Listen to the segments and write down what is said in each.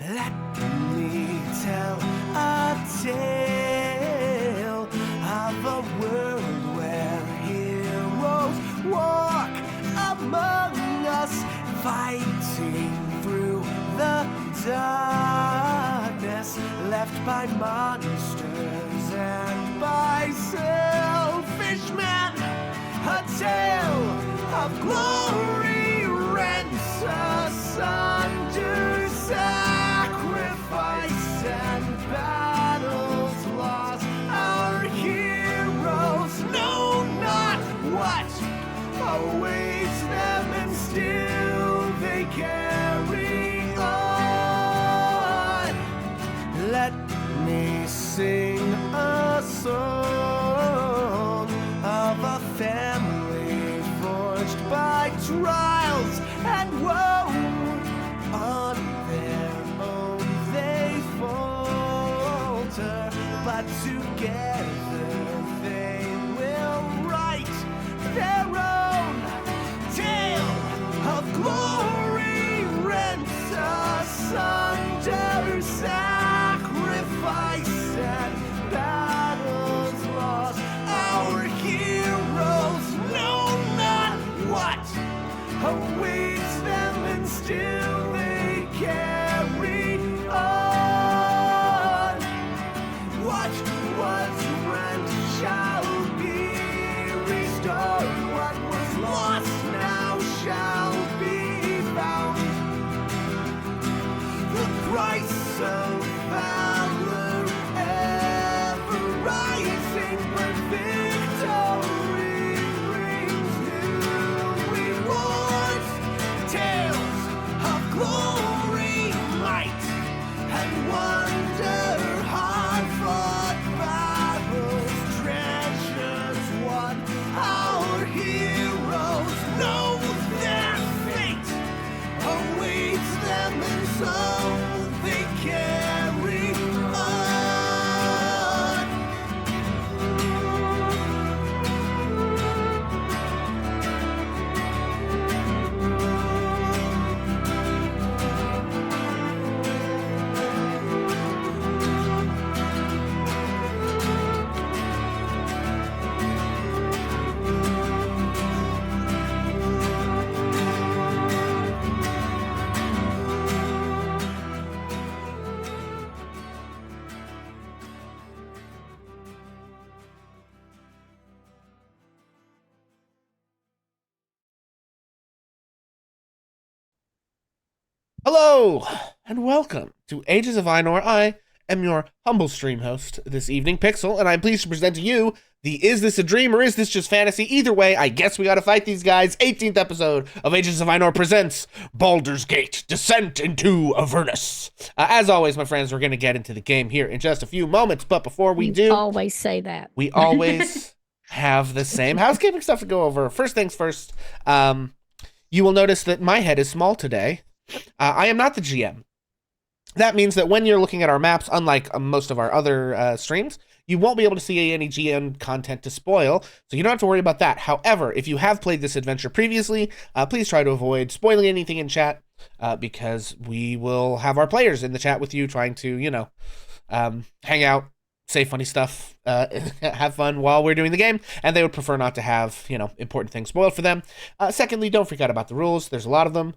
Let me tell a tale of a world where heroes walk among us, fighting through the darkness left by monsters and by selfish men. A tale of glory rents asunder, sacrifice and battles lost. Our heroes know not what awaits them, and still they carry on. Let me sing a song of a family forged by trials and woe. On their own they falter, but together they will write their own tale of glory rents asunder, sacrifice and battles lost. Our heroes know not what awaits them, and still they carry on. What was rent shall be restored. What was lost now shall be found. The price of valor ever rising, but victory brings new rewards. Tales of glory, might, and wonder, hard-fought battles, treasures won. Our heroes know their fate awaits them, and so they carry on. Hello, and welcome to Ages of Ainor. I am your humble stream host this evening, Pixel, and I'm pleased to present to you the Is This a Dream or Is This Just Fantasy? Either way, I guess we gotta fight these guys. 18th episode of Ages of Ainor presents Baldur's Gate, Descent into Avernus. As always, my friends, we're gonna get into the game here in just a few moments, but before we do... always say that. We always have the same housekeeping stuff to go over. First things first, you will notice that my head is small today. I am not the GM. That means that when you're looking at our maps, unlike most of our other streams, you won't be able to see any GM content to spoil, so you don't have to worry about that. However, if you have played this adventure previously, please try to avoid spoiling anything in chat, because we will have our players in the chat with you trying to, hang out, say funny stuff, have fun while we're doing the game, and they would prefer not to have, important things spoiled for them. Secondly, don't forget about the rules. There's a lot of them.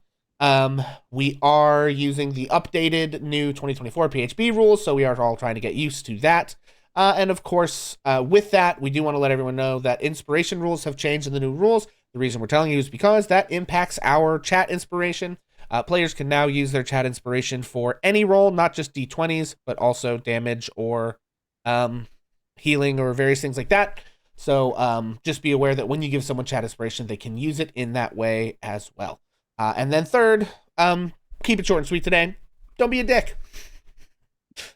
We are using the updated new 2024 PHB rules, so we are all trying to get used to that. And of course, with that, we do want to let everyone know that inspiration rules have changed in the new rules. The reason we're telling you is because that impacts our chat inspiration. Players can now use their chat inspiration for any roll, not just D20s, but also damage or healing or various things like that. So just be aware that when you give someone chat inspiration, they can use it in that way as well. And then third, keep it short and sweet today. Don't be a dick.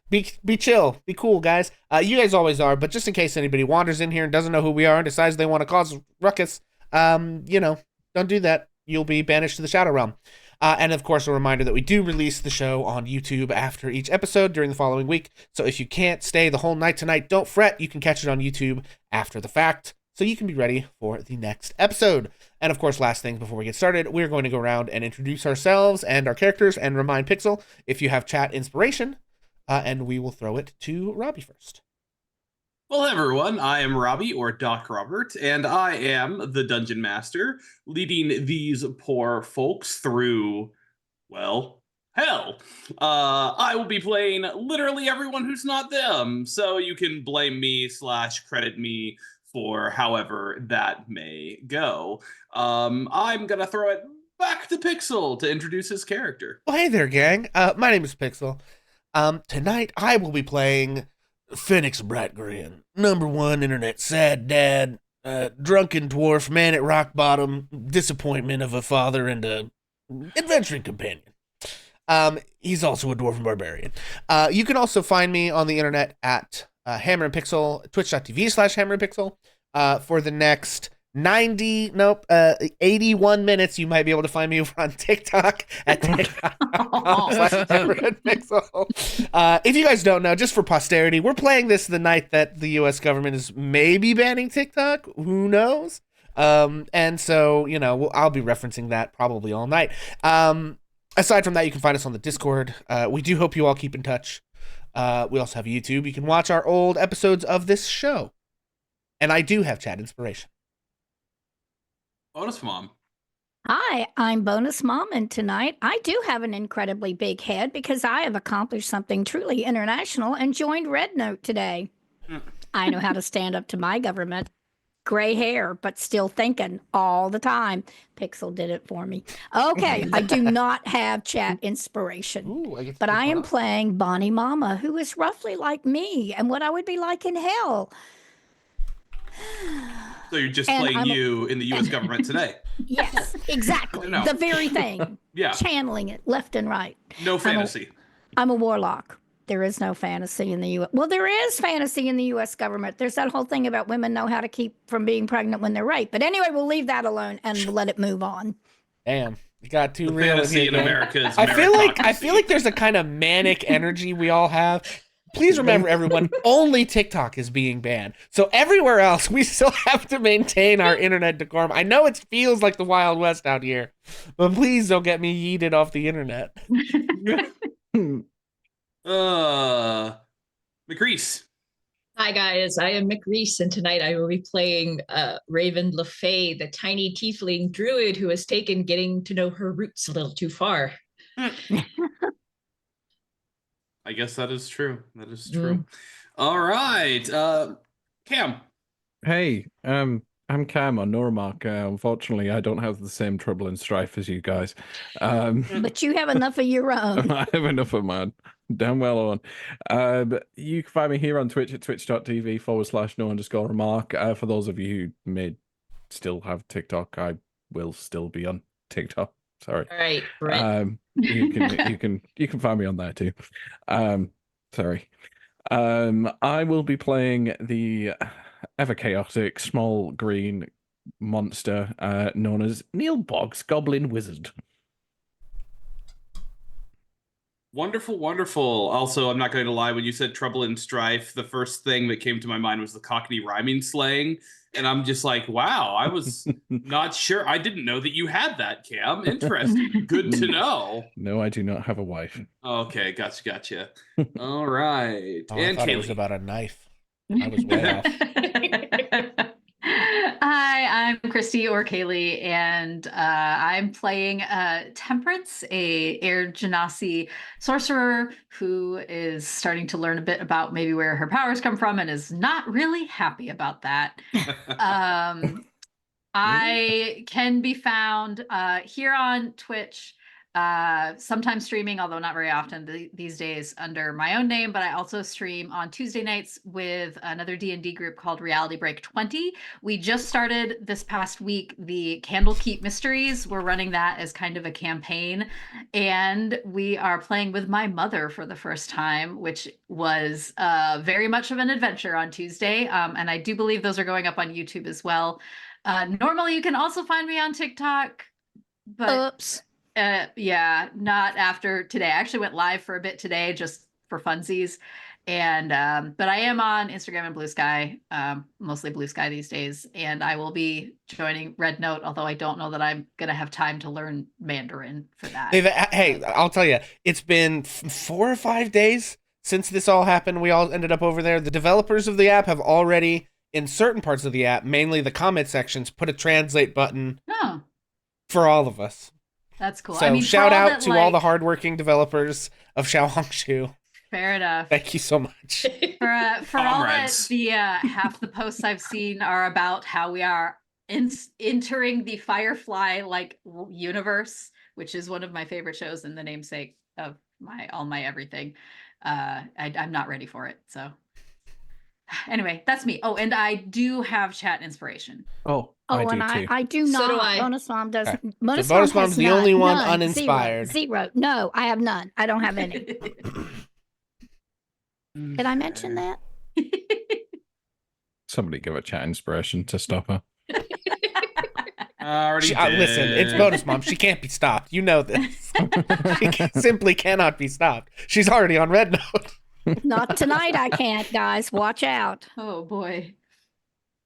Be chill. Be cool, guys. You guys always are, but just in case anybody wanders in here and doesn't know who we are and decides they want to cause ruckus, don't do that. You'll be banished to the Shadow Realm. And of course, a reminder that we do release the show on YouTube after each episode during the following week. So if you can't stay the whole night tonight, don't fret. You can catch it on YouTube after the fact. so you can be ready for the next episode. And of course, last thing before we get started, we're going to go around and introduce ourselves and our characters and remind Pixel if you have chat inspiration, and we will throw it to Robbie first. Well, everyone, I am Robbie, or DocRobert, and I am the Dungeon Master, leading these poor folks through, well, hell. I will be playing literally everyone who's not them, so you can blame me / credit me for however that may go. I'm gonna throw it back to Pixel to introduce his character. Well, hey there, gang. My name is Pixel. Tonight I will be playing Phoenix Brightgrin, #1 internet sad dad, drunken dwarf, man at rock bottom, disappointment of a father, and a adventuring companion. He's also a dwarven barbarian. You can also find me on the internet at Hammer and Pixel, twitch.tv/Hammer and Pixel. For the next 81 minutes, you might be able to find me over on TikTok at TikTok.com/HammerandPixel. If you guys don't know, just for posterity, we're playing this the night that the US government is maybe banning TikTok. Who knows? And so, I'll be referencing that probably all night. Aside from that, you can find us on the Discord. We do hope you all keep in touch. We also have YouTube. You can watch our old episodes of this show. And I do have chat inspiration. Bonus Mom. Hi, I'm Bonus Mom, and tonight I do have an incredibly big head because I have accomplished something truly international and joined Red Note today. I know how to stand up to my government. Gray hair, but still thinking all the time. Pixel did it for me. Okay, I do not have chat inspiration, but I am playing Bonnie Mama, who is roughly like me and what I would be like in hell. So you're just playing you in the U.S. government today? Yes, exactly. The very thing. Yeah. Channeling it left and right. No fantasy. I'm a warlock. There is no fantasy in the U.S. Well, there is fantasy in the U.S. government. There's that whole thing about women know how to keep from being pregnant when they're raped. But anyway, we'll leave that alone and let it move on. Damn, you got too the real fantasy in America is I feel like there's a kind of manic energy we all have. Please remember, everyone, only TikTok is being banned. So everywhere else, we still have to maintain our internet decorum. I know it feels like the Wild West out here, but please don't get me yeeted off the internet. McReese. Hi guys, I am McReese, and tonight I will be playing Raven LaFey, the tiny tiefling druid who has taken getting to know her roots a little too far. I guess that is true. That is true. All right. Cam. Hey, I'm Cam on Normark. Unfortunately, I don't have the same trouble and strife as you guys. But you have enough of your own. I have enough of mine. Damn well on. But you can find me here on Twitch at twitch.tv/no_remark. For those of you who may still have TikTok, I will still be on TikTok. Sorry. All right, Brett. You can find me on there too. Sorry. I will be playing the ever chaotic small green monster known as Neil Boggs, Goblin Wizard. Wonderful, wonderful. Also, I'm not going to lie, when you said trouble and strife, the first thing that came to my mind was the Cockney rhyming slang. And I'm just like, wow, I was not sure. I didn't know that you had that, Cam. Interesting. Good to know. No, I do not have a wife. Okay, gotcha. All right. Oh, and I thought Kaylee. it was about a knife. I was way off. Hi, I'm Christy or Kaylee, and I'm playing Temperance, a Air Genasi sorcerer who is starting to learn a bit about maybe where her powers come from and is not really happy about that. I can be found here on Twitch, sometimes streaming, although not very often these days, under my own name, but I also stream on Tuesday nights with another D&D group called Reality Break 20. We just started this past week the Candlekeep Mysteries. We're running that as kind of a campaign, and we are playing with my mother for the first time, which was very much of an adventure on Tuesday, and I do believe those are going up on YouTube as well. Normally you can also find me on TikTok, but Oops. Yeah, not after today. I actually went live for a bit today just for funsies. And but I am on Instagram and Blue Sky, mostly Blue Sky these days, and I will be joining Red Note, although I don't know that I'm gonna have time to learn Mandarin for that. Hey, I'll tell you, it's been 4 or 5 days since this all happened. We all ended up over there. The developers of the app have already, in certain parts of the app, mainly the comment sections, put a translate button Oh, for all of us. that's cool. So I mean, for shout all out that, to all the like- hardworking developers of Xiaohongshu. Fair enough. Thank you so much. For all that Comrades. the half the posts I've seen are about how we are entering the Firefly like universe, which is one of my favorite shows and the namesake of my everything. I'm not ready for it. So anyway, that's me. Oh, and I do have chat inspiration. Oh, Oh, I do and too. I do So not. do I. Bonus Mom doesn't. Okay. Bonus, So Bonus Mom has Mom's the only none, one none, uninspired. Zero. No, I have none. I don't have any. Did I mention that? Somebody give a chat inspiration to stop her. Already Listen, it's did. Bonus Mom. She can't be stopped. You know this. Simply cannot be stopped. She's already on Red Note. Not tonight. I can't, guys. Watch out. Oh boy.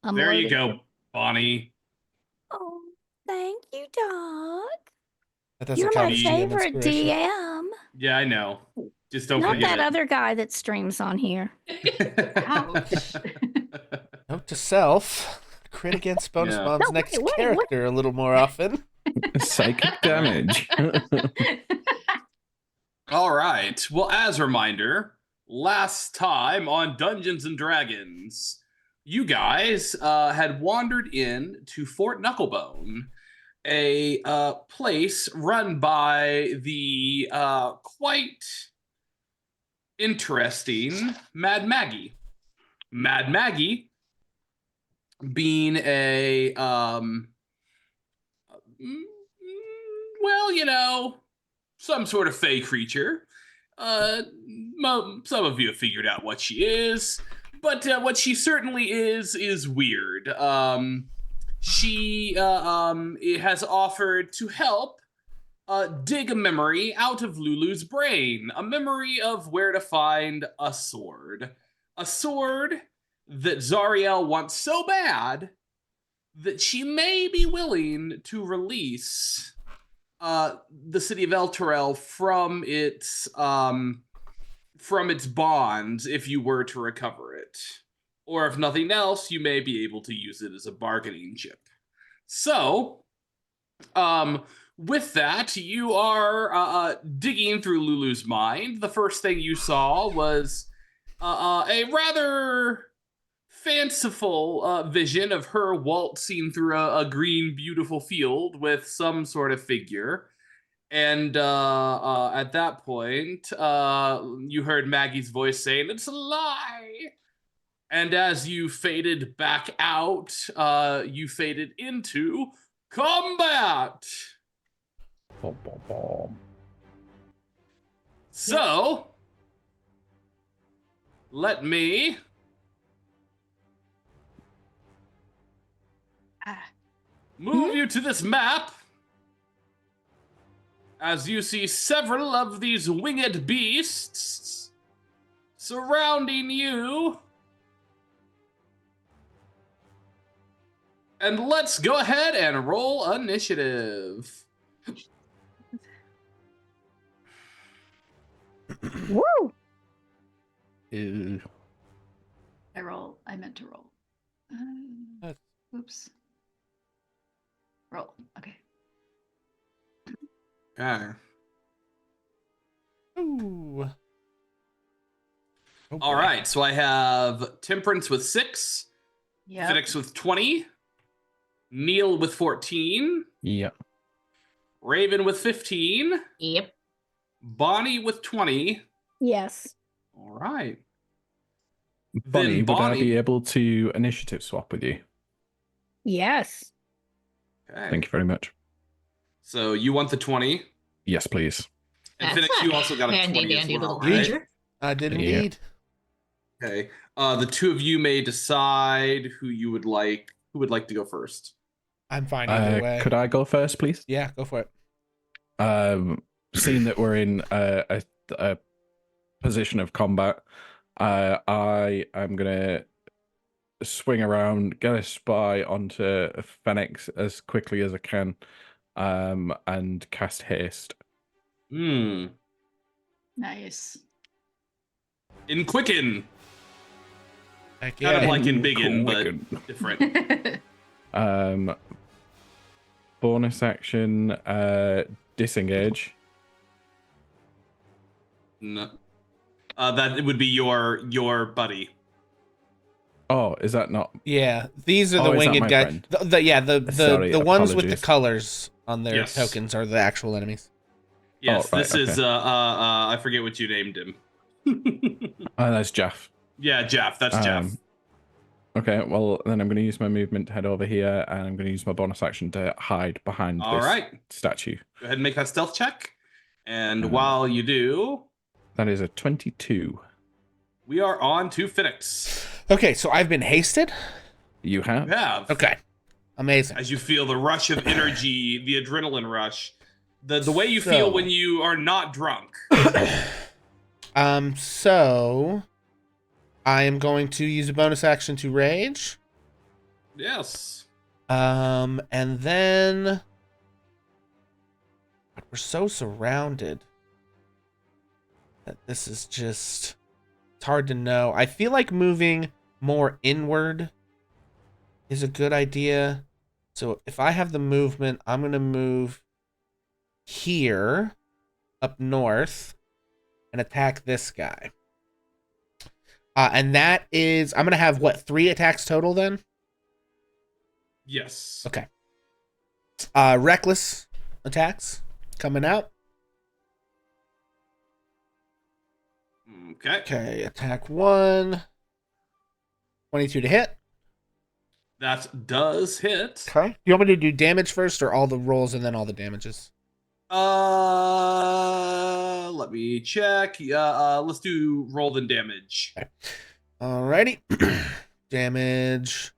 I'm There you loaded. go, Bonnie. Oh, thank you, Doc. That doesn't You're count my as GM favorite inspiration. DM. Yeah, I know. Just don't Not forget that other guy that streams on here. it. Ouch. Note to self: crit against Bonus Yeah. Mom's No, next wait. character a little more often. Psychic damage. All right. Well, as a reminder, last time on Dungeons and Dragons, you guys had wandered in to Fort Knucklebone, a place run by the quite interesting Mad Maggie. Mad Maggie being a well, you know, some sort of fey creature. Some of you have figured out what she is, but what she certainly is weird. She has offered to help dig a memory out of Lulu's brain, a memory of where to find a sword that Zariel wants so bad that she may be willing to release the city of Elturel from its bonds if you were to recover it. Or if nothing else, you may be able to use it as a bargaining chip. So, with that, you are digging through Lulu's mind. The first thing you saw was a rather fanciful vision of her waltzing through a green, beautiful field with some sort of figure. And at that point, you heard Maggie's voice saying, "It's a lie!" And as you faded back out, you faded into combat! Bom, bom, bom. So, let me move you to this map as you see several of these winged beasts surrounding you. And let's go ahead and roll initiative. Woo! Ew. I meant to roll. Oops. Roll. Okay. Okay. Ooh. Oh, All boy. right, so I have Temperance with 6, Yeah. Phoenix with 20, Neil with 14, Yeah. Raven with 15, Yep. Bonnie with 20. Yes. All right. Bonnie, Then would I Bonnie- be able to initiative swap with you? Yes. Okay. Thank you very much. So you want the 20. Yes, please. And That's Phoenix, a you also got a handy 20 as dandy well, little right? creature. I did Yeah. indeed. Okay. The two of you may decide who would like to go first. I'm fine either way. Could I go first, please? Yeah, go for it. Seeing that we're in a position of combat, I am gonna swing around, get a spy onto Fenix as quickly as I can, and cast haste. Hmm. Nice. In Quicken. Heck Kind of yeah. like in Biggin, Quicken. but different. Bonus action, disengage. No. That would be your buddy. Oh, is that not? Yeah, these are Oh, the is that winged my guys. friend? The Sorry, ones with the apologies. colors on their Yes. tokens are the actual enemies. Yes, Oh, right, this is okay. I forget what you named him. That's Jeff. Yeah, Jeff. That's Jeff. Okay, well then I'm going to use my movement to head over here, and I'm going to use my bonus action to hide behind All this right. statue. Go ahead and make that stealth check. And while you do, That is a 22. we are on to Phoenix. Okay, so I've been hasted. You have? You have. Okay, amazing. As you feel the rush of energy, the adrenaline rush, the way you So- feel when you are not drunk. So I am going to use a bonus action to rage. Yes. And then we're so surrounded that this is just, it's hard to know. I feel like moving more inward is a good idea. So if I have the movement, I'm going to move here up north and attack this guy. And that is, I'm going to have what, 3 attacks total then? Yes. Okay. Reckless attacks coming out. Okay. Okay, attack 1. 22 to hit. That does hit. Okay. You want me to do damage first or all the rolls and then all the damages? Let me check. Let's do roll then damage. Alrighty. Damage.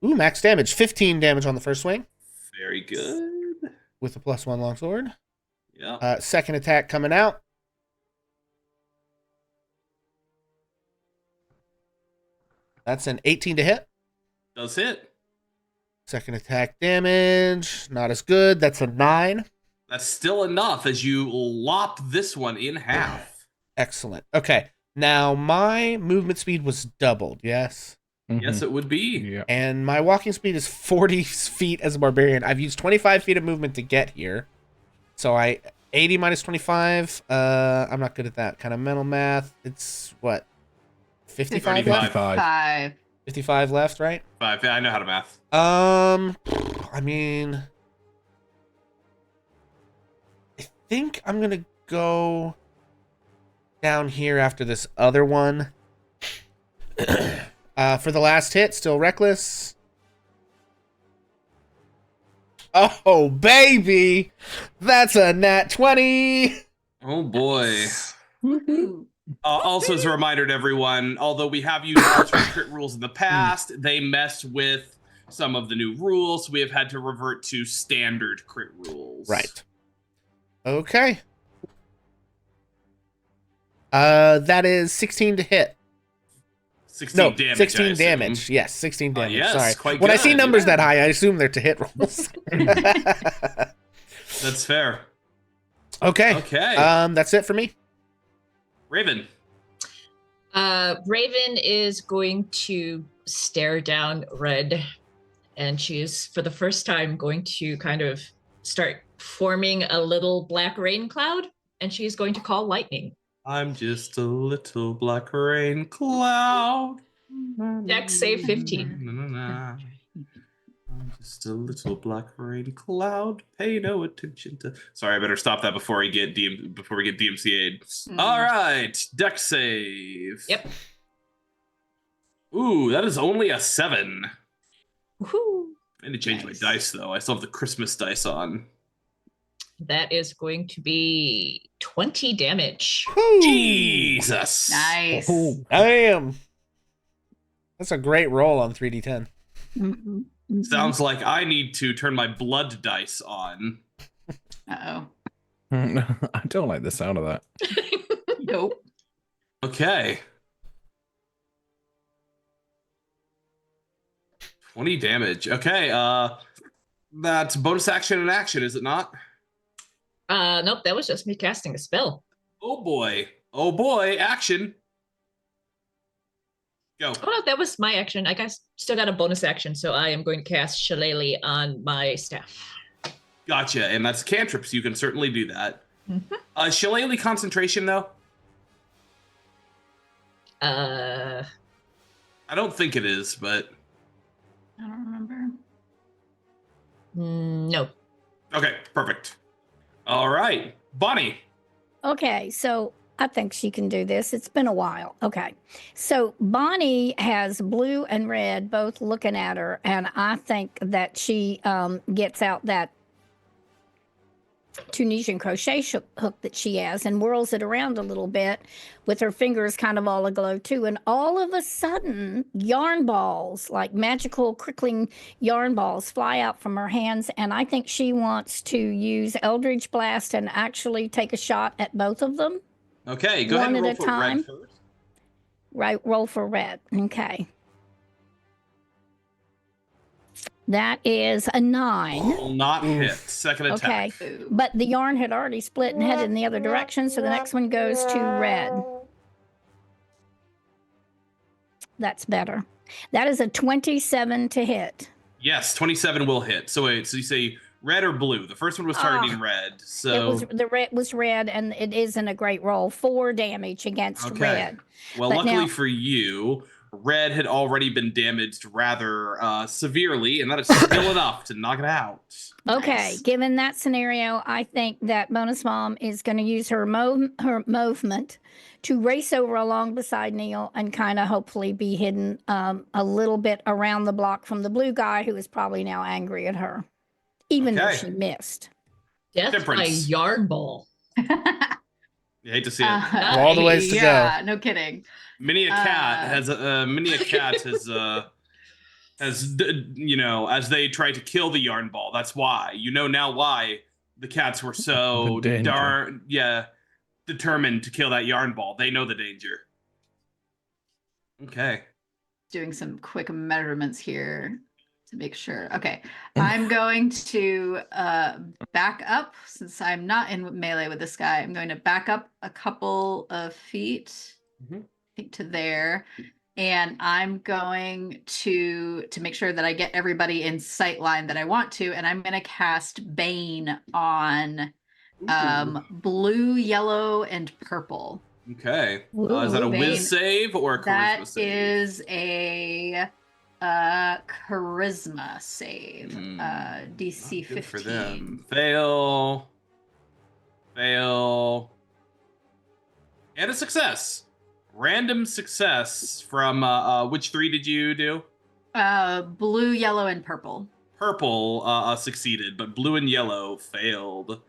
Ooh, max damage. 15 damage on the first swing Very good. with a +1 longsword. Yeah. Second attack coming out. That's an 18 to hit. Does hit. Second attack damage. Not as good. That's a 9. That's still enough as you lop this one in half. Excellent. Okay. Now, my movement speed was doubled, yes? Yes, it would be. Yeah. And my walking speed is 40 feet as a barbarian. I've used 25 feet of movement to get here. So 80 minus 25. I'm not good at that kind of mental math. It's what? 55 left? 55. 5. 55 left, right? 5. Yeah, I know how to math. I mean, I think I'm going to go down here after this other one. For the last hit, still reckless. Oh, baby! That's a nat 20! Oh boy. Woohoo. Also, as a reminder to everyone, although we have used alternate crit rules in the past, they mess with some of the new rules. So we have had to revert to standard crit rules. Right. Okay. That is 16 to hit. 16 No, damage. 16 I assume. damage. Yes, 16 damage. yes, Sorry. quite When I see good, numbers yeah. that high, I assume they're to hit rolls. That's fair. Okay. Okay. That's it for me. Raven. Raven is going to stare down Red, and she is, for the first time, going to kind of start forming a little black rain cloud, and she's going to call lightning. I'm just a little black rain cloud. Dex save 15. I'm just a little black rain cloud. Pay no attention to. Sorry, I better stop that before we get DMCA'd. All right, Dex save. Yep. Ooh, that is only a 7. Woohoo! I need to change Nice. my dice though. I still have the Christmas dice on. That is going to be 20 damage. Jesus. Nice. Damn. That's a great roll on 3d10. Sounds like I need to turn my blood dice on. Uh-oh. I don't like the sound of that. Nope. Okay. 20 damage. Okay, that's bonus action and action, is it not? Nope, that was just me casting a spell. Oh boy. Oh boy, action. Go. Oh no, that was my action. I guess still got a bonus action, so I am going to cast Shillelagh on my staff. Gotcha, and that's cantrips. You can certainly do that. Mm-hmm. Shillelagh concentration, though? Uh, I don't think it is, but... I don't remember. no. Okay, perfect. All right, Bonnie. Okay, so I think she can do this. It's been a while. Okay. So Bonnie has blue and red both looking at her, and I think that she gets out that Tunisian crochet hook that she has and whirls it around a little bit with her fingers kind of all aglow too. And all of a sudden, yarn balls, like magical crickling yarn balls, fly out from her hands. And I think she wants to use Eldritch Blast and actually take a shot at both of them. Okay, go ahead and One roll at a for time. red first. Right, roll for red. Okay. That is a 9. Will not hit. Second attack. Okay. But the yarn had already split and headed in the other direction, so the next one goes to red. That's better. That is a 27 to hit. Yes, 27 will hit. So wait, so you say red or blue? The first one was targeting red, so... The red was red, and it isn't a great roll. 4 damage against red. Well, But luckily now- for you, red had already been damaged rather severely, and that is still enough to knock it out. Okay, Nice. given that scenario, I think that Bonus Mom is going to use her movement to race over along beside Neil and kind of hopefully be hidden a little bit around the block from the blue guy who is probably now angry at her, even though Okay. she missed. Death by Difference. yarn ball. You hate to see it. All the ways to go. Yeah, no kidding. Many a cat has you know, as they try to kill the yarn ball. That's why. You know now why the cats were so The danger. determined to kill that yarn ball. They know the danger. Okay. Doing some quick measurements here to make sure. Okay, I'm going to back up since I'm not in melee with this guy. I'm going to back up a couple of feet, Mhm. I think to there, and I'm going to make sure that I get everybody in sight line that I want to, and I'm going to cast Bane on blue, yellow, and purple. Okay. Is that a Bane. whiz save or a charisma That save? is a charisma save. DC Not good 15. for them. Fail. Fail. And a success. Random success from which 3 did you do? Blue, yellow, and purple. Purple succeeded, but blue and yellow failed.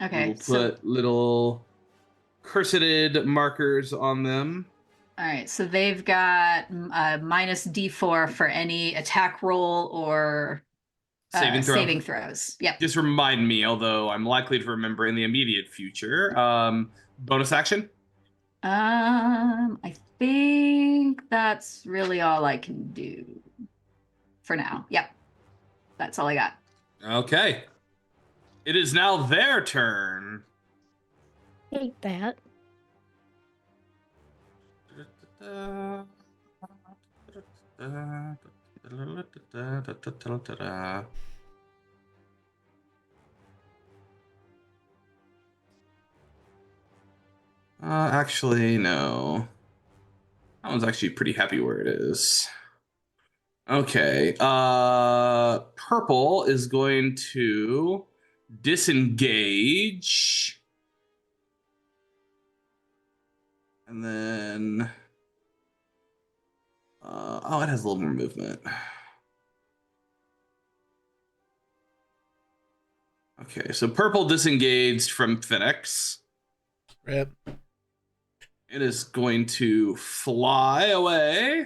Okay, We'll so put little cursited markers on them. all right, so they've got minus D4 for any attack roll or Saving throw. saving throws. Yep. Just remind me, although I'm likely to remember in the immediate future. Bonus action? I think that's really all I can do for now. Yep. That's all I got. Okay. It is now their turn. Hate that. Actually, no. That one's actually pretty happy where it is. Okay. Purple is going to disengage. And then it has a little more movement. Okay, so purple disengaged from Phoenix. Rip. It is going to fly away.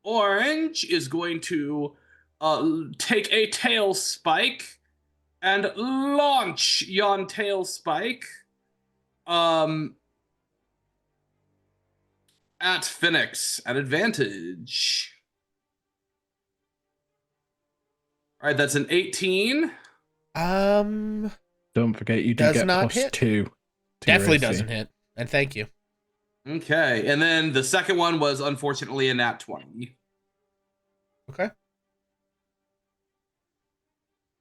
Orange is going to take a tail spike and launch yon tail spike at Phoenix at advantage. All right, that's an 18. Don't forget you do Does get not hit. +2. to your Definitely AC. doesn't hit. And thank you. Okay, and then the second one was unfortunately a nat 20. Okay.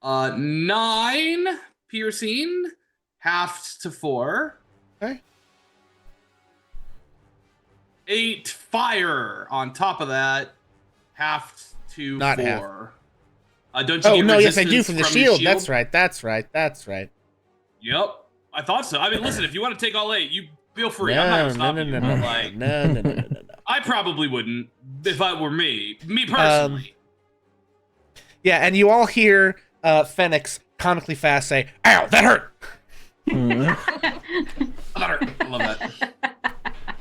9 piercing, halved to 4. Okay. 8 fire on top of that, halved to Not 4. Don't you Oh get no, yes I do resistance from the your shield. That's right. That's right. Yep, I thought so. I mean, listen, if you want to take all 8, you feel free. No, I'm not no, gonna stop no, you. no, But no, like, no. I probably wouldn't if I were me personally. Yeah, and you all hear Phoenix comically fast say, "Ow, that hurt." I love that.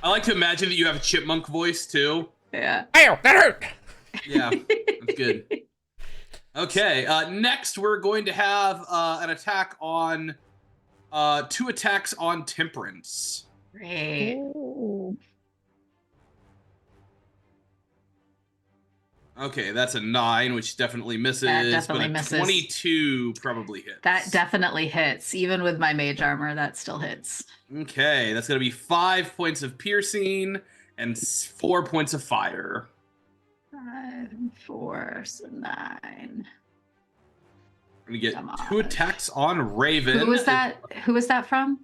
I like to imagine that you have a chipmunk voice too. Yeah. Ow, that hurt. Yeah, that's good. Okay, next we're going to have an attack on 2 attacks on Temperance. Great. Ooh. Okay, that's a 9, which definitely misses. That definitely but a misses. 22 probably hits. That definitely hits. Even with my mage armor, that still hits. Okay, that's going to be 5 points of piercing and 4 points of fire. 5, 4, so 9. We're going to get Come 2 on. attacks on Raven. Who was that? Who was that from?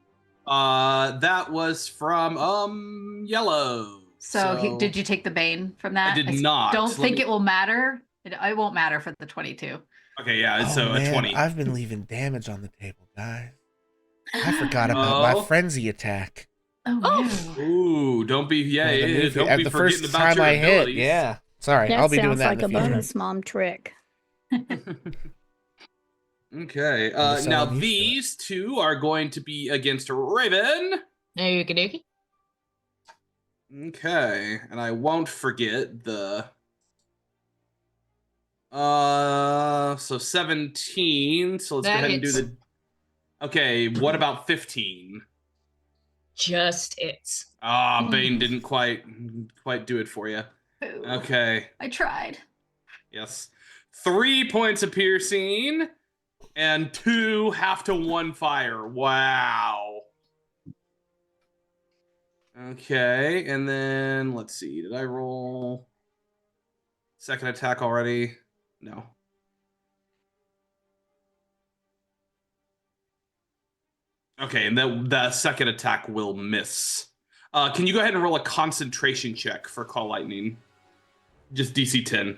That was from Yellow. So did you take the bane from that? I did not. Don't Let think me- it will matter. It won't matter for the 22. Okay, yeah, Oh, so a man, 20. I've been leaving damage on the table, guys. I forgot about my Oh. frenzy attack. Oh, no. Ooh, don't be At don't the be first forgetting about time your I hit. abilities. Yeah. Sorry, That I'll be doing sounds that like in a the future. bonus mom trick. Okay. I'm so Now used to it. these 2 are going to be against Raven. Okie dokie. Okay, and I won't forget the so 17. So let's That go ahead and do hits. the Okay, what about 15? Just it's. Bane didn't quite do it for you. Boo. Okay. I tried. Yes. 3 points of piercing and 2 half to 1 fire. Wow. Okay, and then let's see. Did I roll second attack already? No. Okay, and the second attack will miss. Can you go ahead and roll a concentration check for Call Lightning? Just DC 10.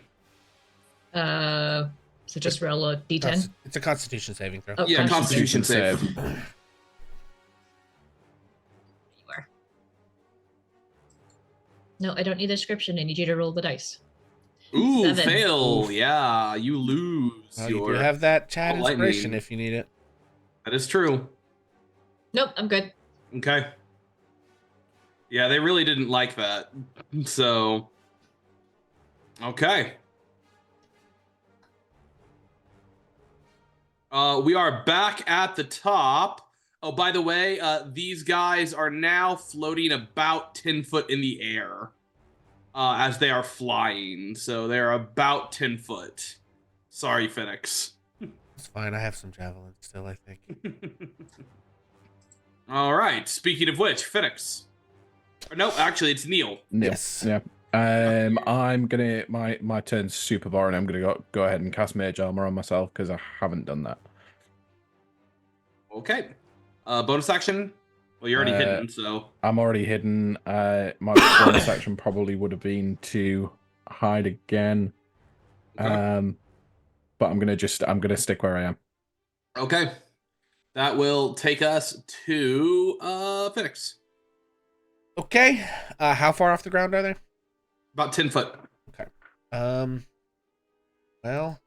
So just roll a d10. It's a Constitution saving throw. Oh, Yeah, Constitution save. You are. No, I don't need a description. I need you to roll the dice. Ooh, 7. fail. Oof. Yeah, you lose Well, you your... do have that chat Call inspiration Lightning. if you need it. That is true. Nope, I'm good. Okay. Yeah, they really didn't like that. So... Okay. We are back at the top. Oh, by the way, these guys are now floating about 10 foot in the air as they are flying. So they're about 10 foot. Sorry, Phoenix. It's fine. I have some javelins still, I think. All right. Speaking of which, Phoenix. Or, no, actually, it's Neil. Yes. Yeah. I'm gonna my turn's super boring. I'm gonna go ahead and cast Mage Armor on myself because I haven't done that. Okay. Bonus action? Well, you're already hidden, so... I'm already hidden. My bonus action probably would have been to hide again. Okay. But I'm gonna stick where I am. Okay. That will take us to Phoenix. Okay. How far off the ground are they? About 10 foot. Okay. Well,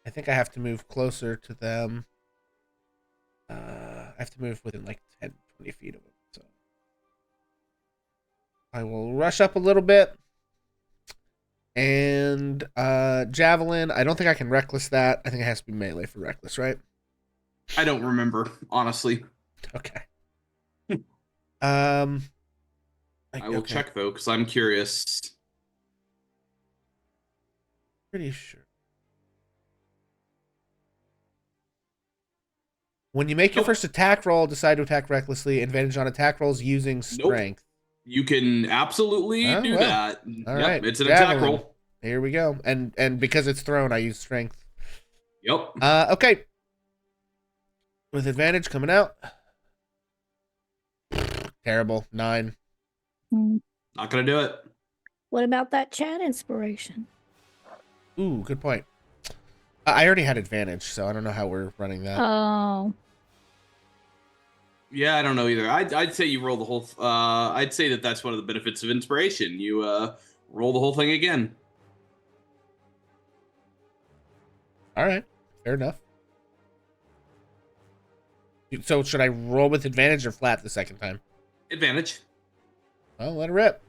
I think I have to move closer to them. I have to move within like 10, 20 feet of them. So I will rush up a little bit. And javelin, I don't think I can reckless that. I think it has to be melee for reckless, right? I don't remember, honestly. Okay. I will Okay, check though, because I'm curious. pretty sure. When you make your Nope. first attack roll, decide to attack recklessly. Advantage on attack rolls using strength. You can absolutely Oh, do well. that. All Yep, right, it's an javelin. attack roll. Here we go. And because it's thrown, I use strength. Yep. Okay. With advantage coming out. Terrible. 9. Not gonna do it. What about that chat inspiration? Ooh, good point. I already had advantage, so I don't know how we're running that. Oh, Yeah, I don't know either. I'd say you roll the whole. I'd say that's one of the benefits of inspiration. You roll the whole thing again. All right. Fair enough. So should I roll with advantage or flat the second time? Advantage. Well, let it rip.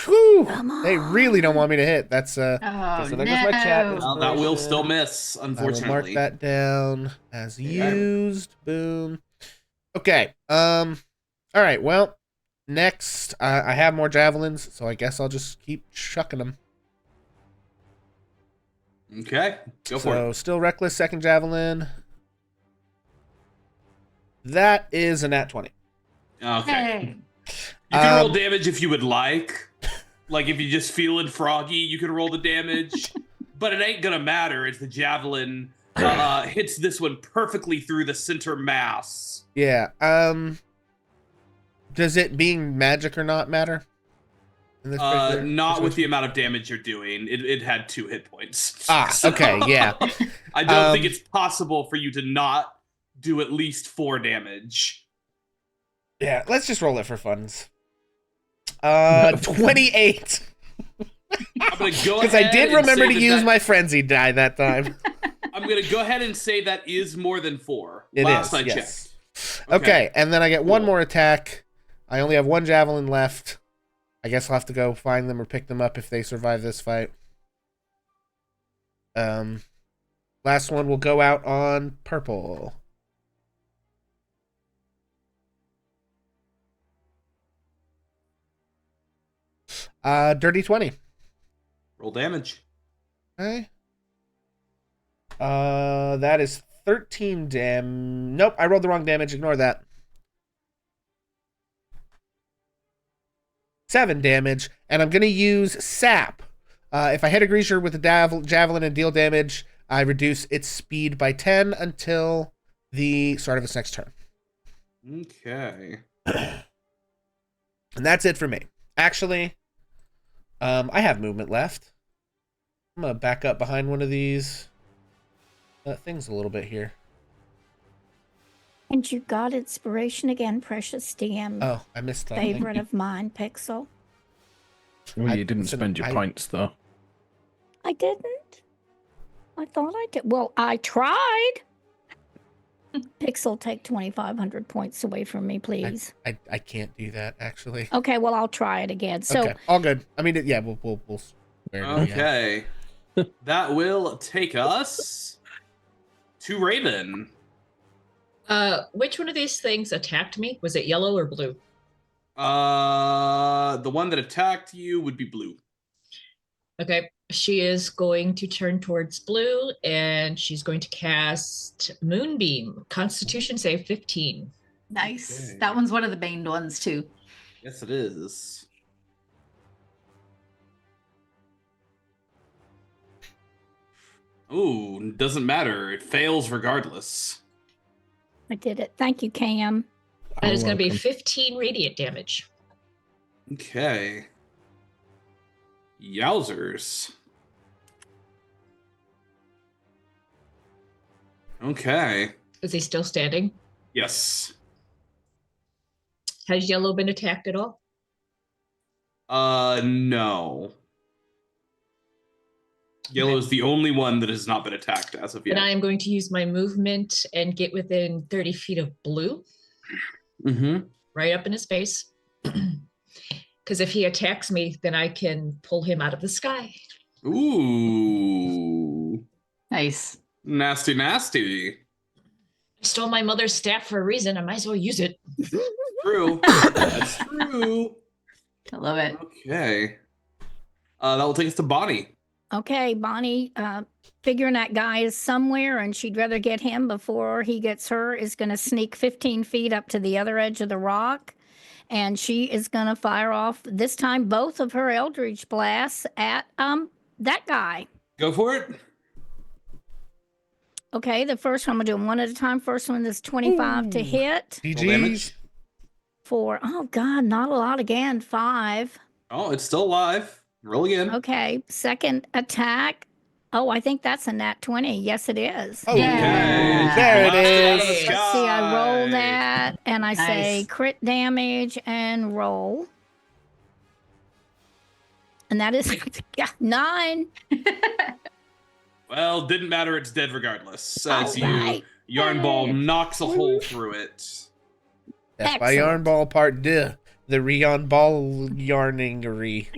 Whew! Come They really don't want me to hit. That's Oh, so there goes my chat. Well, that will still miss, I will mark unfortunately. that down as Yeah. used. Boom. Okay. All right. Well, next I have more javelins, so I guess I'll just keep chucking them. Okay, go for So it. still reckless. Second javelin. That is a nat 20. Okay. Hey. You can roll Um, damage if you would like. Like if you just feeling froggy, you can roll the damage. But it ain't gonna matter as the javelin hits this one perfectly through the center mass. Yeah. Does it being magic or not matter? In this particular Not with the situation? amount of damage you're doing. It had 2 hit points. Ah, okay, yeah. I don't think it's possible for you to not do at least 4 damage. Yeah, let's just roll it for funds. 28. I'm gonna go Because I ahead did and remember say to that use that- my frenzy die that time. I'm gonna go ahead and say that is more than 4. It Last is, I yes. checked. Okay, and then I get one Cool. more attack. I only have 1 javelin left. I guess I'll have to go find them or pick them up if they survive this fight. Last one will go out on purple. Dirty 20. Roll damage. Okay. That is 13 Nope, I rolled the wrong damage. Ignore that. 7 damage, and I'm going to use sap. If I hit a greaser with a javelin and deal damage, I reduce its speed by 10 until the start of its next turn. Okay. And that's it for me. Actually, I have movement left. I'm going to back up behind one of these things a little bit here. and you got inspiration again, precious DM. Oh, I missed that. Favorite of mine, Pixel. Well, you didn't listen, spend your points, though. I didn't. I thought I did. Well, I tried. Pixel, take 2,500 points away from me, please. I can't do that, actually. Okay, well, I'll try it again. So, Okay, all good. I mean, yeah, we'll swear to it, yeah. Okay. That will take us to Raven. Which one of these things attacked me? Was it yellow or blue? The one that attacked you would be blue. Okay. She is going to turn towards blue and she's going to cast Moonbeam. Constitution save 15. Nice. Okay. That one's one of the baned ones too. Yes, it is. Ooh, doesn't matter. It fails regardless. I did it. Thank you, Cam. That is You're going to be welcome. 15 radiant damage. Okay. Yowzers. Okay. Is he still standing? Yes. Has yellow been attacked at all? No. Yellow is the only one that has not been attacked as of yet. Then I am going to use my movement and get within 30 feet of blue, Mm-hmm. right up in his face. Because if he attacks me, then I can pull him out of the sky. Ooh. Nice. Nasty, nasty. I stole my mother's staff for a reason. I might as well use it. True. That's true. I love it. Okay. That will take us to Bonnie. Okay, Bonnie, figuring that guy is somewhere and she'd rather get him before he gets her, is going to sneak 15 feet up to the other edge of the rock. And she is going to fire off, this time, both of her Eldritch blasts at that guy. Go for it. Okay, the first one, I'm going to do them one at a time. First one is 25 to hit. Roll damage. For, oh God, not a lot again, 5. Oh, it's still alive. Roll again. Okay, second attack. Oh, I think that's a nat 20. Yes, it is. Oh, Yeah. there it Blasted out of the is. Let's see, I roll sky. that and I say Nice. crit damage and roll. And that is 9. Well, didn't matter. It's dead regardless. As you Alright. yarn ball knocks a hole through it. That's by Excellent. Yarn Ball Part 2. The Rion Ball yarningery.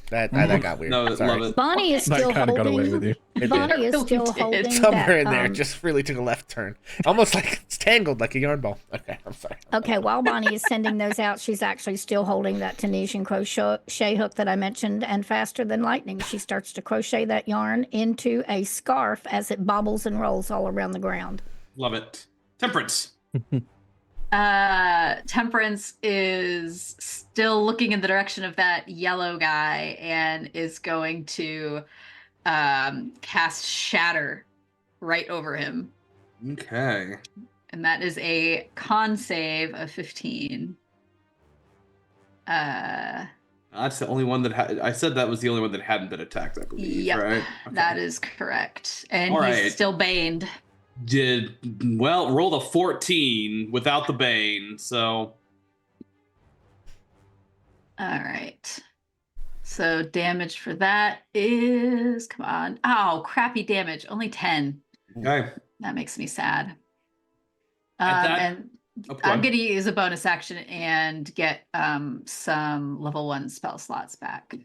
That got weird. No, Sorry. love it. Bonnie is That still kind of got away with holding. you. It did. Bonnie is Really still did. holding Somewhere that, in there, just really took a left turn. Almost like it's tangled like a yarn ball. Okay, I'm sorry. Okay, while Bonnie is sending those out, she's actually still holding that Tunisian crochet hook that I mentioned, and faster than lightning, she starts to crochet that yarn into a scarf as it bobbles and rolls all around the ground. Love it. Temperance. Temperance is still looking in the direction of that yellow guy and is going to cast Shatter right over him. Okay. And that is a con save of 15. That's the only one that I said that was the only one that hadn't been attacked, I believe. Yep, Right? that is correct. And All he's right. still baned. Rolled a 14 without the bane, so All right. So damage for that is, come on. Oh, crappy damage. Only 10. okay. That makes me sad. At that- And Oh, go I'm on. going to use a bonus action and get some level 1 spell slots back.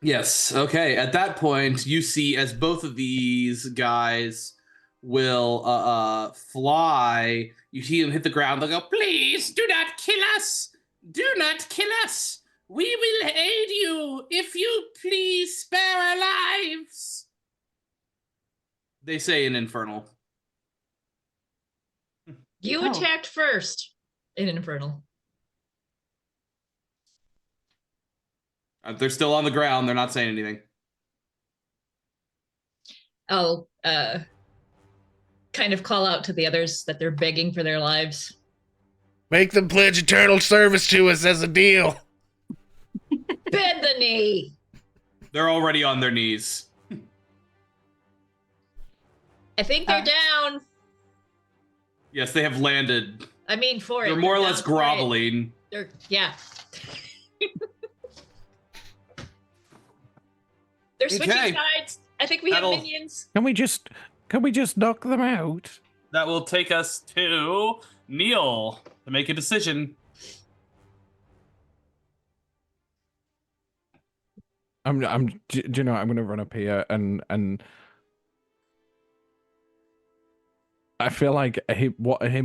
Yes. Okay. At that point, you see as both of these guys will fly. You see them hit the ground. They'll go, "Please do not kill us. Do not kill us. We will aid you if you please spare our lives." They say in Infernal. You Oh. attacked first in Infernal. They're still on the ground. They're not saying anything. I'll kind of call out to the others that they're begging for their lives. Make them pledge eternal service to us as a deal. Bend the knee! They're already on their knees. I think they're down. Yes, they have landed. I mean, for it. They're more or less down for it. groveling. Yeah. They're switching Okay. sides. I think we have That'll- minions. Can we just knock them out? That will take us to Neil to make a decision. Do you know, I'm gonna run up here and I feel like him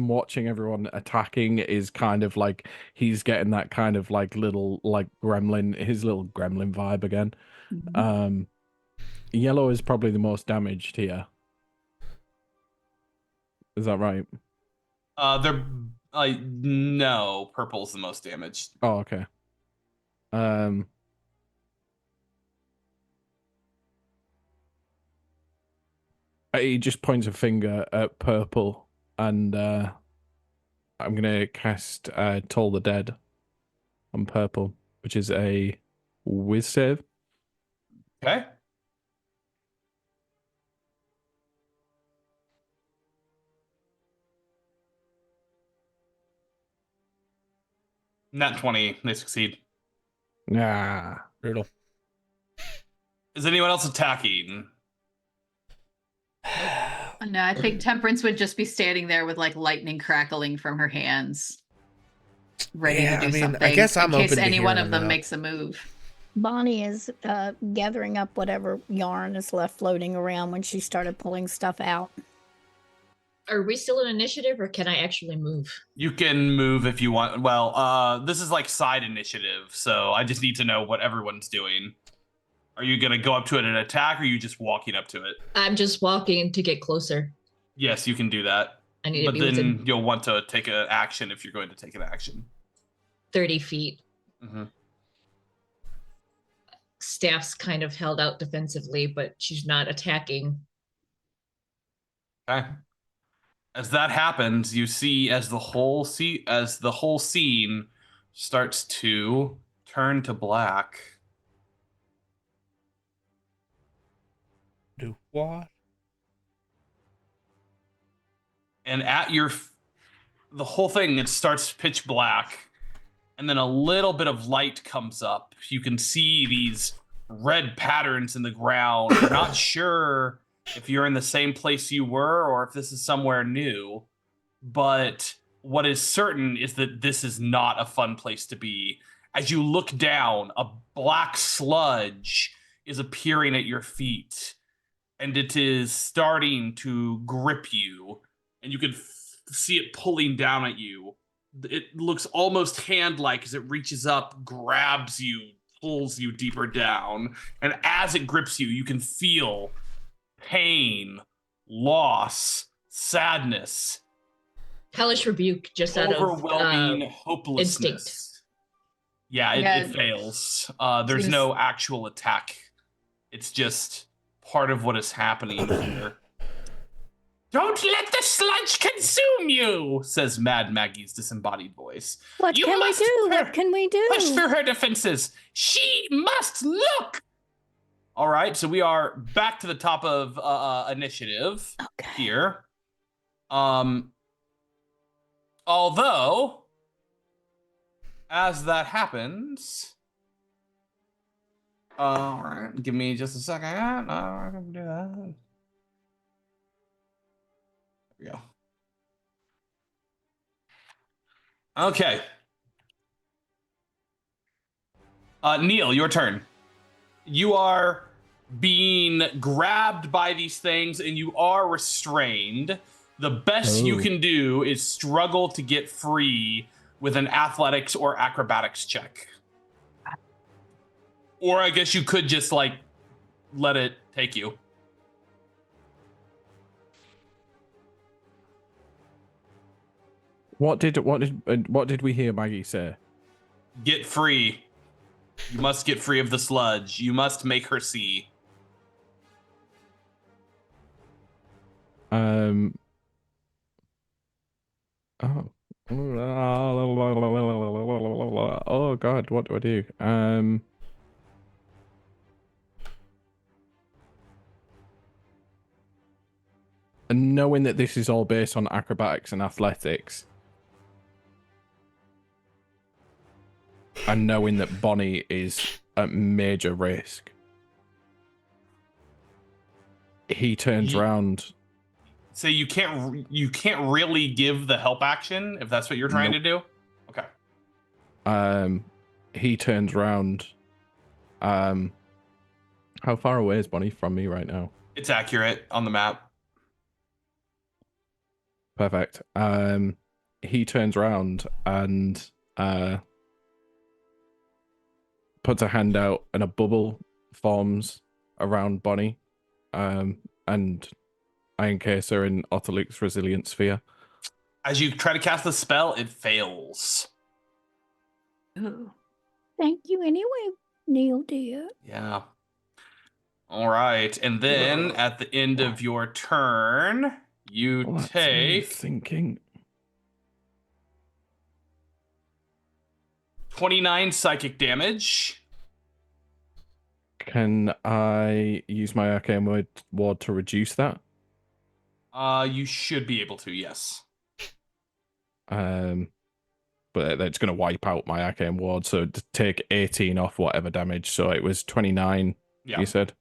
watching everyone attacking is kind of like he's getting that kind of like little like his little gremlin vibe again. Yellow is probably the most damaged here. Is that right? They're no, purple's the most damaged. Oh, okay. He just points a finger at purple, and I'm gonna cast Toll the Dead on purple, which is a whiz save. Okay. Nat 20, they succeed. Nah. Brutal. Is anyone else attacking? No, I think Temperance would just be standing there with like lightning crackling from her hands, ready Yeah, to do I mean, I something. guess I'm in case open to any one hearing of them them out. makes a move. Bonnie is gathering up whatever yarn is left floating around when she started pulling stuff out. Are we still in initiative, or can I actually move? You can move if you want. Well, this is like side initiative, so I just need to know what everyone's doing. Are you gonna go up to it and attack, or are you just walking up to it? I'm just walking to get closer. Yes, you can do that. I need to But be then within you'll want to take an action if you're going to take an action. 30 feet. Mm-hmm. Staff's kind of held out defensively, but she's not attacking. Okay. As that happens, you see as the whole scene starts to turn to black. Do what? And at the whole thing, it starts pitch black, and then a little bit of light comes up. You can see these red patterns in the ground. You're not sure if you're in the same place you were or if this is somewhere new, but what is certain is that this is not a fun place to be. As you look down, a black sludge is appearing at your feet, and it is starting to grip you, and you can see it pulling down at you. It looks almost hand-like as it reaches up, grabs you, pulls you deeper down, and as it grips you, you can feel pain, loss, sadness, Hellish rebuke just out of overwhelming hopelessness. instinct. Yeah, Yeah. it fails. There's Seems- no actual attack. It's just part of what is happening here. Don't let the sludge consume you, says Mad Maggie's disembodied voice. What You can we must do? per- What can we do? Push through her defenses. She must look. All right, so we are back to the top of initiative Okay. here. Although, as that happens, all right, give me just a second. I can do that. There we go. Okay. Neil, your turn. You are being grabbed by these things and you are restrained. The best you Oh. can do is struggle to get free with an athletics or acrobatics check. Or I guess you could just like let it take you. What did we hear Maggie say? Get free. You must get free of the sludge. You must make her see. Oh. Oh God, what do I do? And knowing that this is all based on acrobatics and athletics, and knowing that Bonnie is at major risk, he turns around. So you can't really give the help action if that's what you're trying to do. Okay. He turns around. How far away is Bonnie from me right now? It's accurate on the map. Perfect. He turns around and puts a hand out, and a bubble forms around Bonnie, and I encase her in Otterluke's resilient sphere. As you try to cast the spell, it fails. Oh. Thank you anyway, Neil dear. Yeah. All right. And then at the end of your turn, you Well, that's me take thinking. 29 psychic damage. Can I use my arcane ward to reduce that? You should be able to, yes. But that's going to wipe out my arcane ward, so to take 18 off whatever damage. So it was 29. Yeah. You said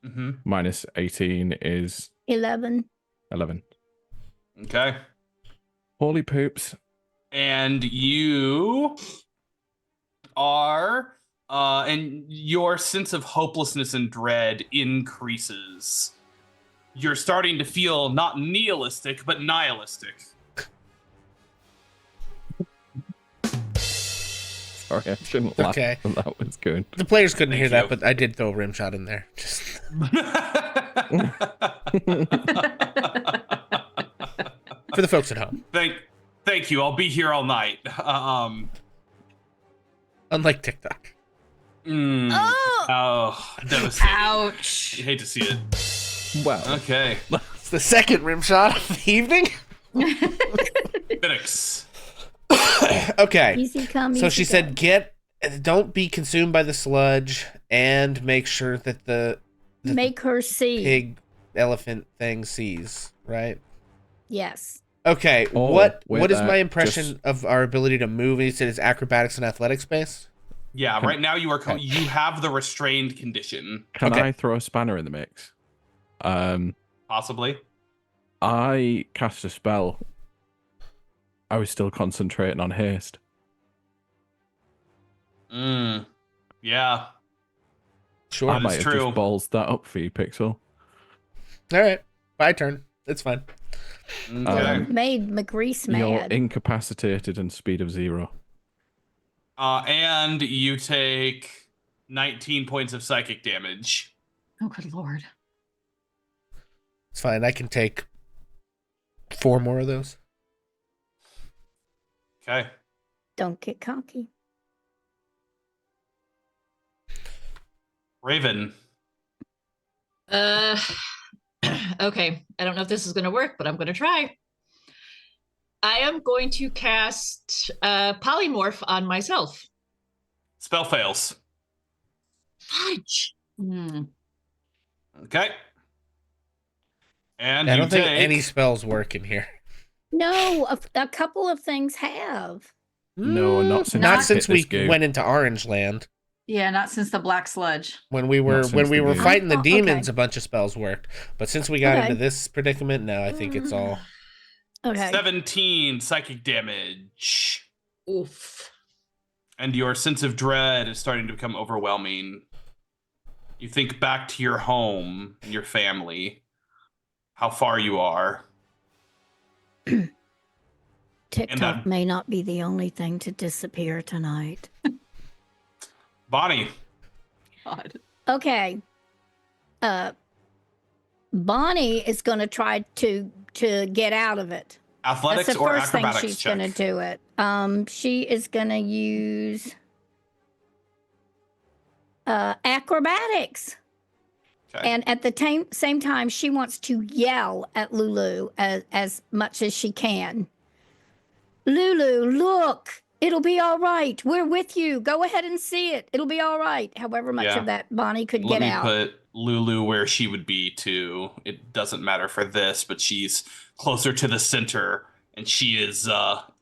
Mm-hmm. minus 18 is 11. 11. Okay. Holy poops! And you are and your sense of hopelessness and dread increases. you're starting to feel not nihilistic, but nihilistic. Sorry, I shouldn't laugh. Okay. That was good. The players couldn't Thank hear that, you. but I did throw a rim shot in there. Just for the folks at home. Thank you. I'll be here all night. Unlike TikTok. Devastating. Ouch. You hate to see it. Well, Okay. It's the second rim shot of the evening. Phoenix. Okay. Easy come, So easy she go. said, don't be consumed by the sludge, and make sure that the Make her see. pig elephant thing sees, right? Yes. Okay, Oh, what with is that, my impression of our ability to move? You said it's acrobatics and athletics based? Yeah, right now you you have the restrained condition. can Okay. I throw a spanner in the mix? Possibly. I cast a spell. I was still concentrating on haste. Yeah. Sure. I That might is have true. just balls that up for you, Pixel. All right. My turn. It's fine. Okay. Made McReese You're mad. incapacitated and speed of 0. And you take 19 points of psychic damage. Oh, good lord. It's fine. I can take 4 more of those. Okay. Don't get cocky. Raven. Okay. I don't know if this is going to work, but I'm going to try. I am going to cast polymorph on myself. Spell fails. Fudge. Okay. And I you don't think take any spells work in here. No, a couple of things have. No, not since Not we since hit this we game. went into Orange Land. Yeah, not since the black sludge. When we were Not since the game. fighting the Oh, okay. demons, a bunch of spells worked. But since we got Okay. into this predicament, no, I think it's all. Okay. 17 psychic damage. Oof. And your sense of dread is starting to become overwhelming. You think back to your home and your family, how far you are. TikTok may not be the only thing to disappear tonight. Bonnie. God. Okay. Bonnie is going to try to get out of it. Athletics That's the or first thing acrobatics she's check? going to do it. She is going to use acrobatics. Okay. And at the same time, she wants to yell at Lulu as much as she can. Lulu, look, it'll be all right. We're with you. Go ahead and see it. It'll be all right. However much Yeah. of that Bonnie could Let get me out. put Lulu where she would be too. It doesn't matter for this, but she's closer to the center, and she is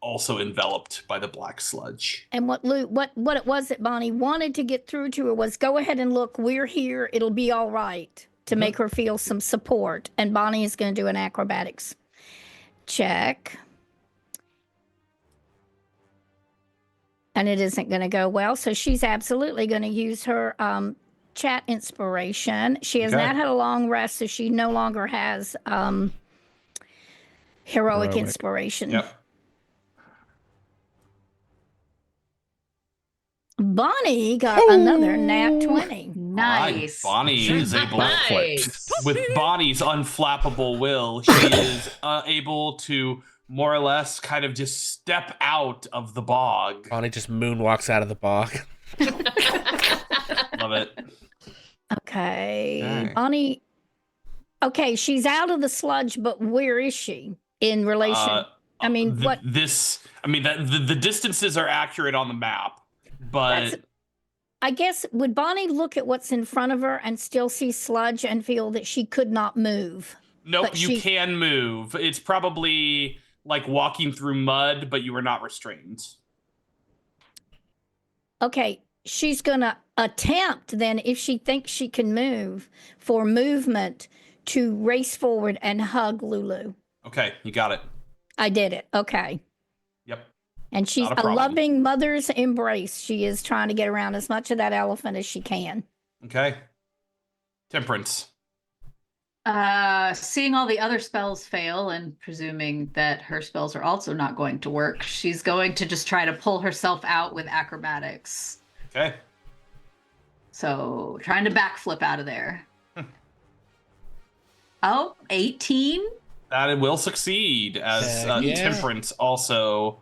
also enveloped by the black sludge. And what it was that Bonnie wanted to get through to her was, go ahead and look, we're here. It'll be all right, to make her feel some support. And Bonnie is going to do an acrobatics check. And it isn't going to go well. So she's absolutely going to use her chat inspiration. She has Okay. not had a long rest, so she no longer has heroic inspiration. Yep. Bonnie got another nat 20. Nice. All right, Bonnie is able Nice. with Bonnie's unflappable will, she is able to more or less kind of just step out of the bog. Bonnie just moonwalks out of the bog. Love it. Okay. Okay. Bonnie. Okay, she's out of the sludge, but where is she in relation? I mean, what? The distances are accurate on the map, but I guess, would Bonnie look at what's in front of her and still see sludge and feel that she could not move? nope, but you she- can move. It's probably like walking through mud, but you are not restrained. Okay, she's going to attempt then, if she thinks she can move, for movement to race forward and hug Lulu. Okay, you got it. I did it. Okay. Yep. And she's Not a a problem. loving mother's embrace. She is trying to get around as much of that elephant as she can. Okay. Temperance. Seeing all the other spells fail and presuming that her spells are also not going to work, she's going to just try to pull herself out with acrobatics. Okay. So trying to backflip out of there. 18? That it will succeed, as Yeah. Temperance also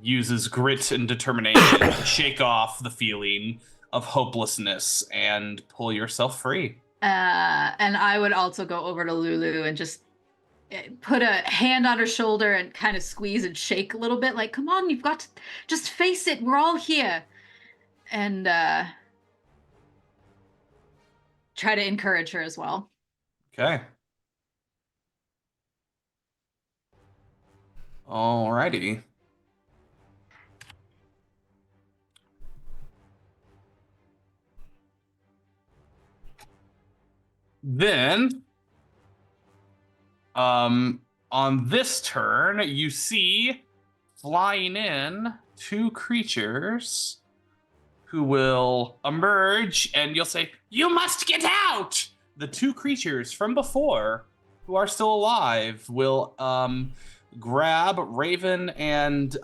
uses grit and determination to shake off the feeling of hopelessness and pull yourself free. And I would also go over to Lulu and just put a hand on her shoulder and kind of squeeze and shake a little bit, like, come on, you've got to just face it. We're all here. And try to encourage her as well. Okay. Alrighty. Then, on this turn, you see flying in 2 creatures who will emerge, and you'll say, "You must get out!" The 2 creatures from before, who are still alive, will grab Raven and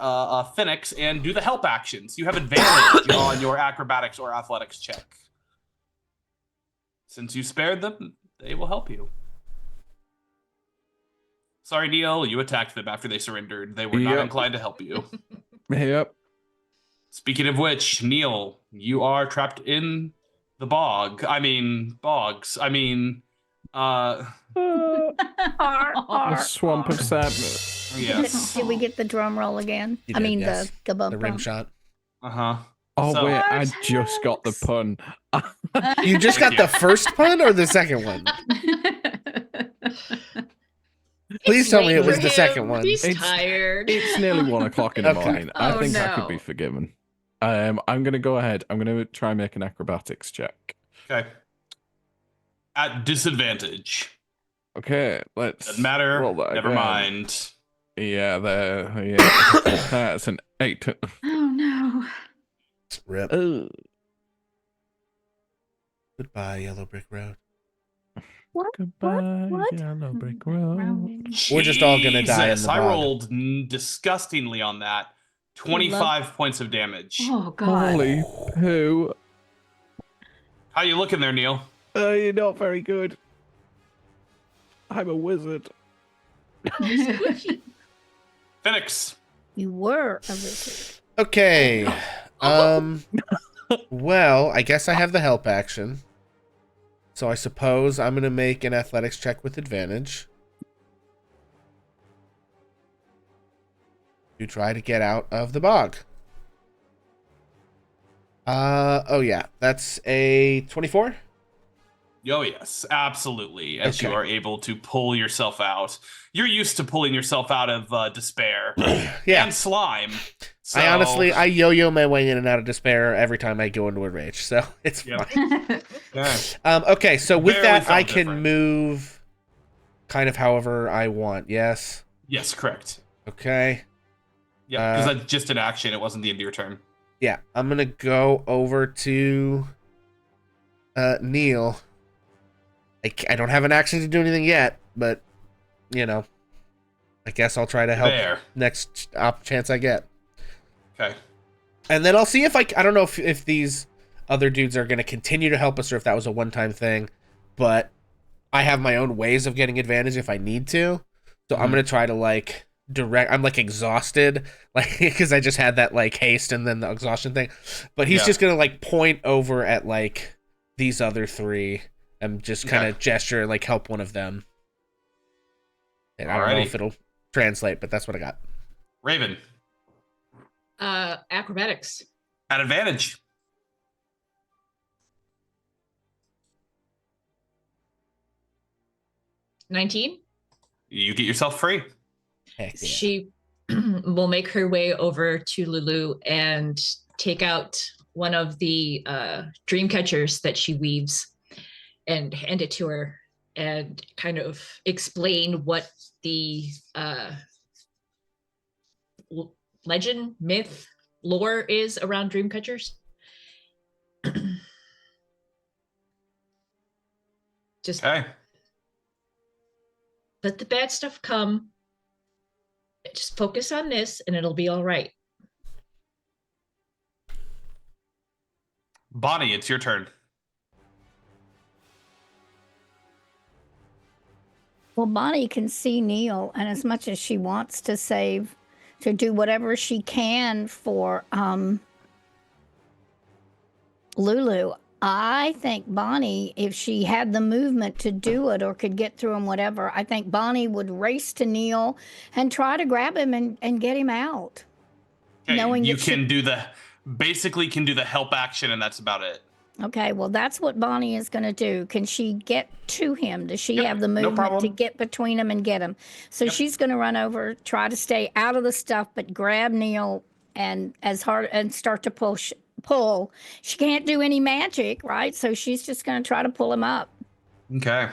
Phoenix and do the help actions. You have advantage on your acrobatics or athletics check. Since you spared them, they will help you. Sorry, Neil, you attacked them after they surrendered. They were not inclined to help you. Yep. Speaking of which, Neil, you are trapped in the bogs. The swamp of sadness. Yes. Did we get the drum roll again? You I did, mean, yes. the bump The rim bump. shot. Uh-huh. Oh, So- wait, I What? just got the pun. You just got Thank the first pun or the second one? Please It's tell me late it was for the second him. one. He's It's- tired. It's nearly 1 o'clock in the Okay. morning. I Oh, think I could no. be forgiven. I'm going to go ahead. I'm going to try and make an acrobatics check. Okay. At disadvantage. Okay, let's Doesn't matter. roll that Never again. mind. Yeah, that's an 8. Oh no. Rip. Oh. Goodbye, Yellow Brick Road. Goodbye, What? yellow brick road. We're just all gonna die in Jesus, the I bog. rolled disgustingly on that. 25 points of damage. Oh god. Holy poo. How you looking there, Neil? You're not very good. I'm a wizard. Phoenix. You were a wizard. Okay. Well, I guess I have the help action. So I suppose I'm going to make an athletics check with advantage. To try to get out of the bog. Oh yeah, that's a 24. Oh, yes, absolutely. As you Okay. are able to pull yourself out. You're used to pulling yourself out of despair Yeah. and slime. So, I yo-yo my way in and out of despair every time I go into a rage, so it's Yep. fine. yeah. Okay, so with Barely that, felt I can different. move kind of however I want. Yes. Yes, correct. Okay. Yeah, because that's just an action. It wasn't the end of your turn. Yeah, I'm gonna go over to Neil. I don't have an action to do anything yet, but you know, I guess I'll try to help There. next chance I get. Okay. And then I'll see if I don't know if these other dudes are gonna continue to help us or if that was a one-time thing, but I have my own ways of getting advantage if I need to. So I'm gonna try to like direct. I'm like exhausted, like because I just had that like haste and then the exhaustion thing. But he's Yeah. just gonna like point over at like these other 3 and just kind of gesture like help one of them. And I don't know Alrighty. if it'll translate, but that's what I got. Raven, Acrobatics. at advantage. $19. You get yourself free. Heck yeah. She will make her way over to Lulu and take out one of the dream catchers that she weaves and hand it to her and kind of explain what the legend, myth, lore is around dream catchers. Just Okay. let the bad stuff come. Just focus on this and it'll be all right. Bonnie, it's your turn. Well, Bonnie can see Neil, and as much as she wants to save, to do whatever she can for Lulu, I think Bonnie, if she had the movement to do it or could get through him, whatever, I think Bonnie would race to Neil and try to grab him and get him out. Okay, Knowing you that she- can do the help action, and that's about it. Okay, well, that's what Bonnie is going to do. Can she get to him? Does she Yep, have the no movement to problem. get between him and get him? So Yep. she's going to run over, try to stay out of the stuff, but grab Neil and as hard and start to pull. She can't do any magic, right? So she's just going to try to pull him up. Okay.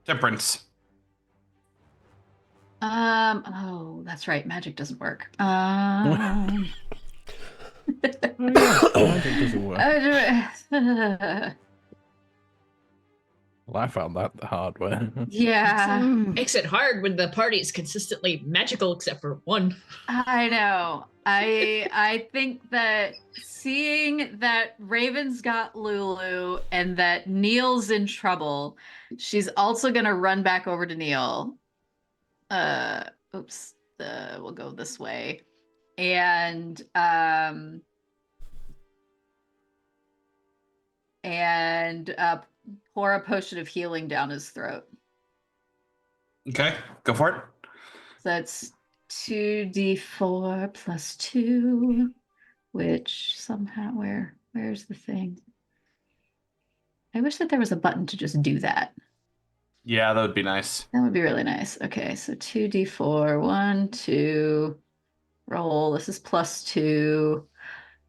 Temperance. Oh, that's right. Magic doesn't work. Oh, yeah. Magic doesn't work. Well, I found that the hard way. Yeah, Makes it hard when the party is consistently magical except for one. I know. I think that seeing that Raven's got Lulu and that Neil's in trouble, she's also gonna run back over to Neil. Oops. We'll go this way. And pour a potion of healing down his throat. Okay, go for it. So that's 2d4 plus 2, which somehow where's the thing? I wish that there was a button to just do that. Yeah, that would be nice. That would be really nice. Okay, so 2d4, 1, 2, roll. This is plus 2.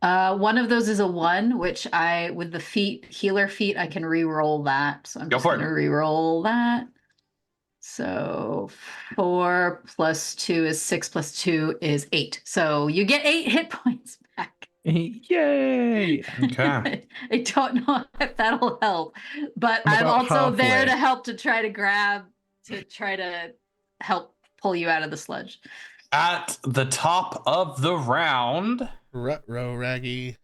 One of those is a 1, which with the healer feat, I can re-roll that. So I'm Go just for it. gonna re-roll that. So 4 plus 2 is 6 plus 2 is 8. So you get 8 hit points back. Yay! Okay. I don't know if that'll help, but I'm I'm about also there to halfway. help to try to help pull you out of the sludge. At the top of the round, Ruh-roh, Raggy.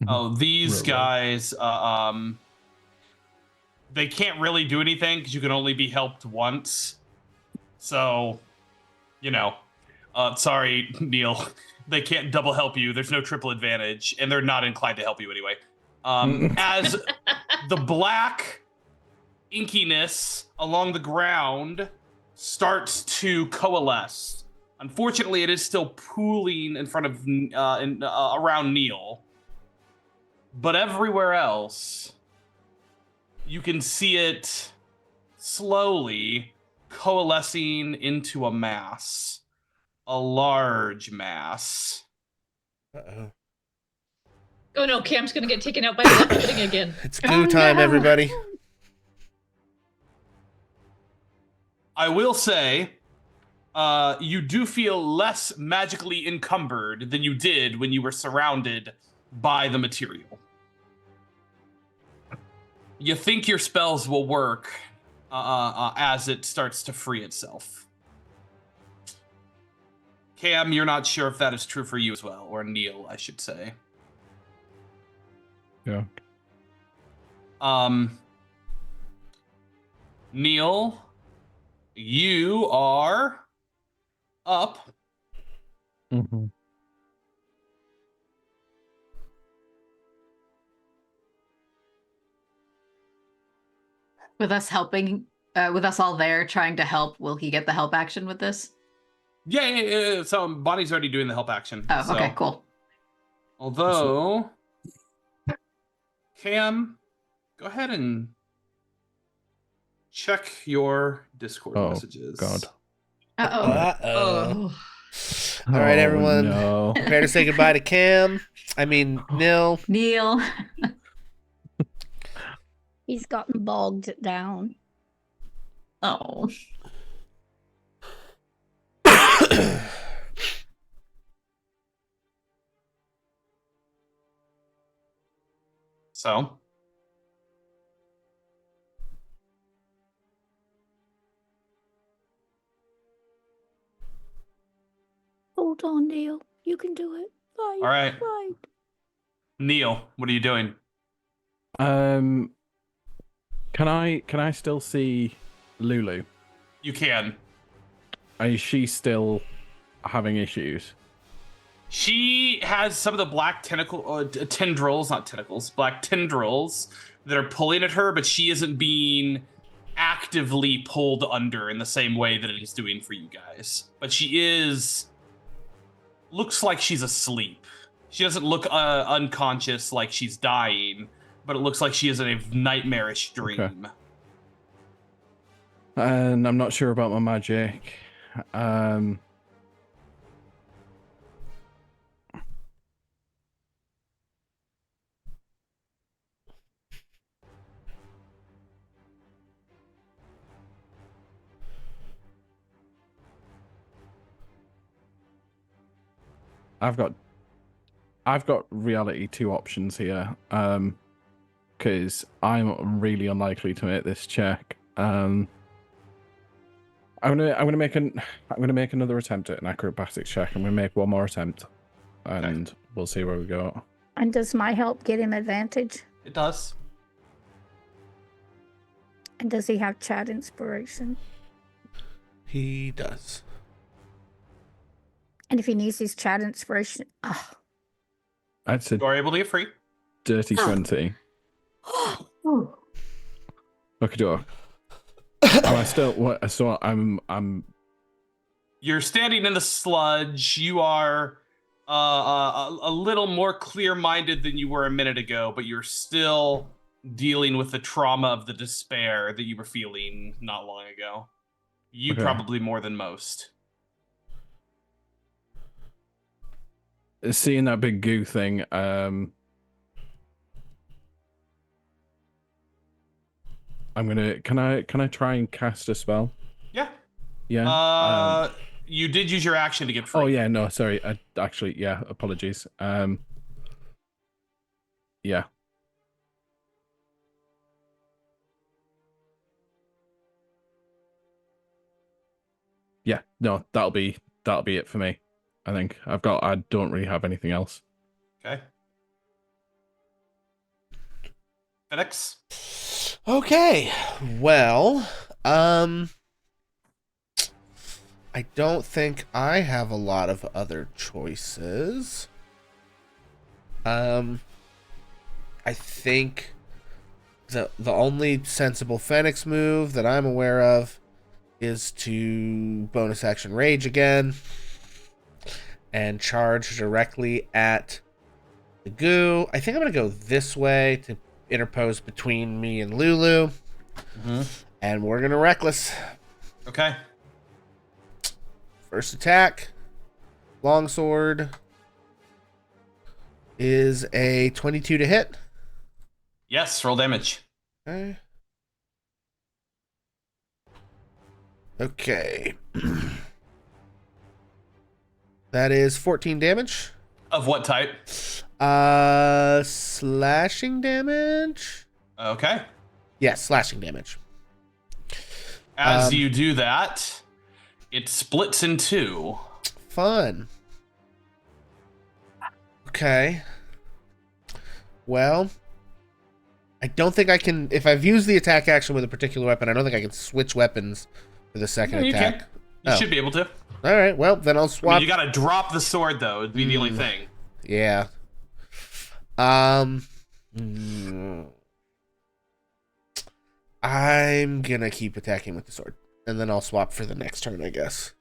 oh, these Ruh-roh. guys, they can't really do anything because you can only be helped once. So, sorry, Neil. They can't double help you. There's no triple advantage, and they're not inclined to help you anyway. As the black inkiness along the ground starts to coalesce. Unfortunately, it is still pooling in front of around Neil, but everywhere else, you can see it slowly coalescing into a mass, a large mass. Uh-oh. Oh no, Cam's gonna get taken out by the left pudding again. It's goo time, no. everybody. I will say, you do feel less magically encumbered than you did when you were surrounded by the material. You think your spells will work as it starts to free itself. Cam, you're not sure if that is true for you as well, or Neil, I should say. Yeah. Neil, you are up. Mm-hmm. With us helping, with us all there trying to help, will he get the help action with this? Yeah. So Bonnie's already doing the help action. Oh, so. okay, cool. Although, Cam, go ahead and check your Discord messages. God. Uh-oh. Uh-oh. All right, everyone. No. Prepare to say goodbye to Cam. I mean, Nil. Neil. He's gotten bogged down. Oh. So, Hold on, Neil. You can do it. Fight. All right. Fight. Neil, what are you doing? Can I still see Lulu? You can. Is she still having issues? She has some of the black tendrils, not tentacles, black tendrils that are pulling at her, but she isn't being actively pulled under in the same way that it is doing for you guys. But she looks like she's asleep. She doesn't look unconscious like she's dying, but it looks like she is in a nightmarish dream. Okay. And I'm not sure about my magic. I've got reality 2 options here. Because I'm really unlikely to make this check. I'm gonna make another attempt at an acrobatics check. I'm gonna make one more attempt, and we'll see where we go. And does my help get him advantage? It does. And does he have chat inspiration? He does. And if he needs his chat inspiration, That's a You are able to get free. dirty 20. Okay, doc. Am I still? What? So I'm. You're standing in the sludge. You are a little more clear-minded than you were a minute ago, but you're still dealing with the trauma of the despair that you were feeling not long ago. You Okay. probably more than most. Seeing that big goo thing. I'm gonna. Can I try and cast a spell? Yeah. Yeah. You did use your action to get free. Oh yeah, no, sorry. Actually, yeah. Apologies. Yeah. Yeah. No, that'll be it for me. I think I don't really have anything else. Okay. Phoenix? Okay. Well, I don't think I have a lot of other choices. I think the only sensible Phoenix move that I'm aware of is to bonus action rage again and charge directly at the goo. I think I'm going to go this way to interpose between me and Lulu. Mm-hmm. And we're going to reckless. Okay. First attack. Longsword is a 22 to hit. Yes, roll damage. Okay. Okay. That is 14 damage. Of what type? Slashing damage? Okay. Yes, slashing damage. As you do that, it splits in two. Fun. Okay. Well, I don't think I can. If I've used the attack action with a particular weapon, I don't think I can switch weapons for the second You attack. can. You should be able to. All right. Well, then I'll swap. I mean, you gotta drop the sword though. It'd be the only thing. Yeah. I'm gonna keep attacking with the sword, and then I'll swap for the next turn, I guess.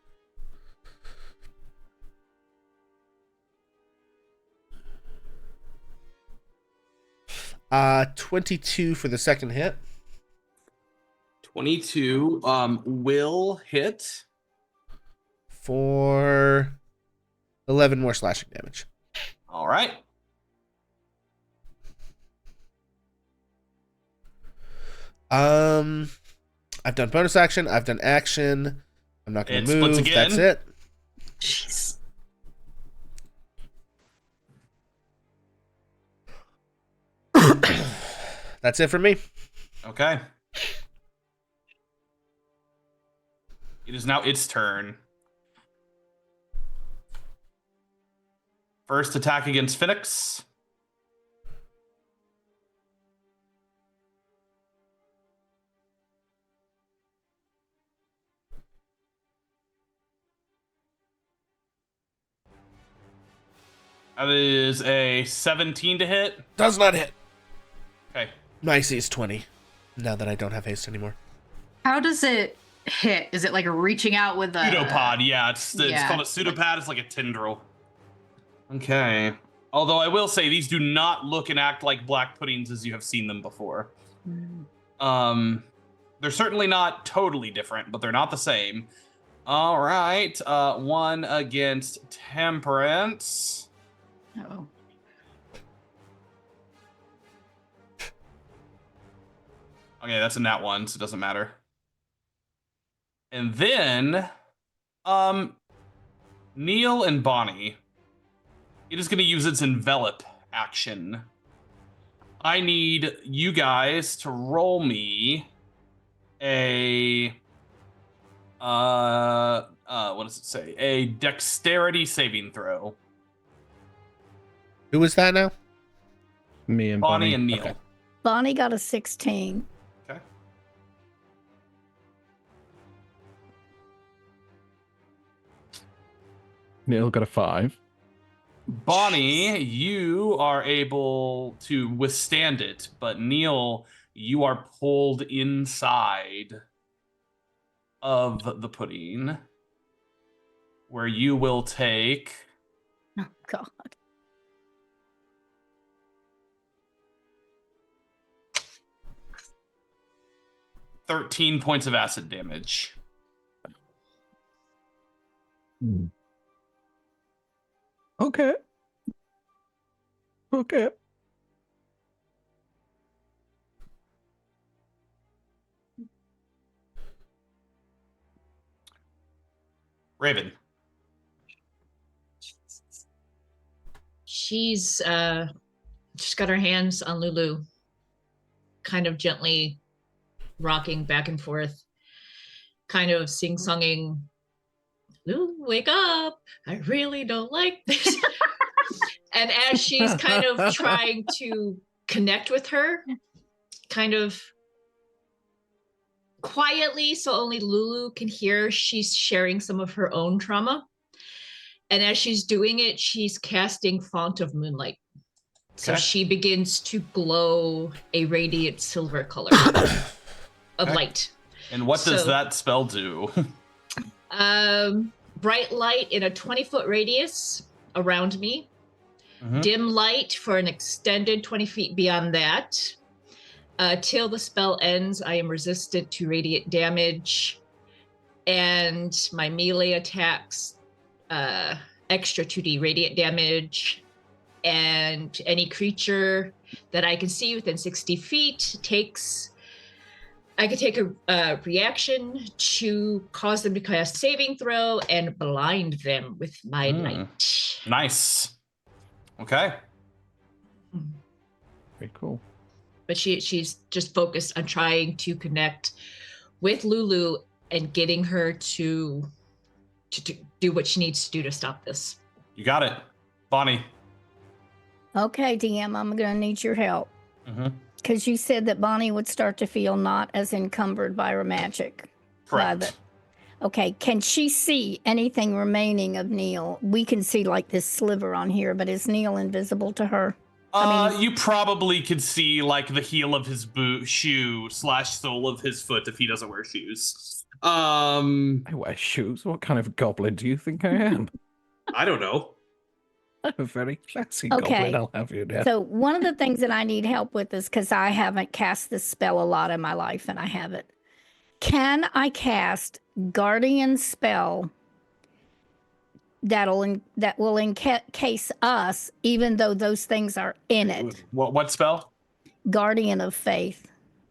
Uh, 22 for the second hit. 22 will hit. For 11 more slashing damage. All right. I've done bonus action. I've done action. I'm not going It to splits move. again. That's it. Jeez. That's it for me. Okay. It is now its turn. First attack against Phoenix. That is a 17 to hit. Does not hit. Okay. My AC is 20. Now that I don't have haste anymore. How does it hit? Is it like reaching out with a Pseudopod, yeah. It's yeah, called a pseudopod. It's like a tendril. Okay. Although I will say these do not look and act like black puddings as you have seen them before. They're certainly not totally different, but they're not the same. All right. One against Temperance. Oh. Okay, that's a nat one, so it doesn't matter. And then, Neil and Bonnie. It is going to use its envelop action. I need you guys to roll me a what does it say? A dexterity saving throw. Who is that now? Me and Bonnie and Neil. Okay. Bonnie got a 16. Okay. Neil got a 5. Bonnie, you are able to withstand it, but Neil, you are pulled inside of the pudding, where you will take Oh, God. 13 points of acid damage. Okay. Okay. Raven. She's got her hands on Lulu, kind of gently rocking back and forth, kind of sing-songing, Lulu, wake up. I really don't like this. And as she's kind of trying to connect with her, kind of quietly, so only Lulu can hear, she's sharing some of her own trauma. And as she's doing it, she's casting Font of Moonlight. So Okay. she begins to glow a radiant silver color of light. And what does So- that spell do? Bright light in a 20-foot radius around me. Mhm. Dim light for an extended 20 feet beyond that. Till the spell ends, I am resistant to radiant damage. And my melee attacks extra 2d radiant damage. And any creature that I can see within 60 feet I could take a reaction to cause them to cast saving throw and blind them with my light. Nice. Okay. Very cool. But she's just focused on trying to connect with Lulu and getting her to do what she needs to do to stop this. You got it. Bonnie. Okay, DM, I'm going to need your help. Mm-hmm. Because you said that Bonnie would start to feel not as encumbered by her magic. Correct. Okay, can she see anything remaining of Neil? We can see like this sliver on here, but is Neil invisible to her? You probably could see like the heel of his shoe / sole of his foot if he doesn't wear shoes. I wear shoes. What kind of goblin do you think I am? I don't know. I'm a very classy Okay. goblin, I'll have you know. So one of the things that I need help with is because I haven't cast this spell a lot in my life, and I haven't. Can I cast Guardian spell that will encase us, even though those things are in it? What spell? Guardian of Faith.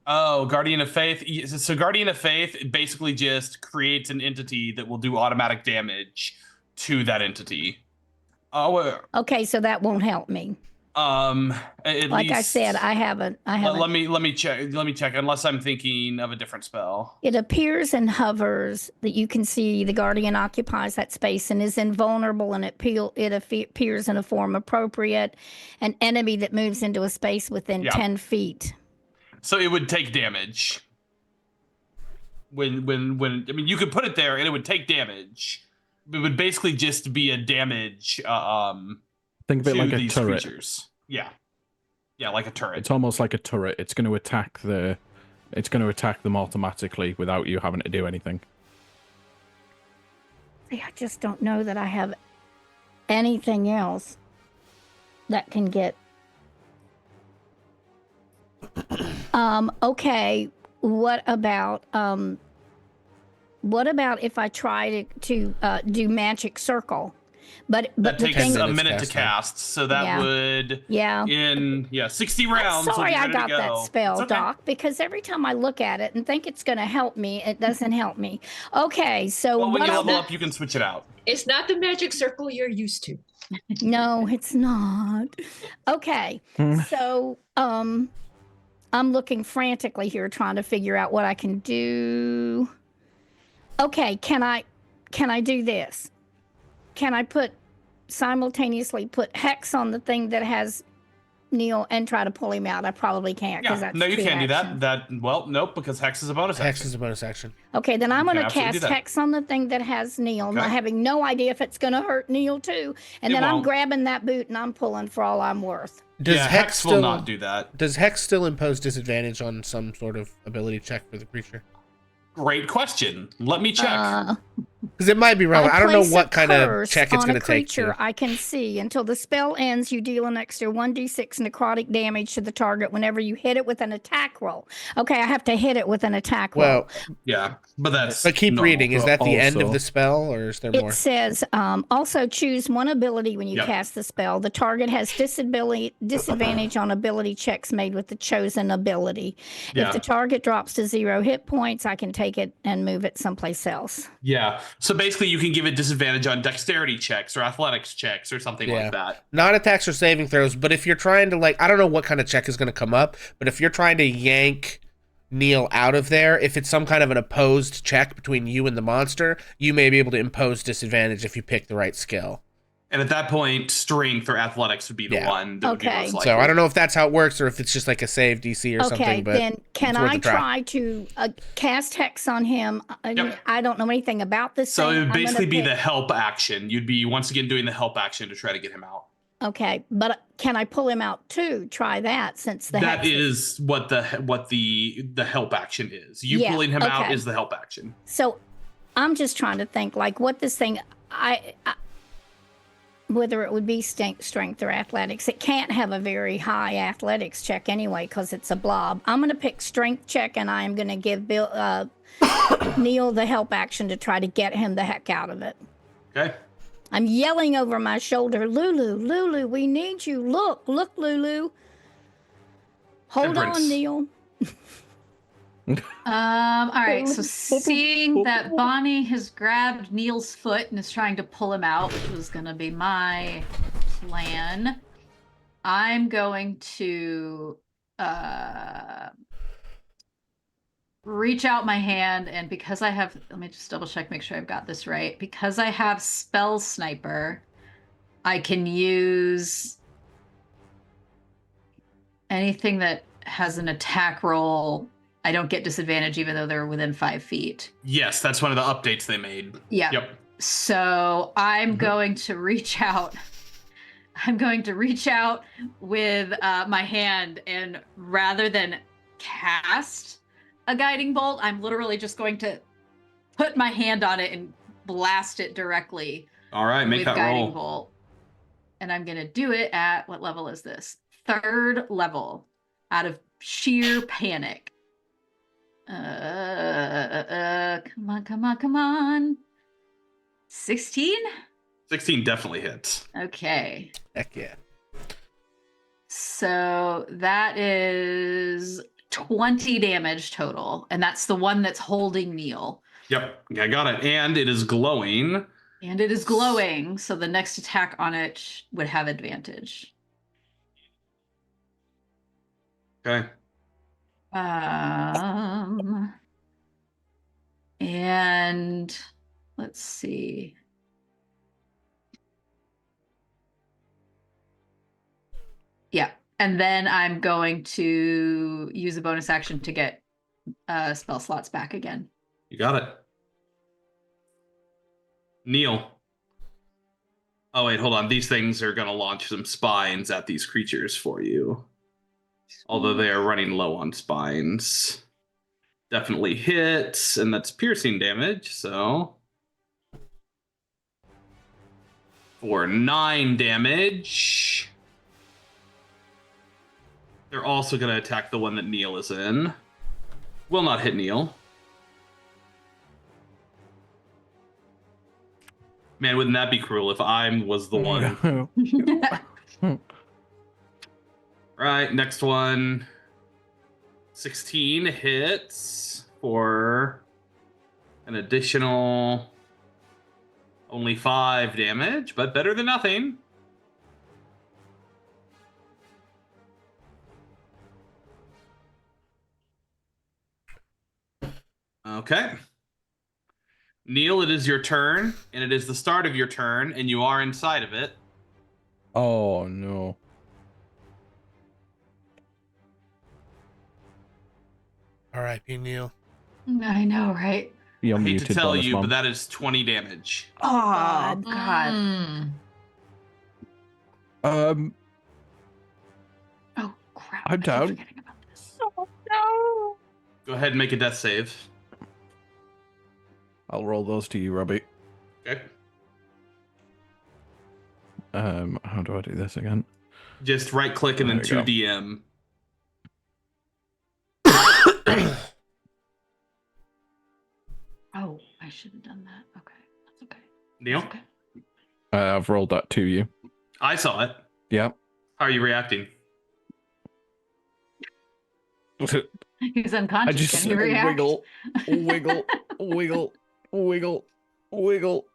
Oh, Guardian of Faith. So Guardian of Faith basically just creates an entity that will do automatic damage to that entity. Oh, Okay, so that won't help me. At Like I least, said, I haven't. let me check. Unless I'm thinking of a different spell. It appears and hovers that you can see the guardian occupies that space and is invulnerable, and it appears in a form appropriate. An enemy that moves into a space within 10 feet. So it would take damage. When I mean, you could put it there and it would take damage. It would basically just be a damage. Think of it like a turret. Creatures. Yeah, like a turret. It's almost like a turret. It's going to attack them automatically without you having to do anything. See, I just don't know that I have anything else that can get. Okay. What about if I try to do magic circle? But that the takes thing, a minute to cast, so that would in 60 rounds. I'm sorry I got that spell, okay. Doc, because every time I look at it and think it's going to help me, it doesn't help me. Okay, so when you level up, you can switch it out. It's not the magic circle you're used to. No, it's not. Okay, so I'm looking frantically here, trying to figure out what I can do. Okay, can I do this? Can I simultaneously put Hex on the thing that has Neil and try to pull him out? I probably can't because that's no, you can't action. do that. Nope, because Hex is a bonus action. Hex is a bonus action. Okay, then I'm going to cast Hex on the thing that has Neil, not having no idea if it's going to hurt Neil too. And then I'm grabbing that boot and I'm pulling for all I'm worth. Does Hex will not do that. Does Hex still impose disadvantage on some sort of ability check for the creature? Great question. Let me check. Because it might be relevant. I don't know what kind of check it's going to take. Creature I can see. Until the spell ends, you deal an extra 1d6 necrotic damage to the target whenever you hit it with an attack roll. Okay, I have to hit it with an attack roll. Well, yeah, but keep reading. Is that the end of the spell, or is there more? It says, also choose one ability when you cast the spell. The target has disadvantage on ability checks made with the chosen ability. If the target drops to 0 hit points, I can take it and move it someplace else. Yeah. So basically, you can give it disadvantage on dexterity checks or athletics checks or something like that. Not attacks or saving throws, but if you're trying to, I don't know what kind of check is going to come up, but if you're trying to yank Neil out of there, if it's some kind of an opposed check between you and the monster, you may be able to impose disadvantage if you pick the right skill. And at that point, strength or athletics would be the one that would be most likely. So I don't know if that's how it works or if it's just like a save DC or something. But then can I try to cast Hex on him? I don't know anything about this. So it would basically be the help action. You'd be once again doing the help action to try to get him out. Okay, but can I pull him out too? Try that since that is what the help action is. You pulling him out is the help action. So I'm just trying to think what this thing whether it would be strength or athletics. It can't have a very high athletics check anyway because it's a blob. I'm going to pick strength check, and I am going to give Neil the help action to try to get him the heck out of it. Okay. I'm yelling over my shoulder, Lulu, we need you. Look, Lulu. Hold on, Neil. All right, so seeing that Bonnie has grabbed Neil's foot and is trying to pull him out, which was going to be my plan, I'm going to reach out my hand, and because I have, let me just double check, make sure I've got this right. Because I have Spell Sniper, I can use anything that has an attack roll. I don't get disadvantage even though they're within 5 feet. Yes, that's one of the updates they made. Yeah. Yep. So I'm going to reach out. I'm going to reach out with my hand, and rather than cast a guiding bolt, I'm literally just going to put my hand on it and blast it directly. All right, make that guiding roll. Bolt. And I'm going to do it at, what level is this? 3rd level, out of sheer panic. Come on. 16? 16 definitely hits. Okay. Heck yeah. So that is 20 damage total, and that's the one that's holding Neil. Yep, I got it. And it is glowing. So the next attack on it would have advantage. Okay. And let's see. Yeah. And then I'm going to use a bonus action to get spell slots back again. You got it. Neil. Oh, wait, hold on. These things are going to launch some spines at these creatures for you. Although they are running low on spines. Definitely hits, and that's piercing damage, so... For 9 damage... They're also going to attack the one that Neil is in. Will not hit Neil. Man, wouldn't that be cruel if I was the one? Right, next one. 16 hits for an additional only 5 damage, but better than nothing. Okay. Neil, it is your turn, and it is the start of your turn, and you are inside of it. Oh, no. R.I.P. Neil. I know, right? You're I hate muted, to tell bonus you, mom. but that is 20 damage. Oh, God. Mm. Um, Oh, crap. I'm I keep down. forgetting about this. Oh, no. Go ahead and make a death save. I'll roll those to you, Robbie. Okay. How do I do this again? Just right click and then There we 2DM. Oh, I should have done that. Okay. That's okay. Neil, That's okay. I've rolled that to you. I saw it. Yeah. How are you reacting? He's I unconscious. just Can he react? wiggle, wiggle, wiggle.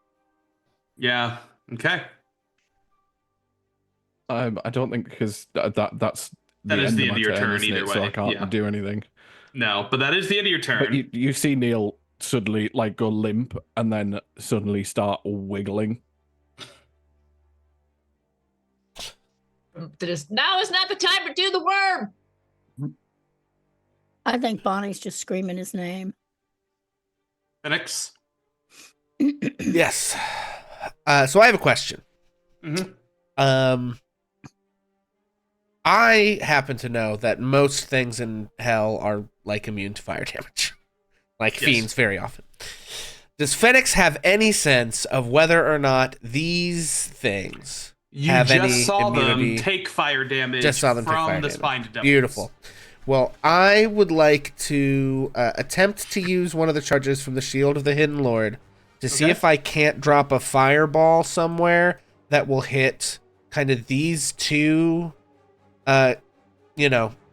Yeah. Okay. I don't think because that's That is the end of your turn isn't either it? So I way, can't yeah. do anything. No, but that is the end of your turn. But you see Neil suddenly like go limp and then suddenly start wiggling. Now is not the time to do the worm. I think Bonnie's just screaming his name. Phoenix. Yes. So I have a question. Mm-hmm. I happen to know that most things in hell are like immune to fire damage, like Yes. fiends very often. Does Phoenix have any sense of whether or not these things You have just any saw immunity? them take fire damage Just saw them take from fire the damage. spine to devils. Beautiful. Well, I would like to attempt to use one of the charges from the Shield of the Hidden Lord to see Okay. if I can't drop a fireball somewhere that will hit kind of these two,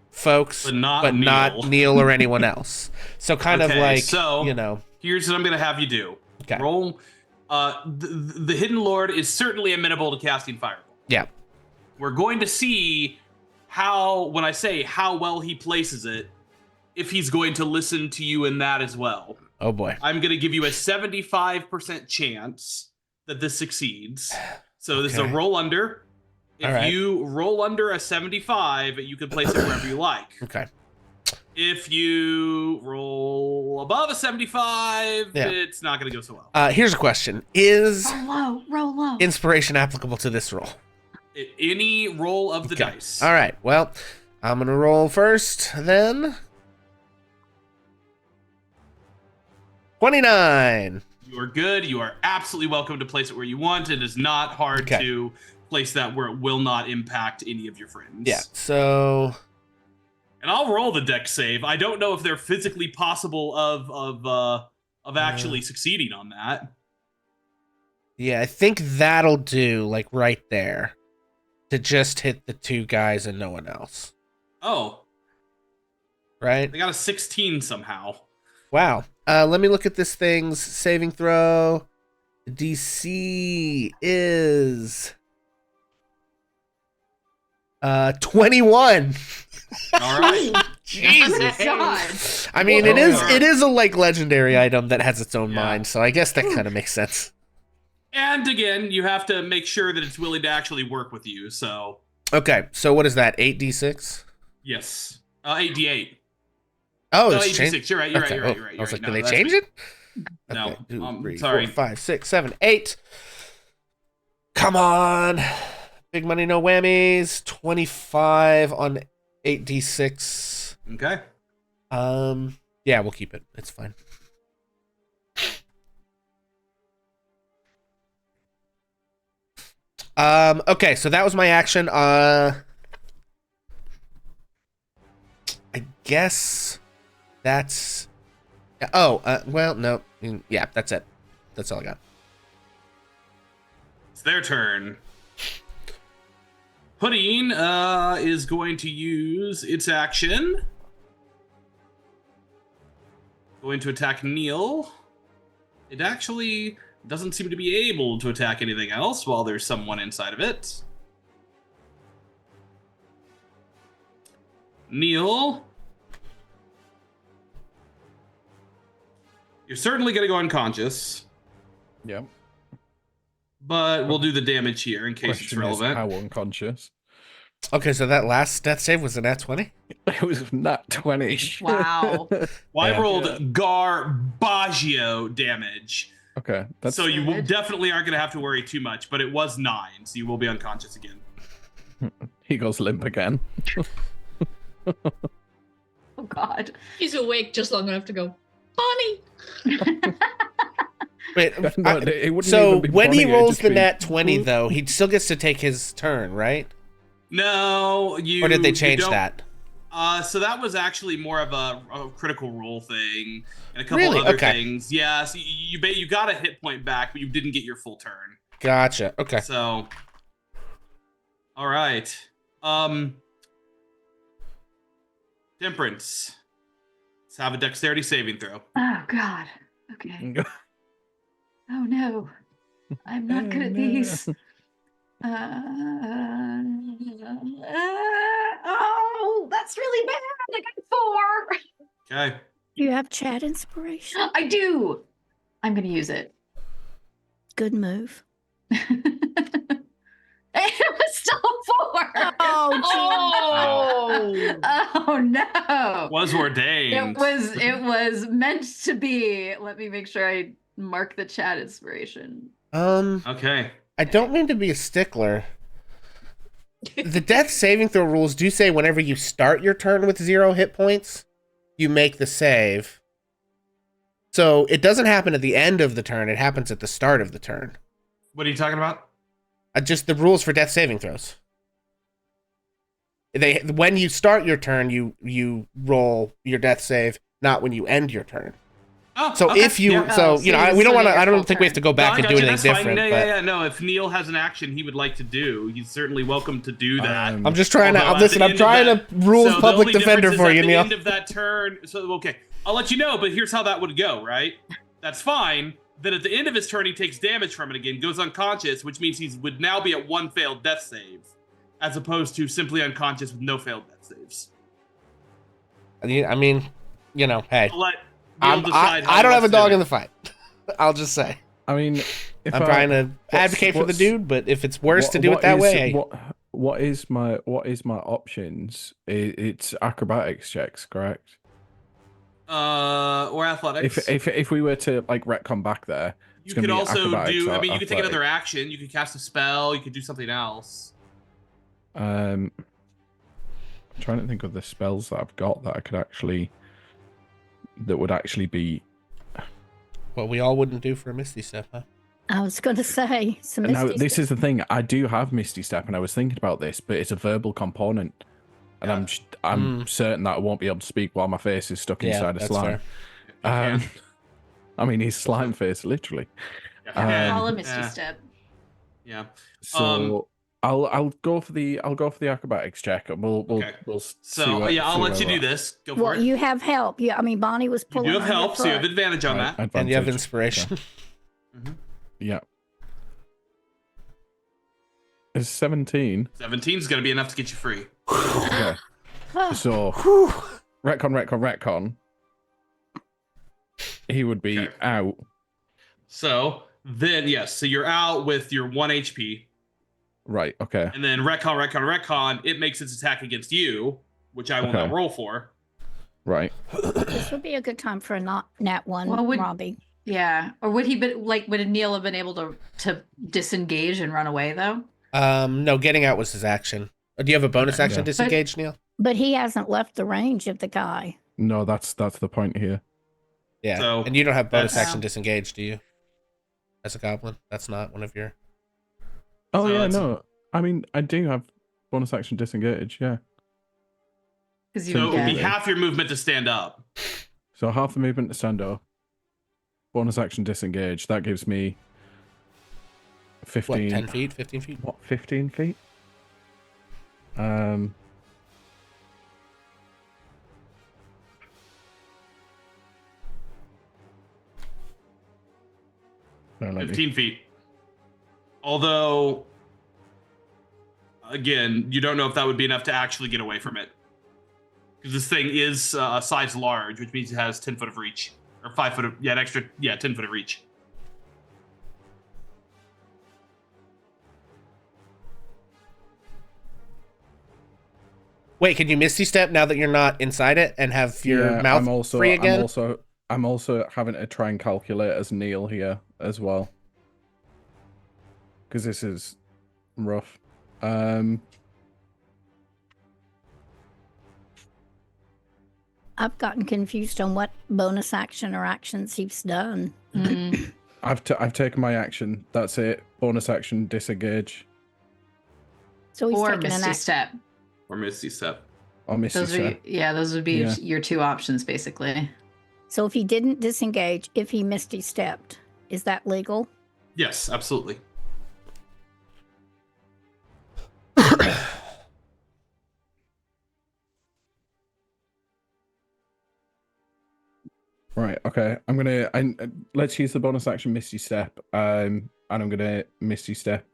folks, But not but Neil. not Neil or anyone else. So kind of Okay, like, so- Here's what I'm going to have you do. Okay. Roll. The Hidden Lord is certainly amenable to casting Fireball. Yeah. We're going to see when I say how well he places it, if he's going to listen to you in that as well. Oh boy. I'm going to give you a 75% chance that this succeeds. So this is a Okay. roll under. If All right. you roll under a 75, you can place it wherever you like. Okay. If you roll above a 75, Yeah. it's not going to go so well. Here's a question: Is Roll low. inspiration applicable to this roll? Any roll of the Okay. dice. All right. Well, I'm gonna roll first. Then 29. You are good. You are absolutely welcome to place it where you want. It is not hard Okay. to place that where it will not impact any of your friends. Yeah. So And I'll roll the deck save. I don't know if they're physically possible of actually succeeding on that. yeah, I think that'll do. Like right there, to just hit the two guys and no one else. Oh, Right. they got a 16 somehow. Wow. Let me look at this thing's saving throw. The DC is 21. All right. Jesus. God. I mean, Whoa. it is a like legendary item that has its own Yeah. mind, so I guess that kind of makes sense. And again, you have to make sure that it's willing to actually work with you. So Okay, so what is that? 8d6? yes, 8d8. Oh, No, it's 8d6. changed. You're right. You're right. Okay, You're right. oh, You're right. I was like, No, did they that's change me. it? No, Okay, 2, 3, sorry. 4, 5, 6, 7, 8. Come on. Big money, no whammies. 25 on 8d6. Okay. Yeah, we'll keep it. It's fine. Okay, so that was my action. I guess that's. Oh, well, no. Yeah, that's it. That's all I got. It's their turn. Pudding is going to use its action. Going to attack Neil. It actually doesn't seem to be able to attack anything else while there's someone inside of it. Neil, you're certainly going to go unconscious, Yep. but we'll do the damage here in case it's Question is relevant. how unconscious? Okay, so that last death save was a nat 20? It was nat 20. Wow. Well, I Yeah. rolled Garbaggio damage, Okay, that's so you Good. definitely aren't going to have to worry too much, but it was 9, so you will be unconscious again. he goes limp again. Oh God. He's awake just long enough to go, Bonnie! Wait, No, it wouldn't so even be when he funny, it'd rolls just the be- nat 20, though, he still gets to take his turn, right? No, you. Or did they you change don't- that? So that was actually more of a critical role thing and a couple Really? other Okay. things. Yeah, so you got a hit point back, but you didn't get your full turn. Gotcha. Okay. So, all right. Temperance. Let's have a dexterity saving throw. Oh God. Okay. Oh no. I'm not good at these. Oh, that's really bad. I got 4. Okay. Do you have chat inspiration? I do. I'm gonna use it. Good move. It was still 4. Oh, Oh no. Was ordained. It was meant to be. Let me make sure I mark the chat inspiration. Okay. I don't mean to be a stickler. The death saving throw rules do say whenever you start your turn with 0 hit points, you make the save. So it doesn't happen at the end of the turn, it happens at the start of the turn. What are you talking about? Just the rules for death saving throws. When you start your turn, you roll your death save, not when you end your turn. Oh, So okay. if you, Yeah. so Oh, you know, so you we don't still want get to. your I don't full think we have to go back No, I and got do you, anything that's fine. different. No, but yeah. No, if Neil has an action he would like to do, he's certainly welcome to do that. I'm just trying Although to at listen. the I'm end of trying that- to rules so the public only defender difference is for at you, the Neil. end of that turn. So okay, I'll let you know. But here's how that would go. Right, that's fine. Then at the end of his turn, he takes damage from it again, goes unconscious, which means he would now be at 1 failed death save, as opposed to simply unconscious with no failed death saves. I mean, you know, hey, I'll let Neil decide how I he don't have a wants to dog do in it. the fight. I'll just say. I mean, if I'm trying to advocate for the what's- dude, but if it's worse what- to do it what that is- way, hey. what is my options? It's acrobatics checks, correct? Or athletics. If we were to like retcon back there, You it's gonna could be also acrobatics do. or I mean, you could take athletics. another action. You could cast a spell. You could do something else. I'm trying to think of the spells that I've got that I could actually that would actually be. What we all wouldn't do for a Misty Step, huh? I was going to say some. Now Misty this Step. is the thing. I do have Misty Step, and I was thinking about this, but it's a verbal component, and Yeah. I'm certain that I won't be able to speak while my face is stuck Yeah, inside a that's slime. fair. I mean, he's slime face, literally. Yeah. Call a Misty Yeah. Step. Yeah. So I'll go for the acrobatics check, and we'll Okay. see So what- yeah, I'll see let where you we're do at. this. Go for Well, it. you have help. Yeah, I mean Bonnie was You pulling. do have on your help, so you have foot. advantage on Right, that. And you have advantage. inspiration. Yeah. Is 17? 17 is going to be enough to get you free. Okay. So, retcon. He would be Okay. out. So then, yes, so you're out with your 1 HP. Right, okay. And then retcon, it makes its attack against you, which I will now Okay. roll for. Right. This would be a good time for a nat one, Well, Robbie. Yeah. Or would he be like, would Neil have been able to disengage and run away though? No, getting out was his action. Do you have a bonus action Yeah. disengage, Neil? But he hasn't left the range of the guy. No, that's the point here. Yeah. So, and you don't have bonus that's- action disengage, do you? As a goblin? That's not one of your... Oh, So yeah, it's- no. I mean, I do have bonus action disengage, yeah. Because So it would be Yeah. half your movement to stand up. So half the movement to stand up. Bonus action disengage. That gives me 15. What, 10 feet? 15 feet? What, 15 feet? No, let me- 15 feet. Although, again, you don't know if that would be enough to actually get away from it. Because this thing is a size large, which means it has 10 foot of reach. Or 5 foot of, an extra, 10 foot of reach. Wait, can you Misty Step now that you're not inside it and have your Yeah, mouth free again? I'm also having to try and calculate as Neil here as well. Because this is rough. I've gotten confused on what bonus action or actions he's done. Mm. I've taken my action. That's it. Bonus action disengage. So he's Or taking an Misty action. Step. Or Misty Step. Or Misty Those Step. those would be Yeah. your two options basically. So if he didn't disengage, if he Misty stepped, is that legal? Yes, absolutely. Right. Okay. Let's use the bonus action Misty Step. And I'm gonna Misty Step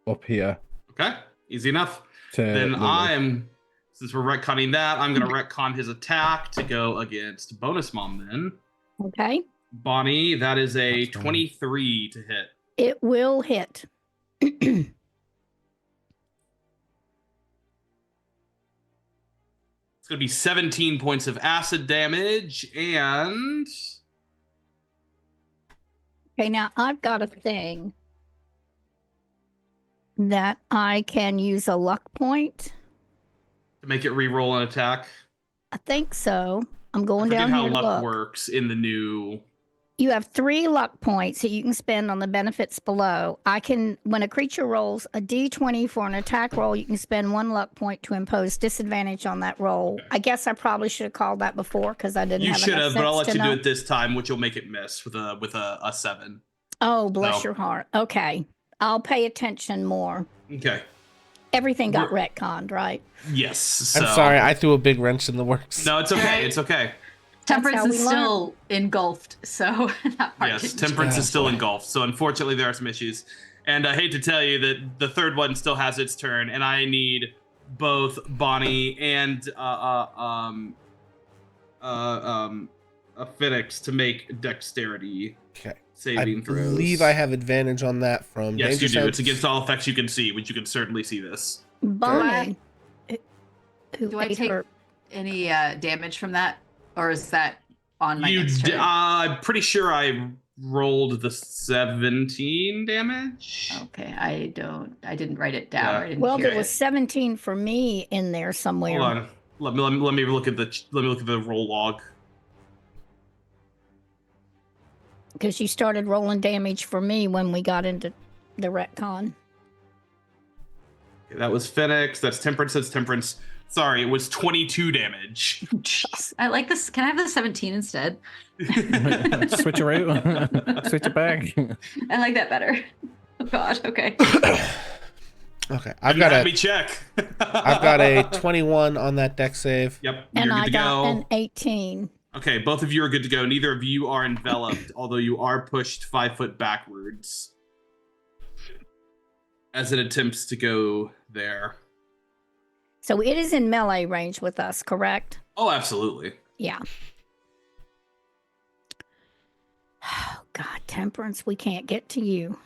up here. Okay, easy enough. To Then since we're retconning that, I'm going to retcon his attack to go against Bonus Mom then. Okay. Bonnie, that is a That's fine. 23 to hit. It will hit. It's going to be 17 points of acid damage, and Okay, now I've got a thing that I can use a luck point. to make it re-roll an attack. I think so. I'm I going forget down how here to luck look. works in the new. You have 3 luck points that you can spend on the benefits below. When a creature rolls a d20 for an attack roll, you can spend 1 luck point to impose disadvantage on that roll. I guess I probably should have called that before because I didn't You have should enough have, but I'll sense let to you do know. it this time, which will make it miss with a 7. Oh, bless So- your heart. Okay. I'll pay attention more. Okay. Everything got retconned, right? Yes. So. I'm sorry, I threw a big wrench in the works. No, it's okay. It's okay. Temperance how is we learn. still engulfed, so that part Yes, didn't temperance is still boy. engulfed. So unfortunately, there are some issues. And I hate to tell you that the third one still has its turn, and I need both Bonnie and a Phoenix to make dexterity Okay. I saving throws. believe I have advantage on that from Yes, danger you do. sense. It's against all effects you can see, which you can certainly see this. Bonnie, who Do I ate take her. any damage from that, or is that on my next turn? I'm pretty sure I rolled the 17 damage. Okay, I didn't write it down. Yeah. Or I didn't Well, hear there was it. 17 for me in there somewhere. Hold on. Let me look at the roll log. Because you started rolling damage for me when we got into the retcon. Okay, that was Phoenix. That's temperance. That's temperance. Sorry, it was 22 damage. Jeez, I like this. Can I have the 17 instead? Switch around. Switch it back. I like that better. Oh God. Okay. Okay, I've got me check. I've got a 21 on that deck save. Yep, And you're good I to got go. an 18. Okay, both of you are good to go. Neither of you are enveloped, although you are pushed 5 foot backwards as it attempts to go there. So it is in melee range with us, correct? Oh, absolutely. Yeah. Oh, God, Temperance, we can't get to you.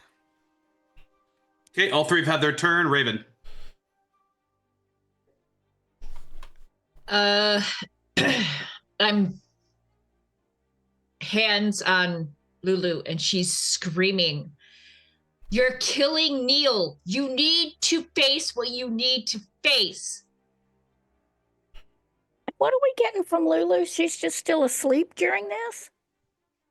Okay, all three have had their turn. Raven. I'm hands on Lulu, and she's screaming, "You're killing Neil. You need to face what you need to face." What are we getting from Lulu? She's just still asleep during this?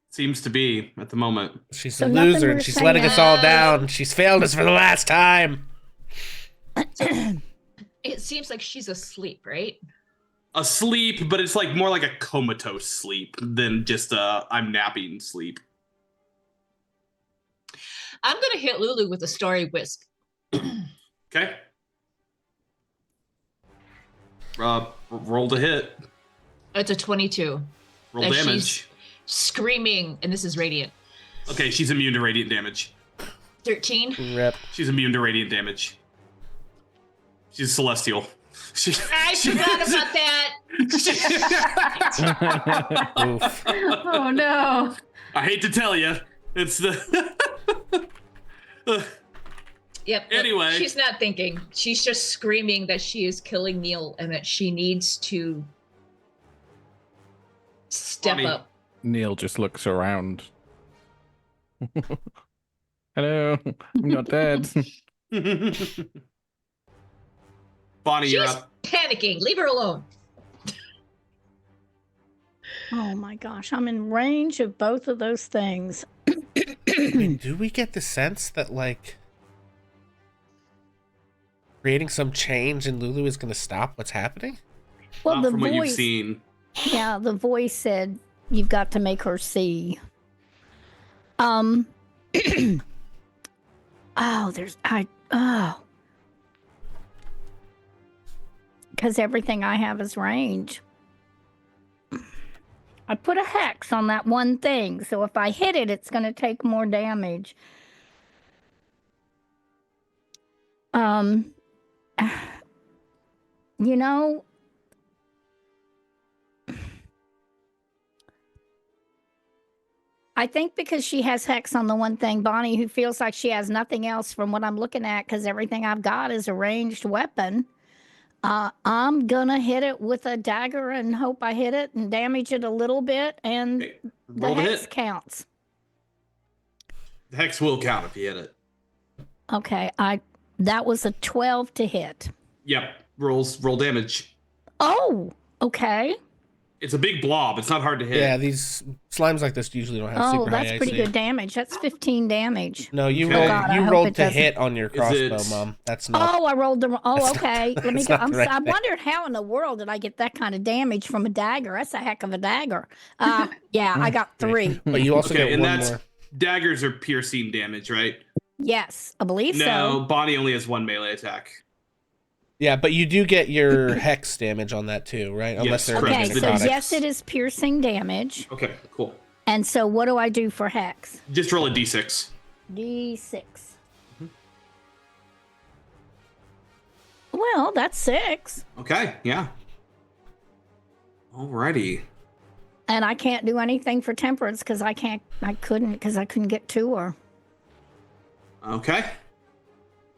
Seems to be at the moment. She's So a nothing loser we're and she's saying letting us all now- down. She's failed us for the last time. It seems like she's asleep, right? Asleep, but it's like more like a comatose sleep than just I'm napping sleep. I'm gonna hit Lulu with a story wisp. Okay. Roll to hit. It's a 22. Roll And damage. she's screaming, and this is radiant. Okay, she's immune to radiant damage. 13. Rip. She's immune to radiant damage. She's celestial. I forgot about that. Oof. Oh no. I hate to tell you, it's the. Yep. Anyway. She's not thinking. She's just screaming that she is killing Neil and that she needs to step Funny. up. Neil just looks around. Hello, I'm not dead. Bonnie, you're She's up. panicking. Leave her alone. Oh my gosh, I'm in range of both of those things. I mean, do we get the sense that, like, creating some change in Lulu is going to stop what's happening? Well, Not the from what you've voice, seen. yeah, the voice said you've got to make her see. Oh, because everything I have is range. I put a hex on that one thing, so if I hit it, it's going to take more damage. You know, I think because she has hex on the one thing, Bonnie, who feels like she has nothing else from what I'm looking at, because everything I've got is a ranged weapon. I'm gonna hit it with a dagger and hope I hit it and damage it a little bit, and Okay, the roll to hex hit. counts. The hex will count if you hit it. Okay, that was a 12 to hit. Yep. Roll damage. Oh, okay. It's a big blob. It's not hard to hit. Yeah, these slimes like this usually don't have Oh, super high that's pretty AC. good damage. That's 15 damage. No, you Okay. rolled, God, I you hope rolled it to doesn't- hit on your crossbow, it- Mom. That's not. Oh, I rolled the. Oh, That's not- okay. Let me that's go. not the right I thing. wondered how in the world did I get that kind of damage from a dagger? That's a heck of a dagger. Yeah, I got 3. But you also Okay, get and one that's more. daggers are piercing damage, right? Yes, I believe No, so. Bonnie only has one melee attack. Yeah, but you do get your hex damage on that too, right? Unless Yes, they're correct. Okay, immune so to yes, necrotics. it is piercing damage. Okay, cool. And so what do I do for hex? Just roll a d6. D6. Well, that's 6. Okay, yeah. Alrighty. And I can't do anything for Temperance because I couldn't get to her. Okay.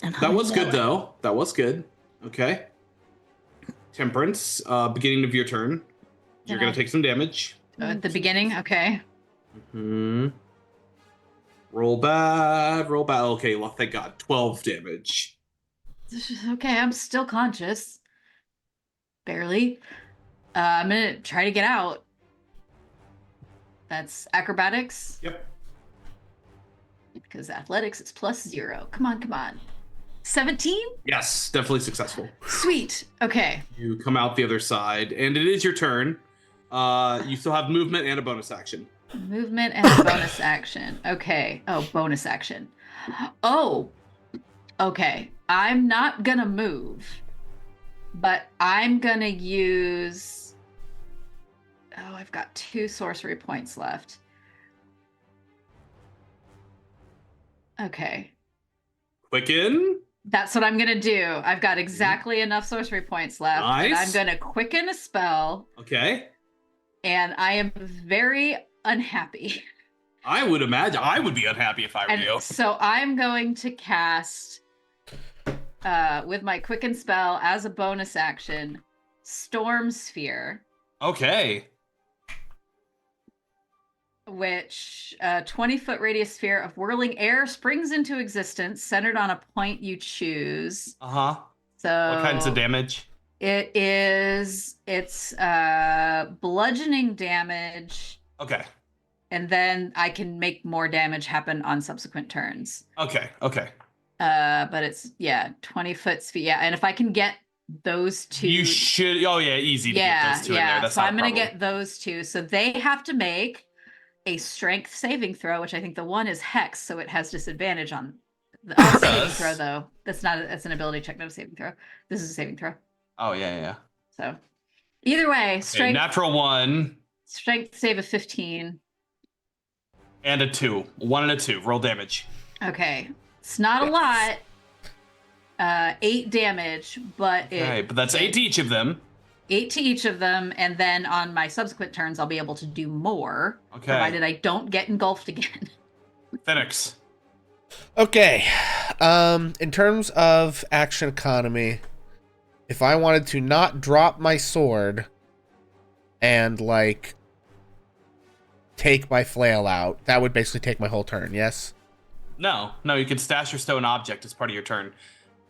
And I That was know good it. though. That was good. Okay. Temperance, beginning of your turn. You're Can gonna I- take some damage. At the beginning, okay. Hmm. Roll bad. Roll bad. Okay, well, thank God. 12 damage. Okay, I'm still conscious. Barely. I'm gonna try to get out. That's acrobatics. Yep. Because athletics is +0. Come on, come on. 17? Yes, definitely successful. Sweet. Okay. You come out the other side, and it is your turn. You still have movement and a bonus action. Movement and a bonus action. Okay. Oh, bonus action. Oh. Okay. I'm not gonna move, but I'm gonna use. Oh, I've got 2 sorcery points left. Okay. Quicken. That's what I'm gonna do. I've got exactly enough sorcery points left. And I'm Nice. gonna quicken a spell, Okay. and I am very unhappy. I would imagine I would be unhappy if I were And you. so I'm going to cast with my quicken spell as a bonus action, Storm Sphere, Okay. which 20-foot radius sphere of whirling air springs into existence, centered on a point you choose. Uh-huh. So What kinds of damage? it's bludgeoning damage, Okay. and then I can make more damage happen on subsequent turns. Okay. But it's 20-foot sphere. Yeah, and if I can get those two, You should. Oh yeah, easy to get those two in there. That's so not I'm a gonna problem. get those two. So they have to make a strength saving throw, which I think the one is hex, so it has disadvantage on the saving throw. Though that's an ability check, not a saving throw. This is a saving throw. Oh yeah. So either way, Okay, strength natural 1 save of 15. and a 2. 1 and a 2. Roll damage. Okay, it's not a lot. 8 damage, but Okay, but that's 8 to each of them. 8 to each of them, and then on my subsequent turns, I'll be able to do more, Okay. provided I don't get engulfed again. Phoenix. Okay. In terms of action economy, if I wanted to not drop my sword and like take my flail out, that would basically take my whole turn, yes? No, you can stash your stone object as part of your turn.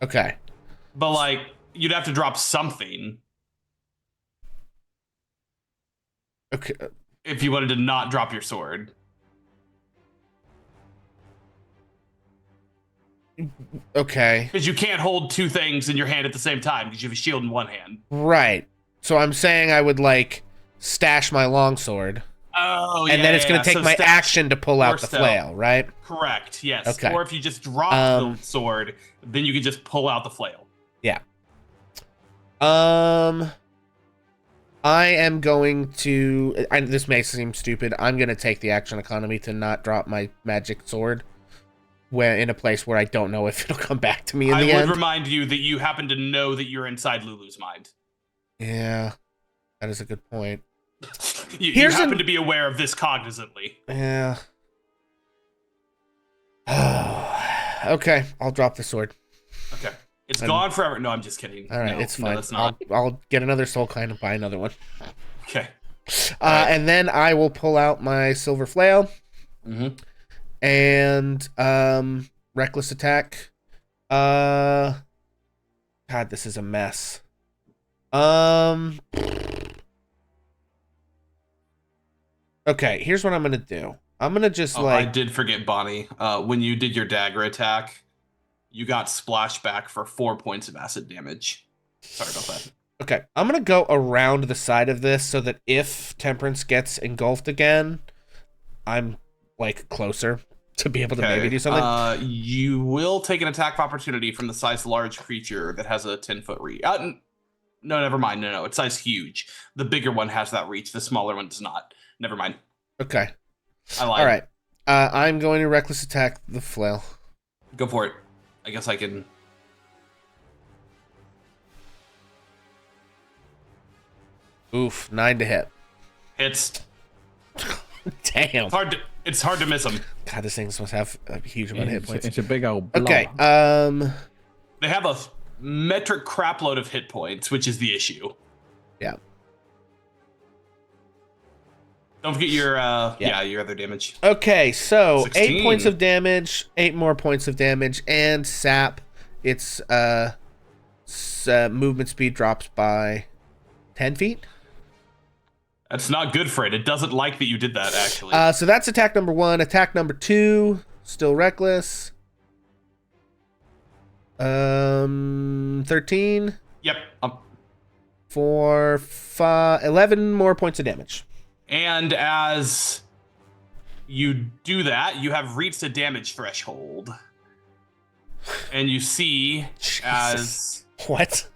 Okay. But like, you'd have to drop something Okay. if you wanted to not drop your sword. Okay. Because you can't hold 2 things in your hand at the same time because you have a shield in one hand. Right. So I'm saying I would like stash my longsword. Oh, and then it's going to take So my stash action to pull out or the stealth. flail, right? Correct, yes. Okay. Or if you just drop the sword, then you can just pull out the flail. Yeah. I am going to, and this may seem stupid, I'm going to take the action economy to not drop my magic sword when in a place where I don't know if it'll come back to me in the I end. would remind you that you happen to know that you're inside Lulu's mind. Yeah, that is a good point. You happen to be aware of this cognizantly. Yeah. Okay, I'll drop the sword. Okay. It's gone forever. No, I'm just kidding. All right, No, it's fine. No, that's not. I'll get another soul kind and buy another one. Okay. And then I will pull out my silver flail. Mm-hmm. And reckless attack. God, this is a mess. Okay, here's what I'm gonna do. I'm gonna just I did forget, Bonnie. When you did your dagger attack, you got splashed back for 4 points of acid damage. Sorry about that. Okay, I'm gonna go around the side of this so that if Temperance gets engulfed again, I'm like closer to be able to maybe do something. You will take an attack of opportunity from the size large creature that has a 10-foot reach. No, never mind. No, it's size huge. The bigger one has that reach. The smaller one does not. Never mind. Okay. I lied. All right. I'm going to reckless attack the flail. Go for it. I guess I can. Oof, 9 to hit. Hits. Damn. It's hard to miss them. God, this thing must have a huge amount of hit points. It's a big old blob. Okay. They have a metric crapload of hit points, which is the issue. Yeah. Don't forget your your other damage. Okay, so 16. 8 points of damage, 8 more points of damage, and sap. Its movement speed drops by 10 feet. That's not good for it. It doesn't like that you did that, actually. So that's attack number 1. Attack number 2, still reckless. 13 Yep. for 11 more points of damage. And as you do that, you have reached a damage threshold. And you see Jesus. What?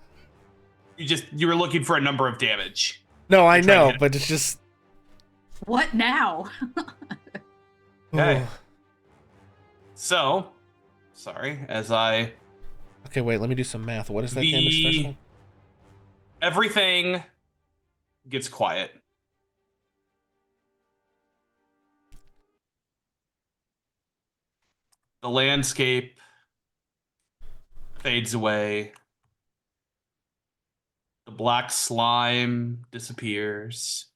you were looking for a number of damage. No, I You're trying to know, hit it. but it's just What now? Okay. So, sorry, as I Okay, wait, let me do some math. What is that damage threshold? Everything gets quiet. The landscape fades away. The black slime disappears.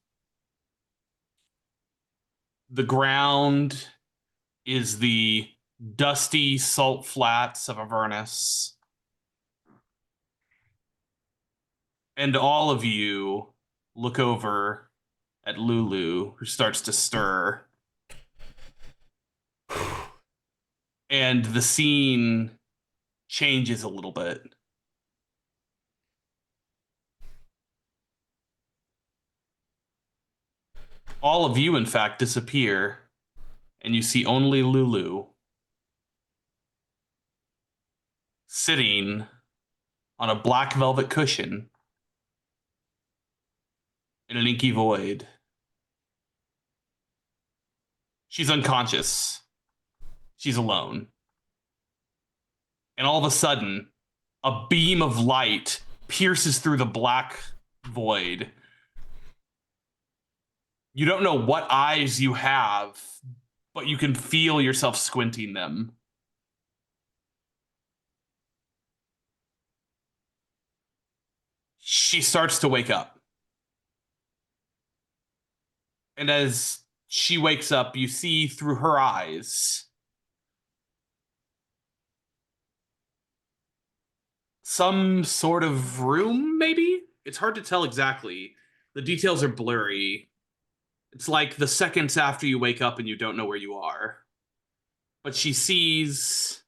The ground is the dusty salt flats of Avernus. And all of you look over at Lulu, who starts to stir. And the scene changes a little bit. All of you, in fact, disappear, and you see only Lulu sitting on a black velvet cushion in an inky void. She's unconscious. She's alone. And all of a sudden, a beam of light pierces through the black void. You don't know what eyes you have, but you can feel yourself squinting them. She starts to wake up. And as she wakes up, you see through her eyes some sort of room, maybe? It's hard to tell exactly. The details are blurry. It's like the seconds after you wake up and you don't know where you are. But she sees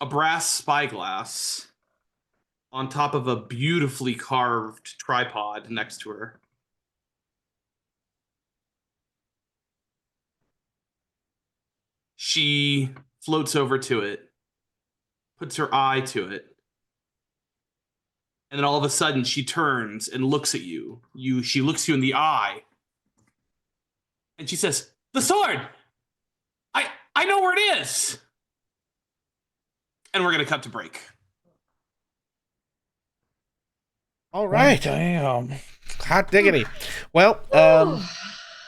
a brass spyglass on top of a beautifully carved tripod next to her. She floats over to it, puts her eye to it, and then all of a sudden she turns and looks at you. She looks you in the eye, and she says, "The sword! I know where it is!" And we're going to cut to break. All right. Damn. Hot diggity. Well,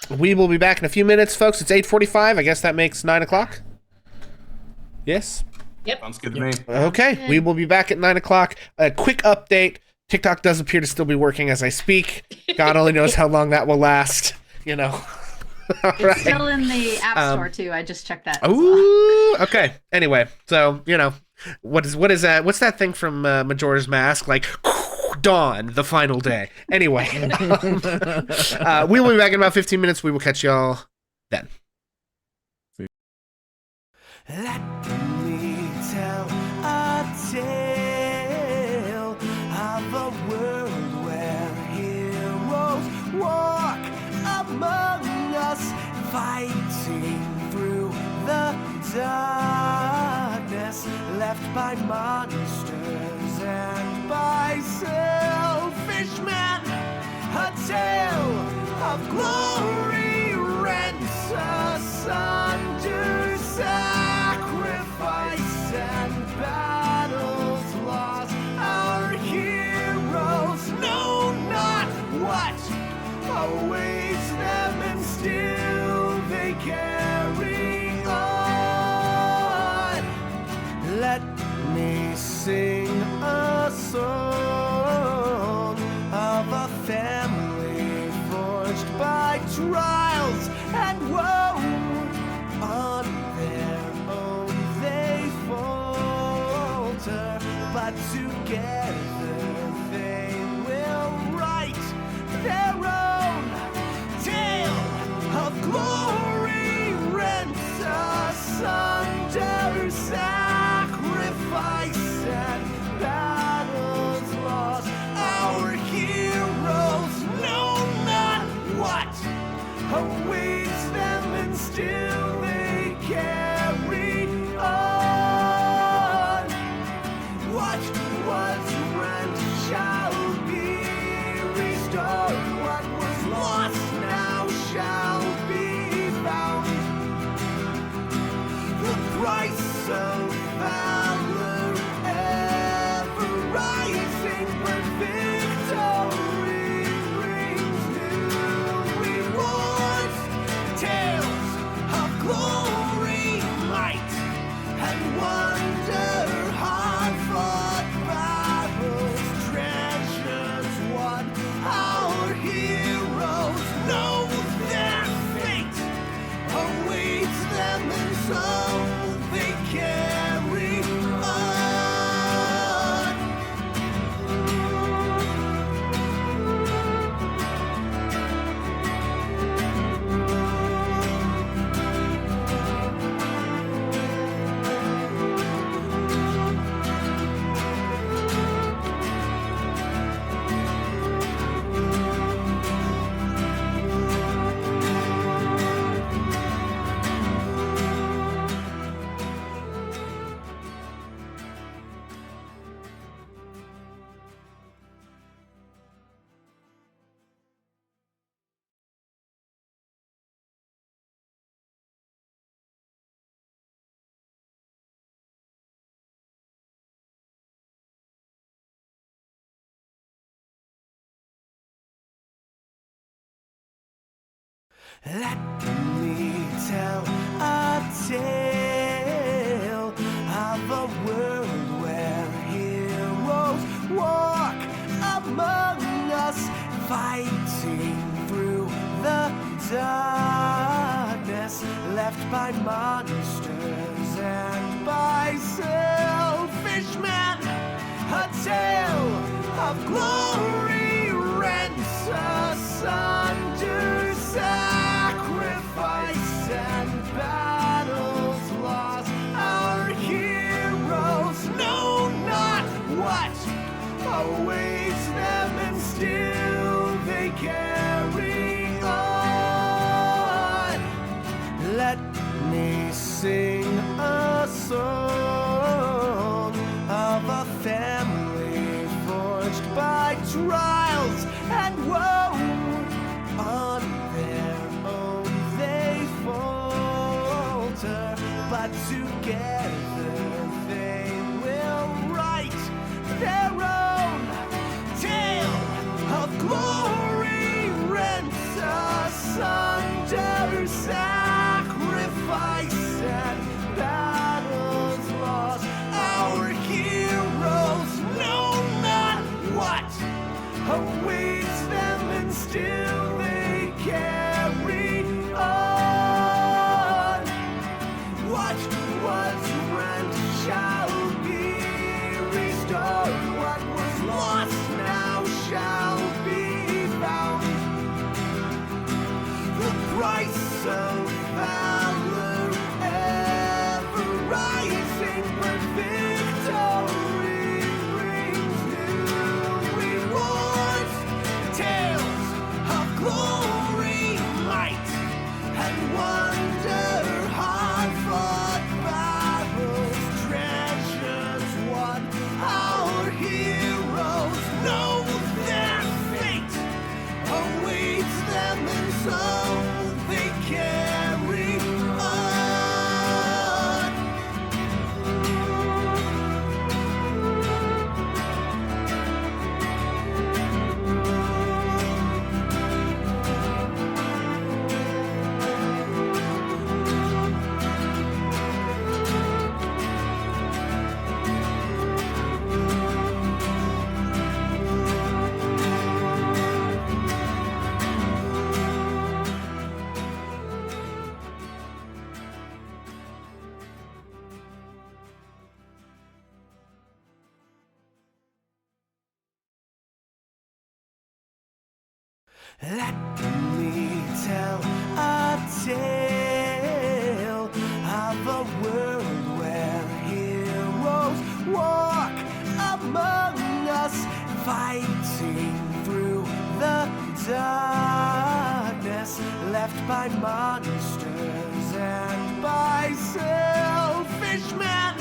we will be back in a few minutes, folks. It's 8:45. I guess that makes 9 o'clock. Yes? Yep. Sounds good to me. Okay. We will be back at 9 o'clock. A quick update. TikTok does appear to still be working as I speak. God only knows how long that will last. You know. All It's right. still in the App Store too. I just checked that. as well. Ooh, okay. Anyway, so you know, what is that? What's that thing from Majora's Mask? Like dawn, the final day. Anyway, we will be back in about 15 minutes. We will catch y'all then. Let me tell a tale of a world where heroes walk among us, fighting through the darkness left by monsters and by selfish men. A tale of glory rents asunder, sacrifice and battles lost. Our heroes know not what awaits them, and still they carry on. Let me sing a song of a family forged by trials and woe. On their own they falter, but together they will write their own tale of glory rents asunder, sacrifice and battles lost. Our heroes know not what awaits them, and still they carry on. What was Let me tell a tale of a world where heroes walk among us, fighting through the darkness left by monsters and by selfish men. A tale of glory rents asunder, sacrifice and battles lost. Our heroes know not what awaits them, and still they carry on. Let me sing a song of a family forged by trials and woe. On their own they falter, but together they will write their own tale of glory rent asunder, sacrifice and battles lost. Our heroes know not what awaits them, and still they carry on. What was rent shall be restored. What was lost now shall be found. The price of valor ever rising, but victory brings new rewards. Tales of glory, might, and wonder, hard-fought battles, treasures won. Our heroes know their fate awaits them, and so they carry on. Let me tell a tale of a world where heroes walk among us, fighting through the darkness left by monsters and by selfish men.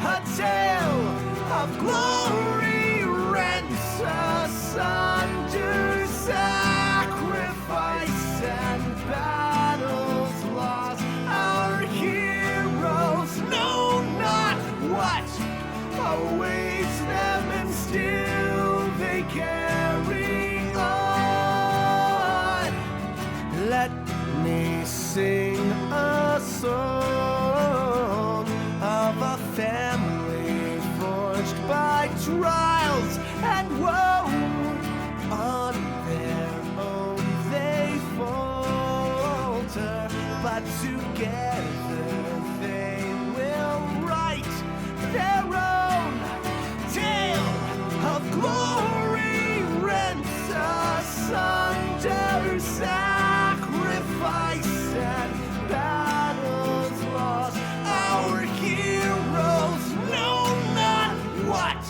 A tale of glory rents asunder, sacrifice and battles lost. Our heroes know not what awaits them, and still they carry on. Let me sing a song of a family forged by trials and woe. On their own they falter, but together they will write their own tale of glory rent asunder, sacrifice and battles lost. Our heroes know not what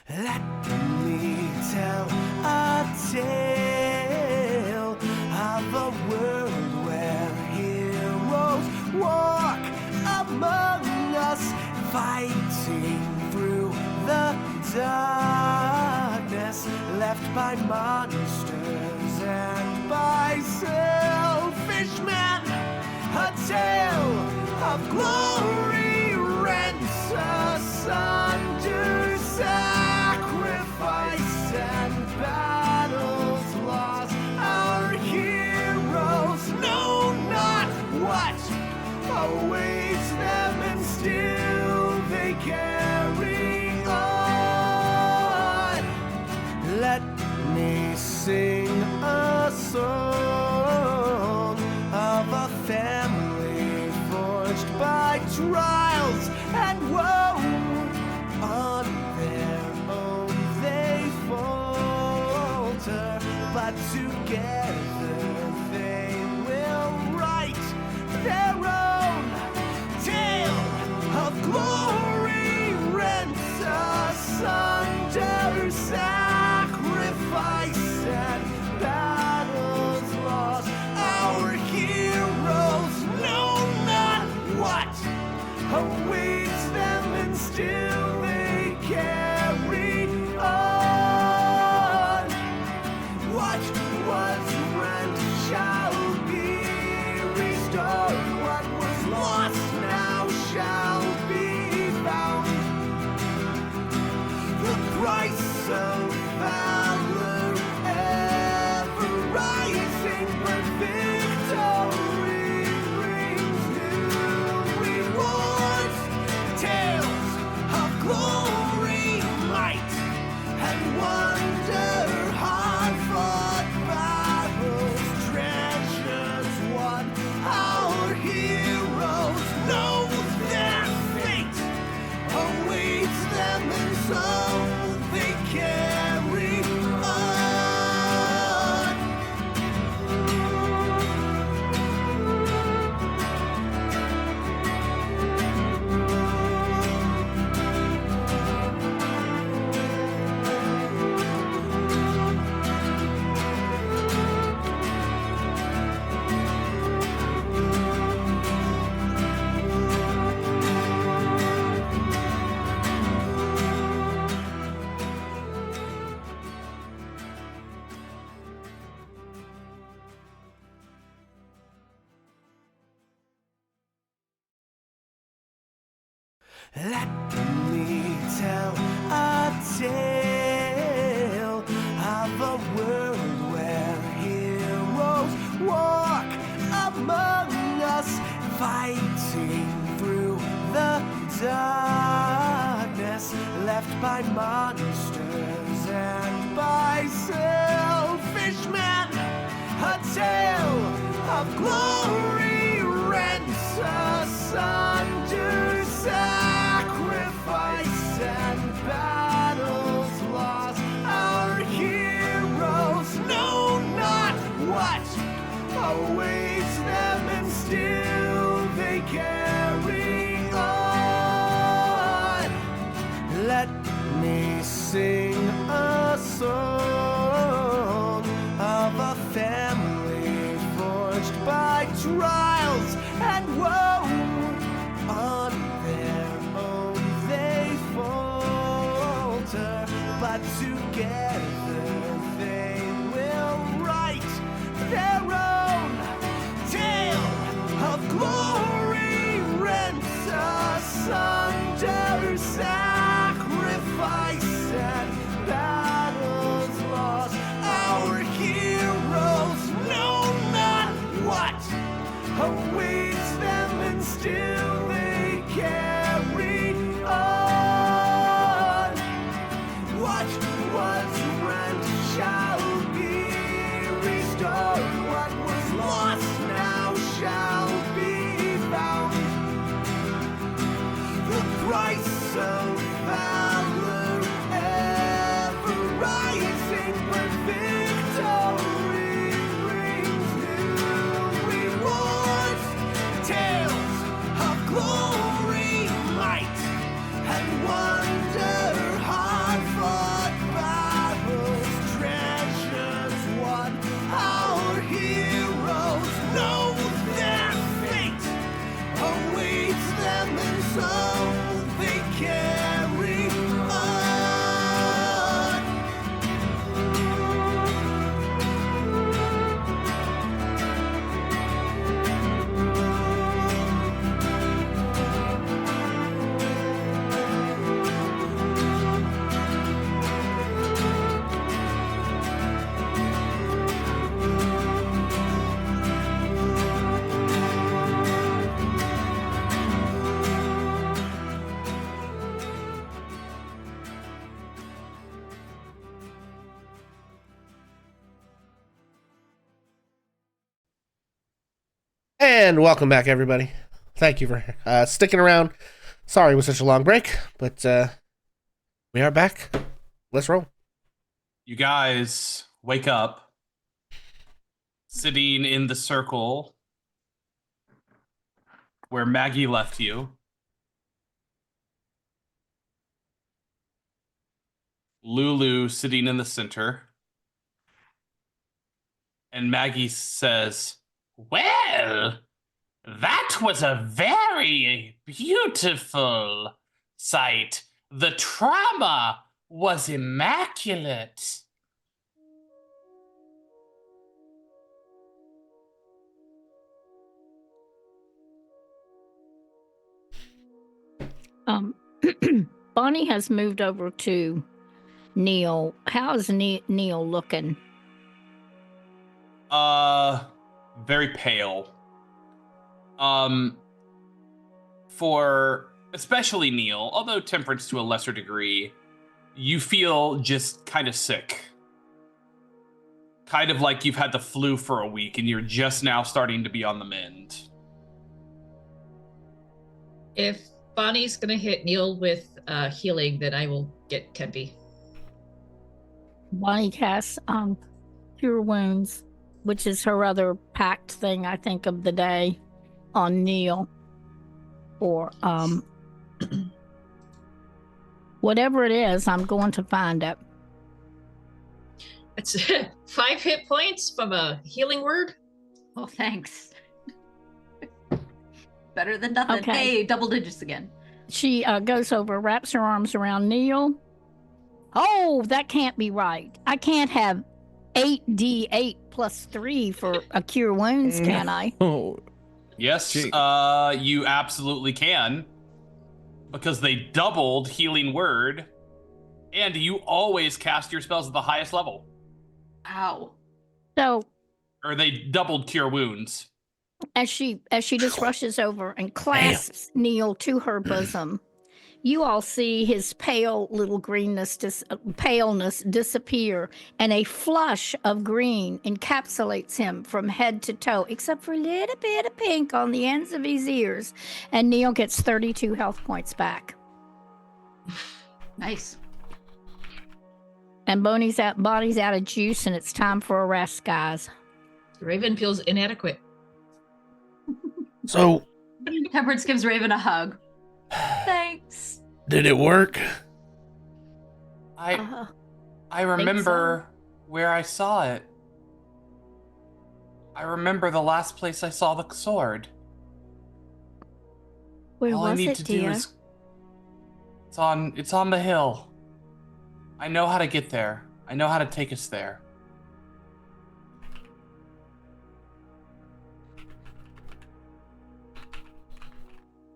Let me tell a tale of a world where heroes walk among us, fighting through the darkness left by monsters and by selfish men. A tale of glory rents asunder, sacrifice and battles lost. Our heroes know not what awaits them, and still they carry on. Let me sing a song of a family forged by trials and woe. On their own they falter, but together they will write their own tale of glory rents asunder, sacrifice and battles lost. Our heroes know not what awaits them, and still they carry on. What was rent shall be restored. What was lost now shall be found. The price of valor ever rising, but victory brings new rewards. Tales of glory, might, and wonder, hard-fought battles, treasures won. Our heroes know their fate awaits them, and so they carry on. Let me tell a tale of a world where heroes walk among us, fighting through the darkness left by monsters and by selfish men. A tale of glory rents asunder, sacrifice and battles lost. Our heroes know not what awaits them, and still they carry on. Let me sing a song of a family forged by trials and woe. On their own they falter, but together they will write their own tale of glory rents asunder, sacrifice and battles lost. Our heroes know not what awaits them, and still they carry on. What was rent shall be restored. What was lost now shall be found. The price of valor ever rising, but victory brings new rewards. Tales of And welcome back, everybody. Thank you for sticking around. Sorry it was such a long break, but we are back. Let's roll. You guys wake up, sitting in the circle where Maggie left you. Lulu sitting in the center. And Maggie says, "Well, that was a very beautiful sight. The trauma was immaculate." Bonnie has moved over to Neil. How is Neil looking? Very pale. For especially Neil, although Temperance to a lesser degree, you feel just kind of sick. Kind of like you've had the flu for a week and you're just now starting to be on the mend. If Bonnie's gonna hit Neil with healing, then I will get Tempe. Bonnie casts Cure Wounds, which is her other pact thing, I think, of the day, on Neil. Or whatever it is, I'm going to find it. It's 5 hit points from a healing word. Oh, thanks. Better than nothing. Okay. Hey, double digits again. She goes over, wraps her arms around Neil. Oh, that can't be right. I can't have 8d8 plus 3 for a Cure Wounds, can I? Oh, Yes, Gee. you absolutely can. Because they doubled Healing Word, and you always cast your spells at the highest level. Ow. So Or they doubled Cure Wounds. as she just rushes over and clasps Neil to her bosom, you all see his pale little paleness disappear, and a flush of green encapsulates him from head to toe, except for a little bit of pink on the ends of his ears. And Neil gets 32 health points back. Nice. And Bonnie's body's out of juice, and it's time for a rest, guys. Raven feels inadequate. So, Temperance gives Raven a hug. Thanks. did it work? I remember where I saw it. I remember the last place I saw the sword. Where All I was need it, to dear? do is it's on the hill. I know how to get there. I know how to take us there.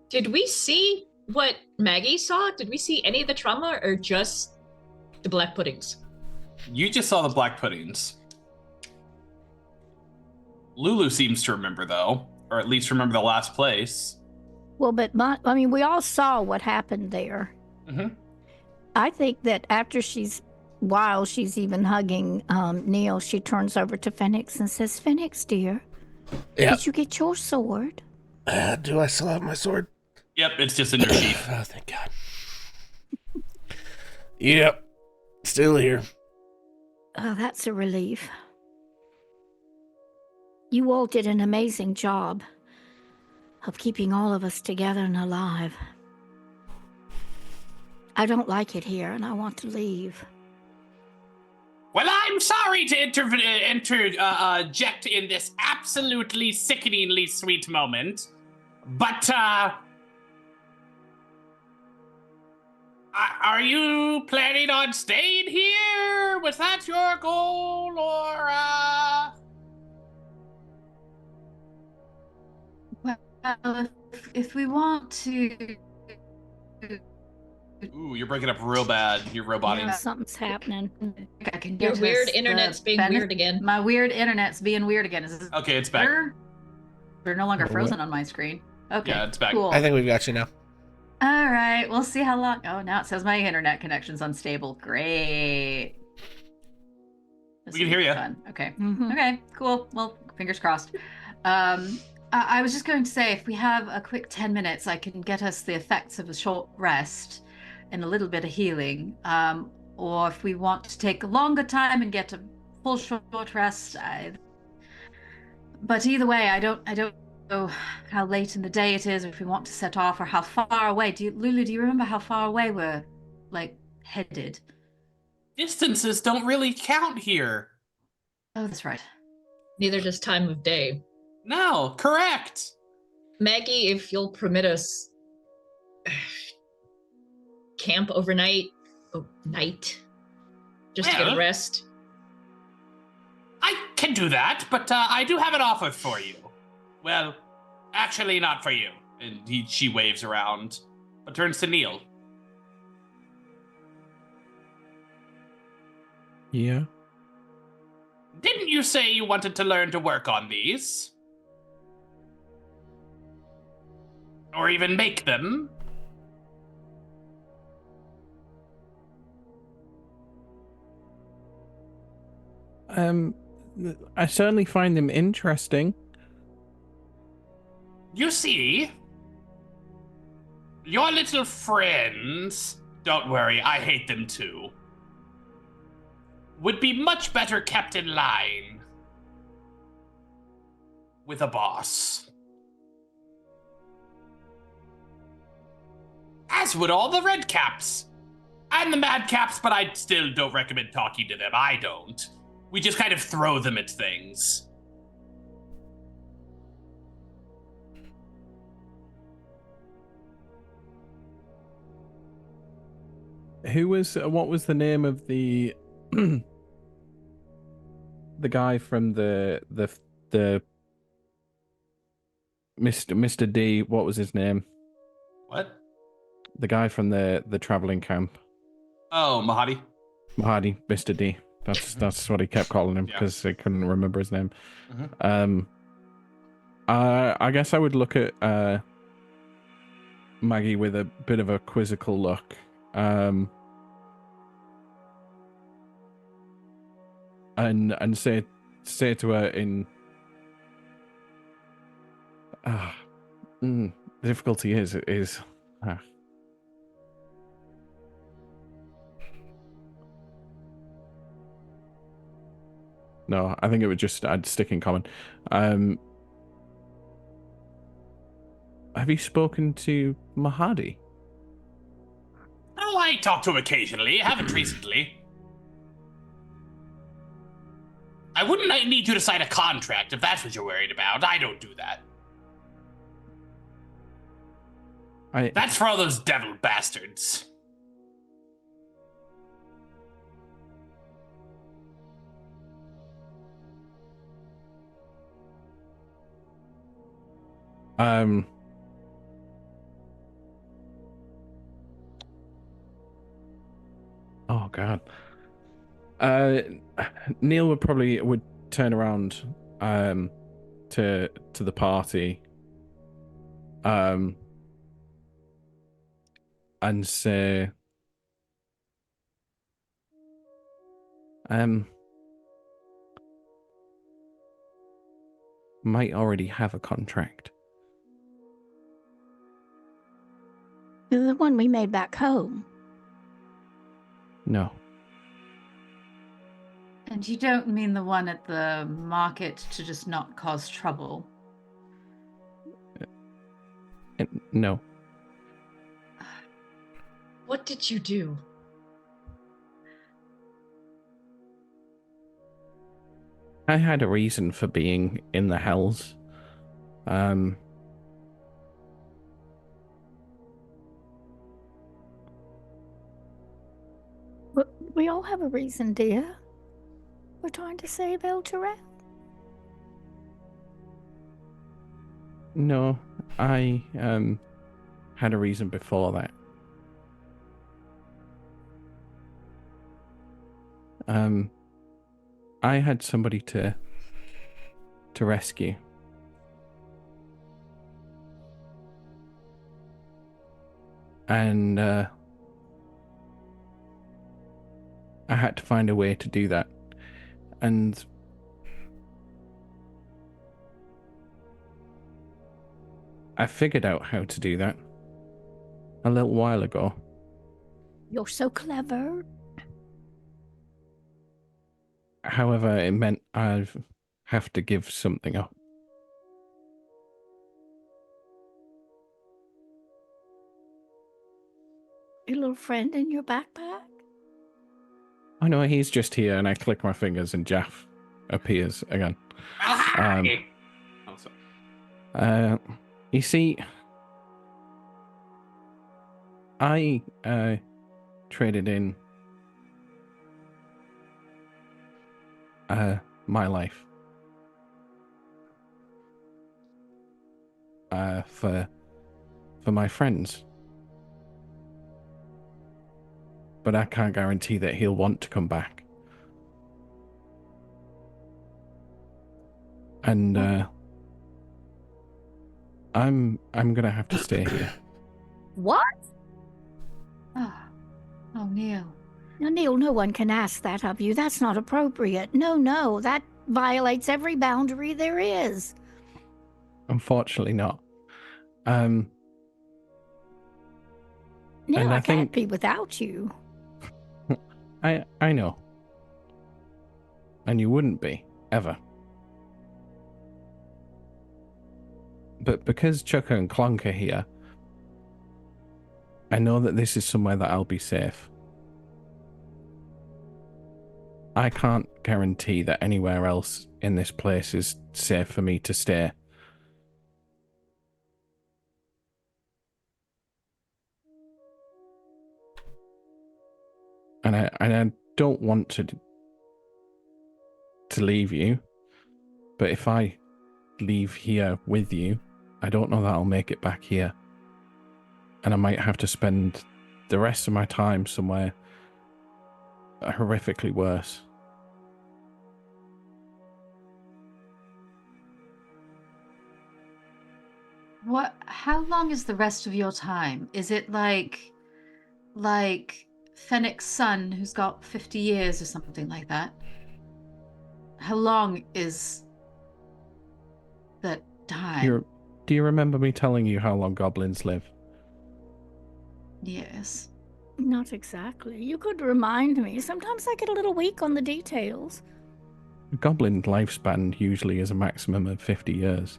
Did we see what Maggie saw? Did we see any of the trauma or just the black puddings? You just saw the black puddings. Lulu seems to remember, though, or at least remember the last place. Well, but we all saw what happened there. Mm-hmm. I think that while she's even hugging Neil, she turns over to Phoenix and says, "Phoenix, dear, did you get your sword?" Do I still have my sword? Yep, it's just in your sheath. Oh, thank God. Yep, still here. Oh, that's a relief. You all did an amazing job of keeping all of us together and alive. I don't like it here, and I want to leave. Well, I'm sorry to interject in this absolutely sickeningly sweet moment, but are you planning on staying here? Was that your goal, or Well, if we want to... Ooh, you're breaking up real bad. You're roboting. Yeah. Something's happening. I can Your get weird this, internet's being benefit- weird again. My weird internet's being weird again. Is this Okay, it's back. better? They're no longer What? frozen on my screen. Okay, Yeah, it's back. cool. I think we've got you now. All right, we'll see how long. Oh, now it says my internet connection's unstable. Great. This We can will hear be ya. fun. Okay. Mhm. Okay, cool. Well, fingers crossed. I was just going to say, if we have a quick 10 minutes, I can get us the effects of a short rest and a little bit of healing. Or if we want to take a longer time and get a full short rest, but either way, I don't know how late in the day it is, or if we want to set off, or how far away. Lulu, do you remember how far away we're like headed? Distances don't really count here. Oh, that's right. Neither does time of day. No, correct. Maggie, if you'll permit us camp overnight, just to get a Well, rest. I can do that, but I do have an offer for you. Well, actually, not for you. And she waves around, but turns to Neil. Yeah. Didn't you say you wanted to learn to work on these? Or even make them? I certainly find them interesting. You see, your little friends, don't worry, I hate them too, would be much better kept in line with a boss. As would all the red caps. And the mad caps, but I still don't recommend talking to them. I don't. We just kind of throw them at things. What was the name of the the guy from the Mr. D, what was his name? What? The guy from the traveling camp. Oh, Mahadi. Mahadi, Mr. D. That's what he kept calling him because I couldn't remember his name. I guess I would look at Maggie with a bit of a quizzical look. And say to her in the difficulty is no, I think it would just I'd stick in common. Have you spoken to Mahadi? Oh, I talk to him occasionally. Haven't recently. I wouldn't need you to sign a contract if that's what you're worried about. I don't do that. That's for all those devil bastards. Oh God. Neil would turn around to the party and say might already have a contract. The one we made back home. No. And you don't mean the one at the market to just not cause trouble? No. What did you do? I had a reason for being in the hells. We all have a reason, dear. We're trying to save El Torrent. No, I had a reason before that. I had somebody to rescue. And I had to find a way to do that. And I figured out how to do that a little while ago. You're so clever. However, it meant I'd have to give something up. Your little friend in your backpack? I know he's just here, and I click my fingers, and Jaff appears again. Oh, sorry. You see, I traded in my life for my friends, but I can't guarantee that he'll want to come back. And I'm gonna have to stay here. What? Oh, Neil. Now, Neil, no one can ask that of you. That's not appropriate. No, that violates every boundary there is. Unfortunately, not. Neil, And I I can't think- be without you. I know. And you wouldn't be, ever. But because Chucker and Clonk are here, I know that this is somewhere that I'll be safe. I can't guarantee that anywhere else in this place is safe for me to stay. And I don't want to leave you, but if I leave here with you, I don't know that I'll make it back here. And I might have to spend the rest of my time somewhere horrifically worse. How long is the rest of your time? Is it like Fennec's son who's got 50 years or something like that? How long is that time? Do you remember me telling you how long goblins live? Yes. Not exactly. You could remind me. Sometimes I get a little weak on the details. A goblin lifespan usually is a maximum of 50 years.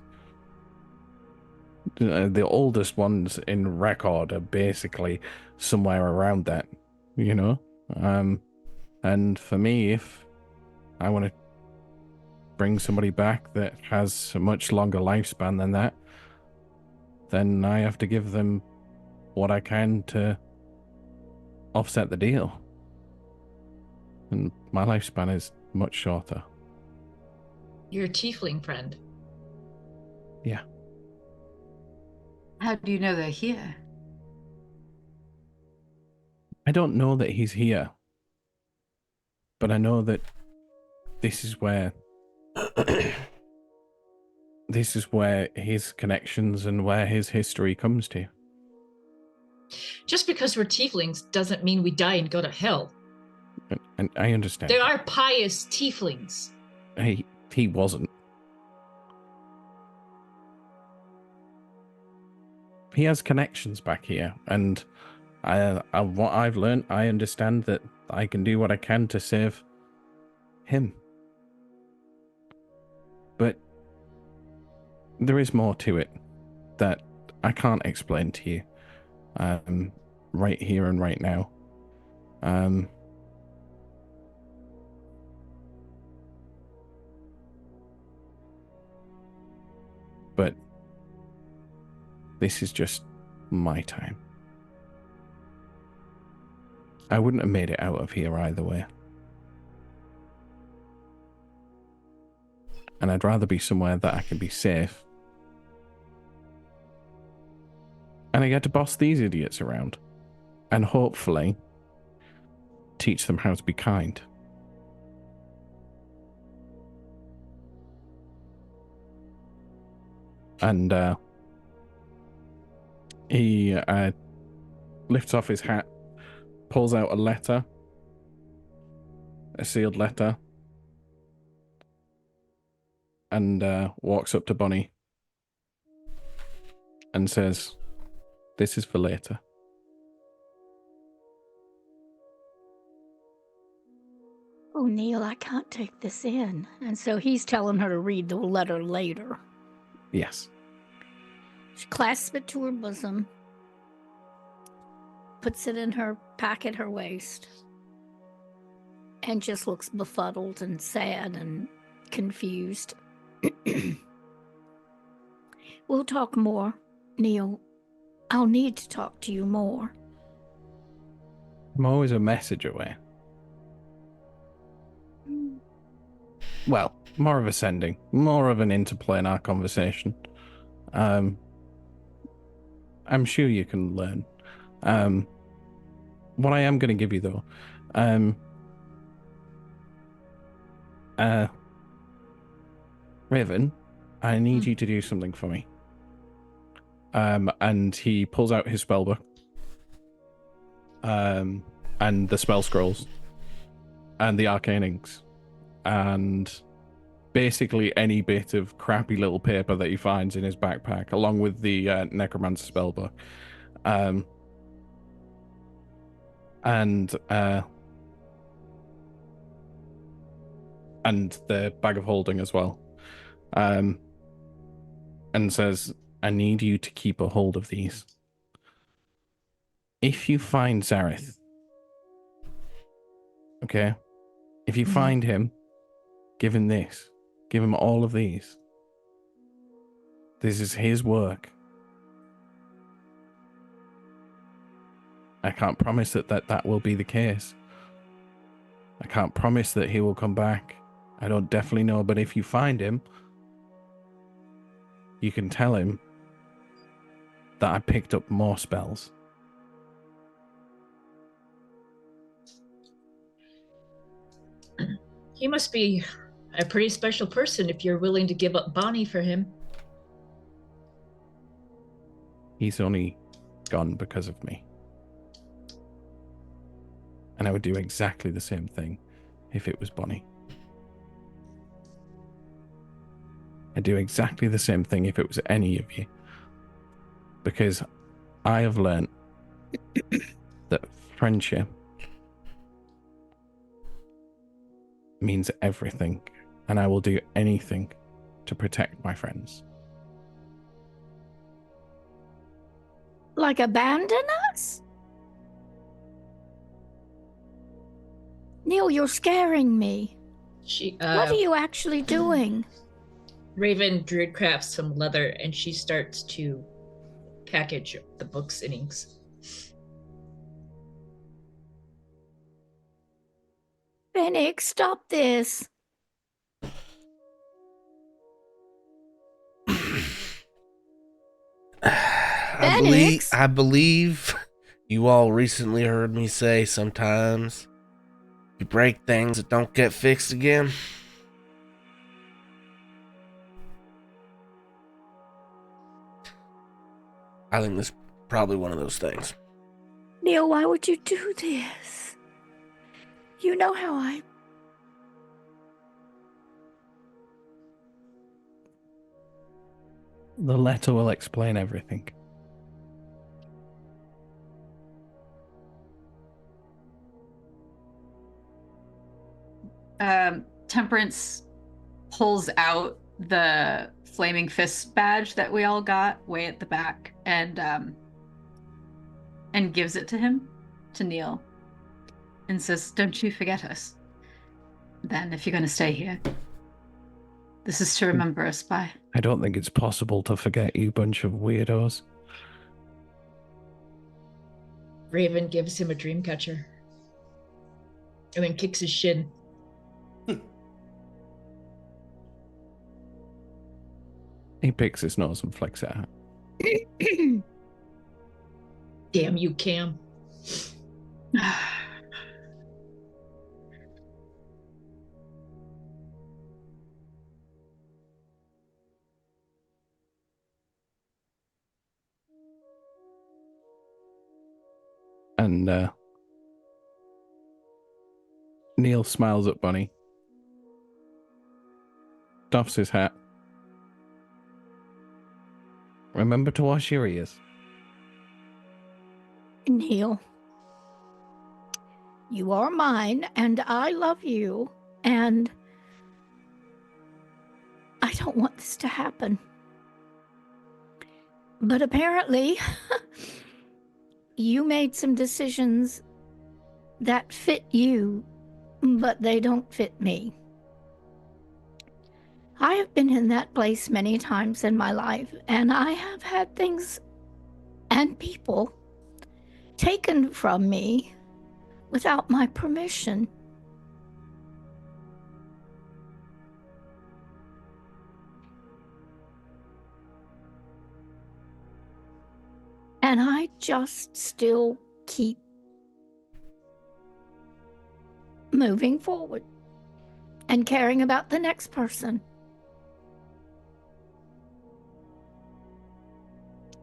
The oldest ones in record are basically somewhere around that, you know? And for me, if I want to bring somebody back that has a much longer lifespan than that, then I have to give them what I can to offset the deal. And my lifespan is much shorter. Your tiefling friend. Yeah. How do you know they're here? I don't know that he's here, but I know that this is where his connections and where his history comes to. Just because we're tieflings doesn't mean we die and go to hell. And I understand. There are pious tieflings. He wasn't. He has connections back here, and what I've learned, I understand that I can do what I can to save him. But there is more to it that I can't explain to you right here and right now. But this is just my time. I wouldn't have made it out of here either way. And I'd rather be somewhere that I can be safe. And I get to boss these idiots around. And hopefully teach them how to be kind. And he lifts off his hat, pulls out a letter, a sealed letter, and walks up to Bonnie and says, "This is for later." Oh, Neil, I can't take this in. And so he's telling her to read the letter later. Yes. She clasps it to her bosom, puts it in her pack at her waist, and just looks befuddled and sad and confused. We'll talk more, Neil. I'll need to talk to you more. I'm always a message away. Well, more of a sending, more of an interplay in our conversation. I'm sure you can learn. What I am going to give you, though, Raven, I need you to do something for me. And he pulls out his spellbook, and the spell scrolls, and the arcane inks, and basically any bit of crappy little paper that he finds in his backpack, along with the necromancer spellbook, and the bag of holding as well, and says, "I need you to keep a hold of these. If you find Zareth, okay? If you find him, give him this. Give him all of these. This is his work. I can't promise that will be the case. I can't promise that he will come back. I don't definitely know, but if you find him, you can tell him that I picked up more spells." He must be a pretty special person if you're willing to give up Bonnie for him. He's only gone because of me. And I would do exactly the same thing if it was Bonnie. I'd do exactly the same thing if it was any of you. Because I have learned that friendship means everything, and I will do anything to protect my friends. Like abandon us? Neil, you're scaring me. What are you actually doing? Raven druid crafts some leather and she starts to package the books and inks. Fennec, stop this. I believe you all recently heard me say sometimes you break things that don't get fixed again. I think this is probably one of those things. Neil, why would you do this? You know how I... The letter will explain everything. Temperance pulls out the flaming fist badge that we all got way at the back and gives it to him, to Neil, and says, "Don't you forget us. Then, if you're going to stay here, this is to remember us by." I don't think it's possible to forget you bunch of weirdos. Raven gives him a dream catcher and then kicks his shin. He picks his nose and flicks it out. Damn you, Cam. And Neil smiles at Bunny, doffs his hat, Remember to wash your ears. Neil, you are mine, and I love you, and I don't want this to happen. But apparently, you made some decisions that fit you, but they don't fit me. I have been in that place many times in my life, and I have had things and people taken from me without my permission. And I just still keep moving forward and caring about the next person.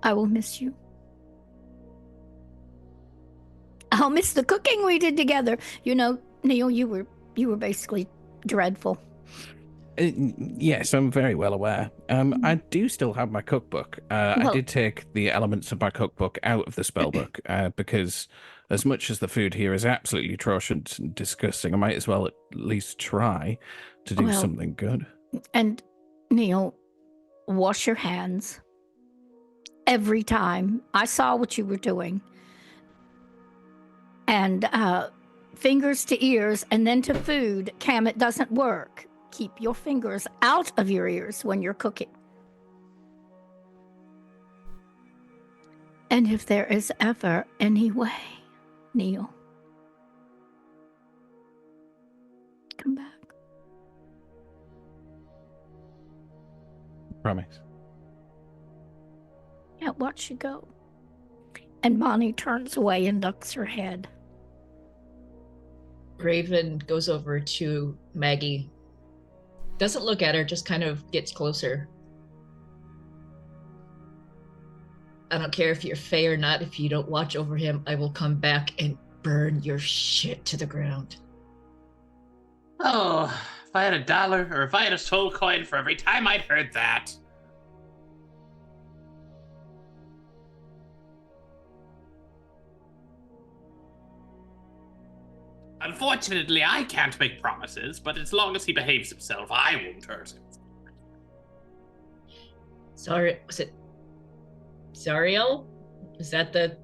I will miss you. I'll miss the cooking we did together. You know, Neil, you were basically dreadful. Yes, I'm very well aware. I do still have my cookbook. I Well- did take the elements of my cookbook out of the spellbook because as much as the food here is absolutely atrocious and disgusting, I might as well at least try to do Well- something good. And Neil, wash your hands every time. I saw what you were doing. And fingers to ears and then to food. Cam, it doesn't work. Keep your fingers out of your ears when you're cooking. And if there is ever any way, Neil, come back. Promise. Yeah, watch you go. And Bonnie turns away and ducks her head. Raven goes over to Maggie. Doesn't look at her, just kind of gets closer. I don't care if you're Fae or not. If you don't watch over him, I will come back and burn your shit to the ground. Oh, if I had $1 or if I had a soul coin for every time I'd heard that. Unfortunately, I can't make promises, but as long as he behaves himself, I won't hurt him. Sorry, was it Zariel? Is that the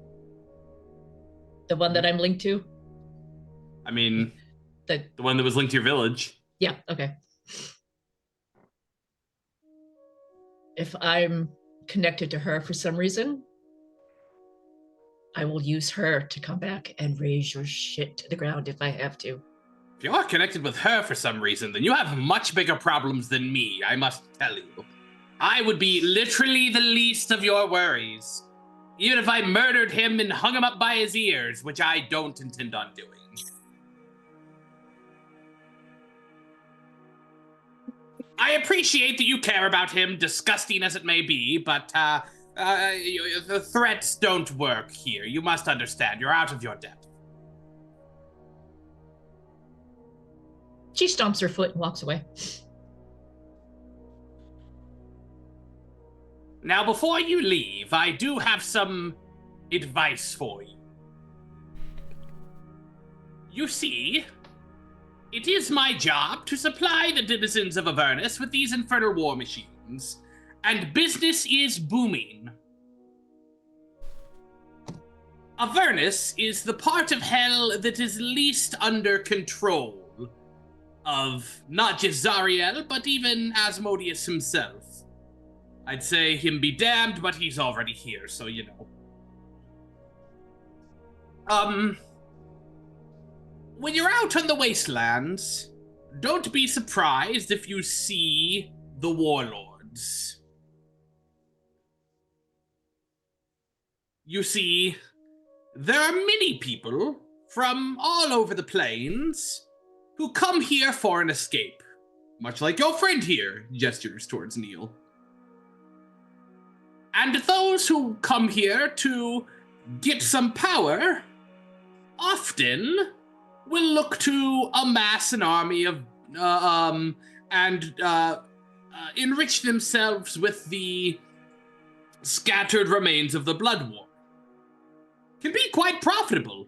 one that I'm linked to? I mean, The the one that was linked to your village. Yeah, okay. If I'm connected to her for some reason, I will use her to come back and raise your shit to the ground if I have to. If you're connected with her for some reason, then you have much bigger problems than me, I must tell you. I would be literally the least of your worries. Even if I murdered him and hung him up by his ears, which I don't intend on doing. I appreciate that you care about him, disgusting as it may be, but the threats don't work here. You must understand, you're out of your depth. She stomps her foot and walks away. Now, before you leave, I do have some advice for you. You see, it is my job to supply the denizens of Avernus with these infernal war machines, and business is booming. Avernus is the part of hell that is least under control of not just Zariel, but even Asmodeus himself. I'd say him be damned, but he's already here, so you know. When you're out on the wastelands, don't be surprised if you see the warlords. You see, there are many people from all over the plains who come here for an escape. Much like your friend here, gestures towards Neil. And those who come here to get some power often will look to amass an army of and enrich themselves with the scattered remains of the Blood War. Can be quite profitable.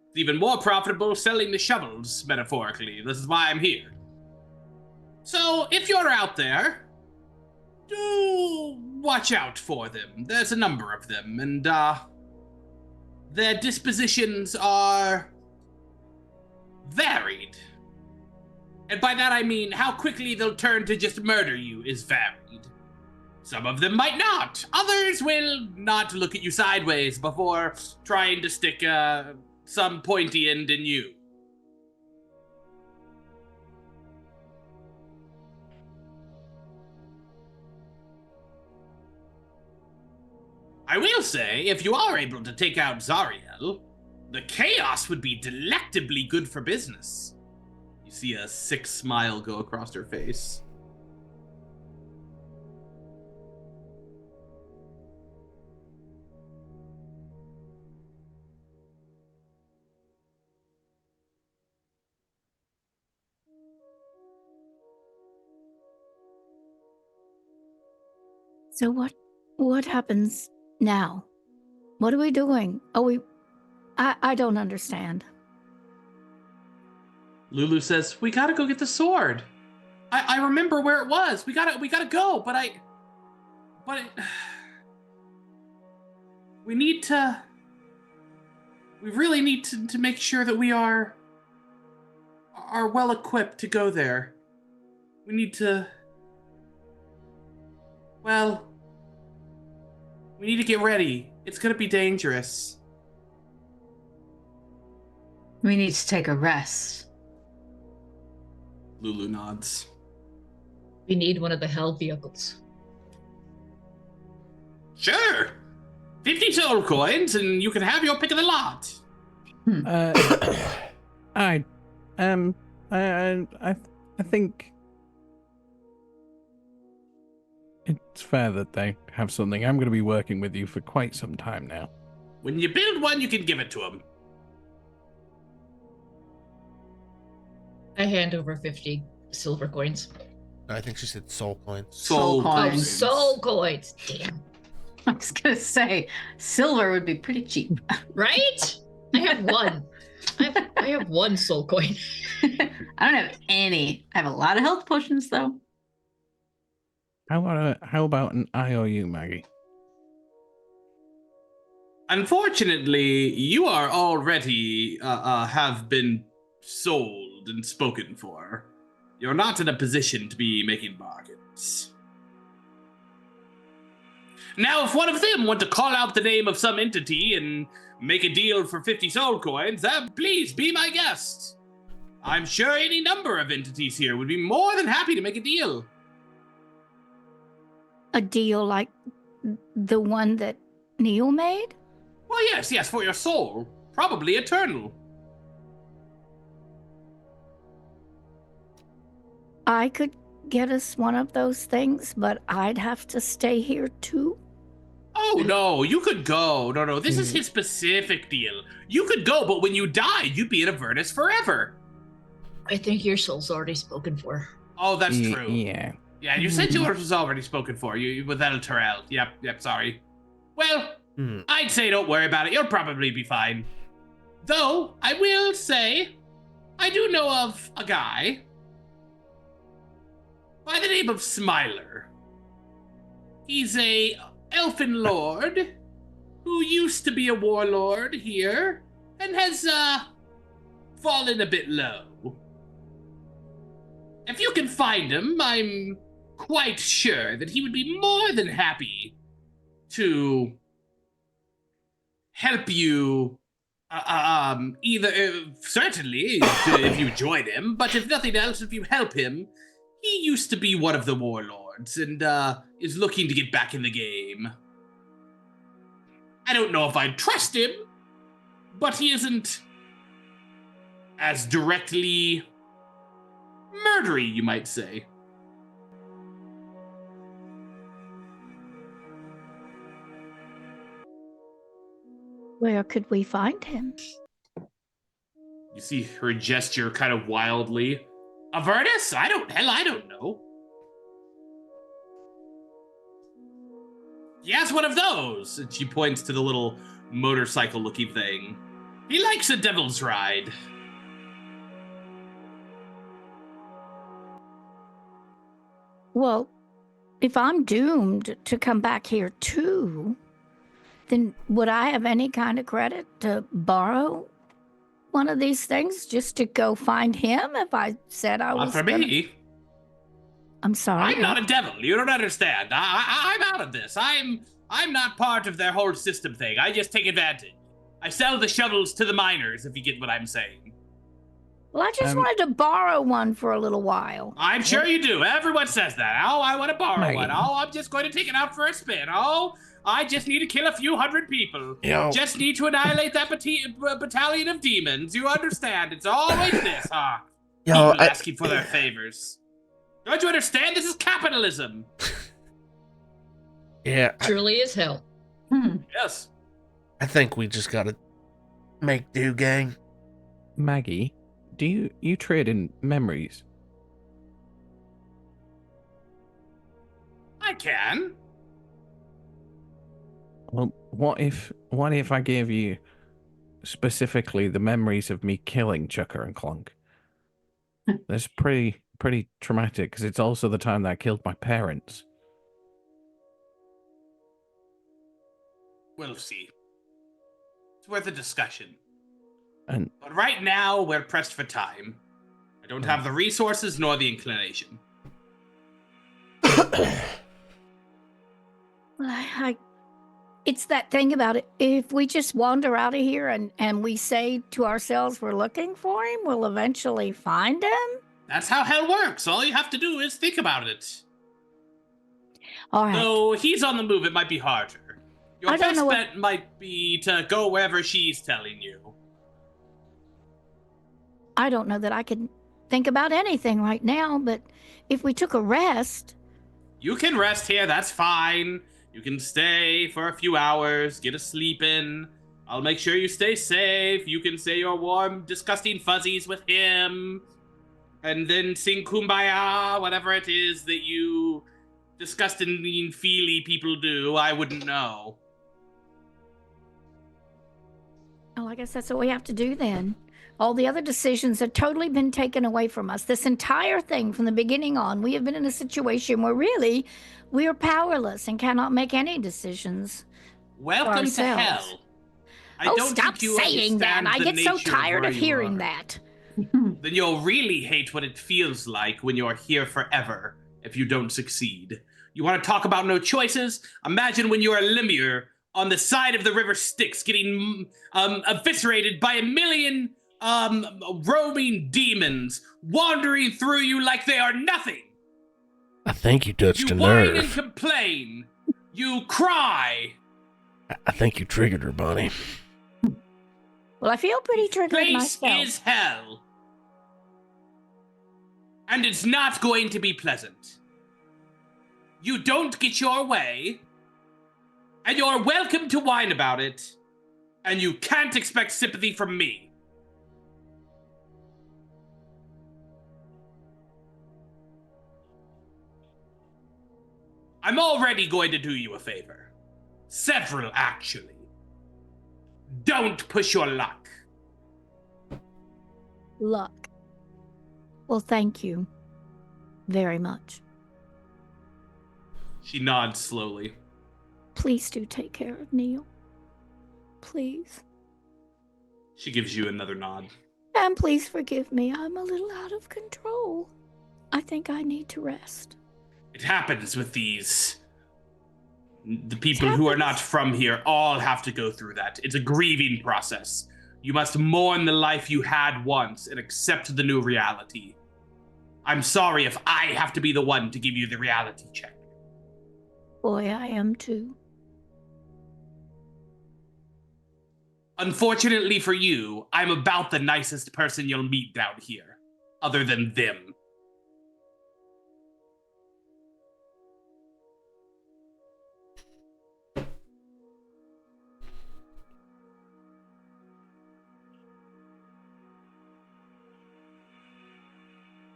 It's even more profitable selling the shovels, metaphorically. This is why I'm here. So, if you're out there, do watch out for them. There's a number of them, and their dispositions are varied. And by that I mean how quickly they'll turn to just murder you is varied. Some of them might not. Others will not look at you sideways before trying to stick some pointy end in you. I will say, if you are able to take out Zariel, the chaos would be delectably good for business. You see a sick smile go across her face. So what happens now? What are we doing? I don't understand. Lulu says, "We gotta go get the sword. I remember where it was. We gotta go, we really need to make sure that we are well equipped to go there. We need to, we need to get ready. It's gonna be dangerous." We need to take a rest. Lulu nods. We need one of the hell vehicles. Sure. 50 soul coins and you can have your pick of the lot. I think it's fair that they have something. I'm going to be working with you for quite some time now. When you build one, you can give it to them. I hand over 50 silver coins. I think she said soul coins. Soul Oh, coins. soul coins. Damn. I was gonna say silver would be pretty cheap. Right? I have one. I have one soul coin. I don't have any. I have a lot of health potions though. How about an IOU, Maggie? Unfortunately, you are already have been sold and spoken for. You're not in a position to be making bargains. Now, if one of them want to call out the name of some entity and make a deal for 50 soul coins, please be my guest. I'm sure any number of entities here would be more than happy to make a deal. A deal like the one that Neil made? Well, yes, for your soul. Probably eternal. I could get us one of those things, but I'd have to stay here too. Oh, no, you could go. No, this is his specific deal. You could go, but when you die, you'd be in Avernus forever. I think your soul's already spoken for. Oh, that's true. Yeah. Yeah, you said yours was already spoken for. You with El Terrell. Yep, sorry. Well, I'd say don't worry about it. You'll probably be fine. Though, I will say, I do know of a guy by the name of Smiler. He's a elfin lord who used to be a warlord here and has fallen a bit low. If you can find him, I'm quite sure that he would be more than happy to help you. Certainly if you join him, but if nothing else, if you help him. He used to be one of the warlords and is looking to get back in the game. I don't know if I'd trust him, but he isn't as directly murdery, you might say. Where could we find him? You see her gesture kind of wildly. Avernus? I don't know. He has one of those. And she points to the little motorcycle-looking thing. He likes a devil's ride. Well, if I'm doomed to come back here too, then would I have any kind of credit to borrow one of these things just to go find him if I said I Not was for me. I'm sorry. I'm not a devil. You don't understand. I'm out of this. I'm not part of their whole system thing. I just take advantage. I sell the shovels to the miners, if you get what I'm saying. Well, I just wanted to borrow one for a little while. I'm sure you do. Everyone says that. Oh, I want to borrow Maggie. one. Oh, I'm just going to take it out for a spin. Oh, I just need to kill a few hundred people. Yo. Just need to annihilate that battalion of demons. You understand? It's always this, huh? Yo, People asking for their favors. Don't you understand? This is capitalism. yeah, Truly as hell. Yes. I think we just gotta make do, gang. Maggie, do you trade in memories? I can. Well, what if I gave you specifically the memories of me killing Chucker and Clunk? That's pretty traumatic because it's also the time that I killed my parents. We'll see. It's worth a discussion. And But right now, we're pressed for time. I don't have the resources nor the inclination. Well, it's that thing about it. If we just wander out of here and we say to ourselves we're looking for him, we'll eventually find him. That's how hell works. All you have to do is think about it. All right. Though he's on the move, it might be harder. Your I don't best know what- bet might be to go wherever she's telling you. I don't know that I could think about anything right now, but if we took a rest, You can rest here, that's fine. You can stay for a few hours, get a sleep in. I'll make sure you stay safe. You can say your warm, disgusting fuzzies with him. And then sing Kumbaya, whatever it is that you disgusting, feely people do. I wouldn't know. well, I guess that's what we have to do then. All the other decisions have totally been taken away from us. This entire thing from the beginning on, we have been in a situation where really we are powerless and cannot make any decisions. Welcome to ourselves. hell. I Oh, don't stop think you saying that. understand I the get so nature of tired where of you hearing are. that. Then you'll really hate what it feels like when you're here forever if you don't succeed. You want to talk about no choices? Imagine when you're a Lemure on the side of the river Styx getting eviscerated by a million roaming demons wandering through you like they are nothing. I think you touched You a whine and nerve. complain. You cry. I think you triggered her, Bonnie. Well, I feel pretty triggered Place myself. is hell. And it's not going to be pleasant. You don't get your way, and you're welcome to whine about it, and you can't expect sympathy from me. I'm already going to do you a favor. Several, actually. Don't push your luck. Luck. Well, thank you very much. She nods slowly. Please do take care of Neil. Please. She gives you another nod. And please forgive me. I'm a little out of control. I think I need to rest. It happens with these. The people who are not from here all have to go through that. It's a grieving process. You must mourn the life you had once and accept the new reality. I'm sorry if I have to be the one to give you the reality check. Boy, I am too. Unfortunately for you, I'm about the nicest person you'll meet down here, other than them.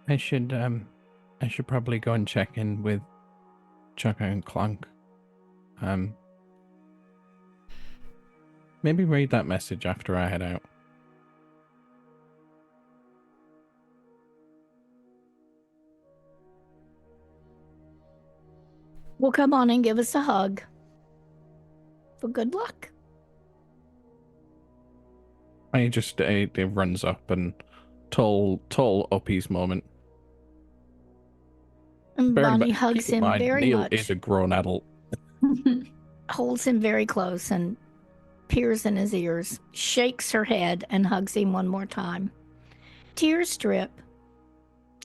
I should probably go and check in with Chucker and Clunk. maybe read that message after I head out. Well, come on and give us a hug. For good luck. I just it runs up and tall uppies moment. And Bear in Bonnie mind- hugs keep in him mind, very Neil much. is a grown adult. Holds him very close and peers in his ears, shakes her head, and hugs him one more time. Tears drip,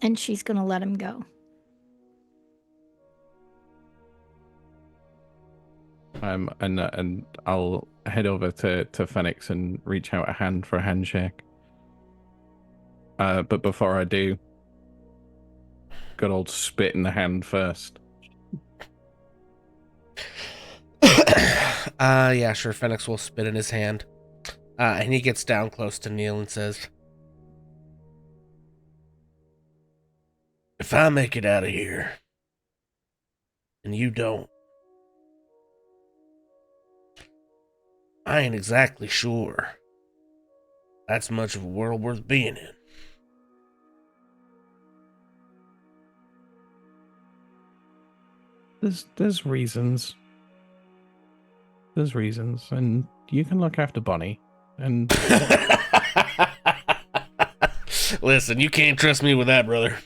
and she's going to let him go. And I'll head over to Phoenix and reach out a hand for a handshake. But before I do, good old spit in the hand first. Yeah, sure. Phoenix will spit in his hand. And he gets down close to Neil and says, "If I make it out of here, and you don't, I ain't exactly sure that's much of a world worth being in." There's reasons. There's reasons, and you can look after Bonnie. And listen, you can't trust me with that, brother.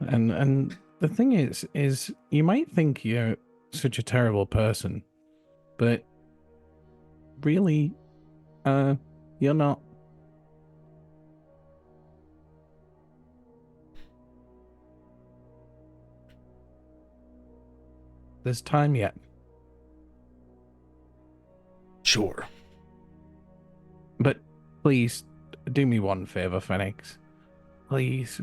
and the thing is you might think you're such a terrible person, but really, you're not. There's time yet. Sure. But please, do me one favor, Phoenix. Please,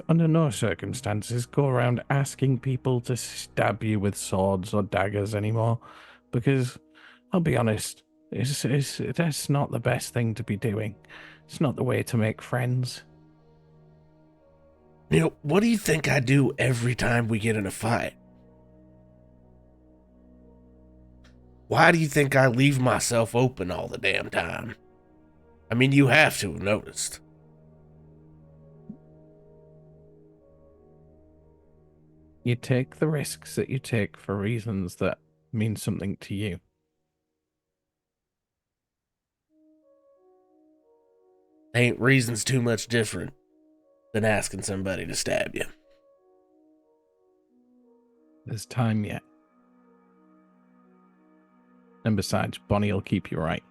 under no circumstances, go around asking people to stab you with swords or daggers anymore. Because, I'll be honest, that's not the best thing to be doing. It's not the way to make friends. Neil, what do you think I do every time we get in a fight? Why do you think I leave myself open all the damn time? I mean, you have to have noticed. You take the risks that you take for reasons that mean something to you. Ain't reasons too much different than asking somebody to stab you. There's time yet. And besides, Bonnie will keep you right.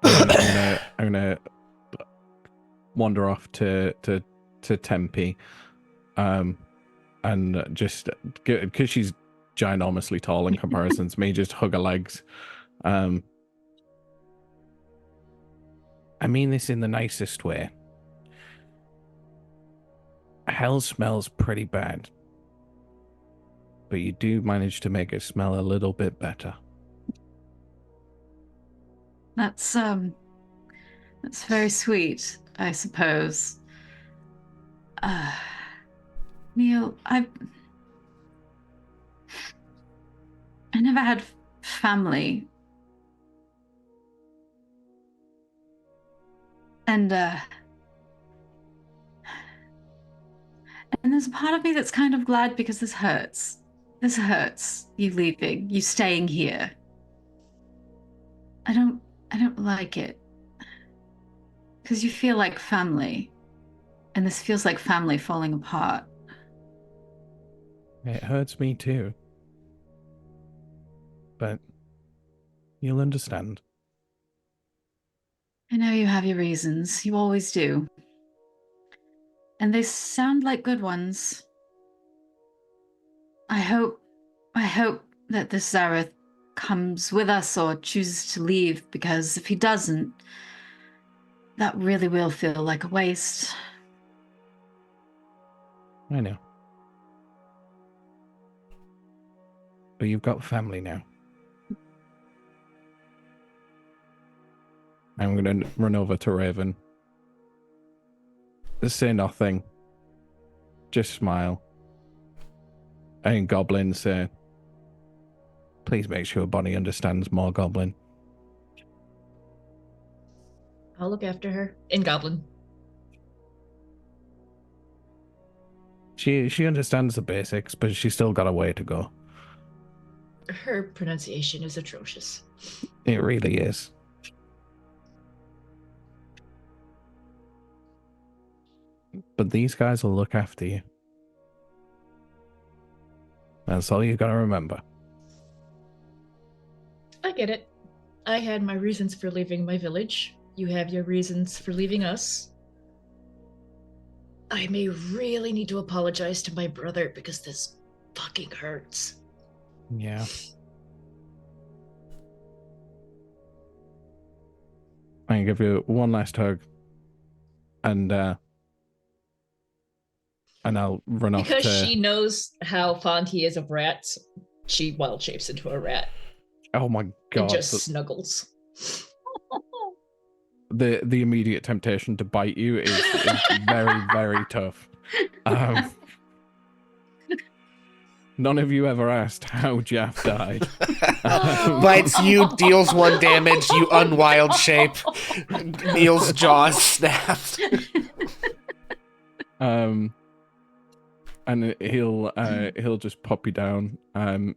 I'm gonna wander off to Tempe, and just because she's ginormously tall in comparison to me, just hug her legs. I mean this in the nicest way. Hell smells pretty bad, but you do manage to make it smell a little bit better. That's very sweet, I suppose. Neil, I never had family. And there's a part of me that's kind of glad because this hurts. This hurts, you leaving, you staying here. I don't like it. Because you feel like family. And this feels like family falling apart. It hurts me too. But you'll understand. I know you have your reasons. You always do. And they sound like good ones. I hope that this Zareth comes with us or chooses to leave, because if he doesn't, that really will feel like a waste. I know. But you've got family now. I'm going to run over to Raven. Say nothing. Just smile. And Goblin say, Please make sure Bonnie understands more Goblin. I'll look after her in Goblin. She understands the basics, but she's still got a way to go. Her pronunciation is atrocious. It really is. But these guys will look after you. That's all you gotta remember. I get it. I had my reasons for leaving my village. You have your reasons for leaving us. I may really need to apologize to my brother because this fucking hurts. Yeah. I can give you one last hug. And I'll run off Because to... she knows how fond he is of rats, she wild shapes into a rat Oh my and god. just snuggles. The immediate temptation to bite you is very, very tough. None of you ever asked how Jaff died. Bites you, deals 1 damage, you unwild shape. Neil's jaws snapped. And he'll just pop you down on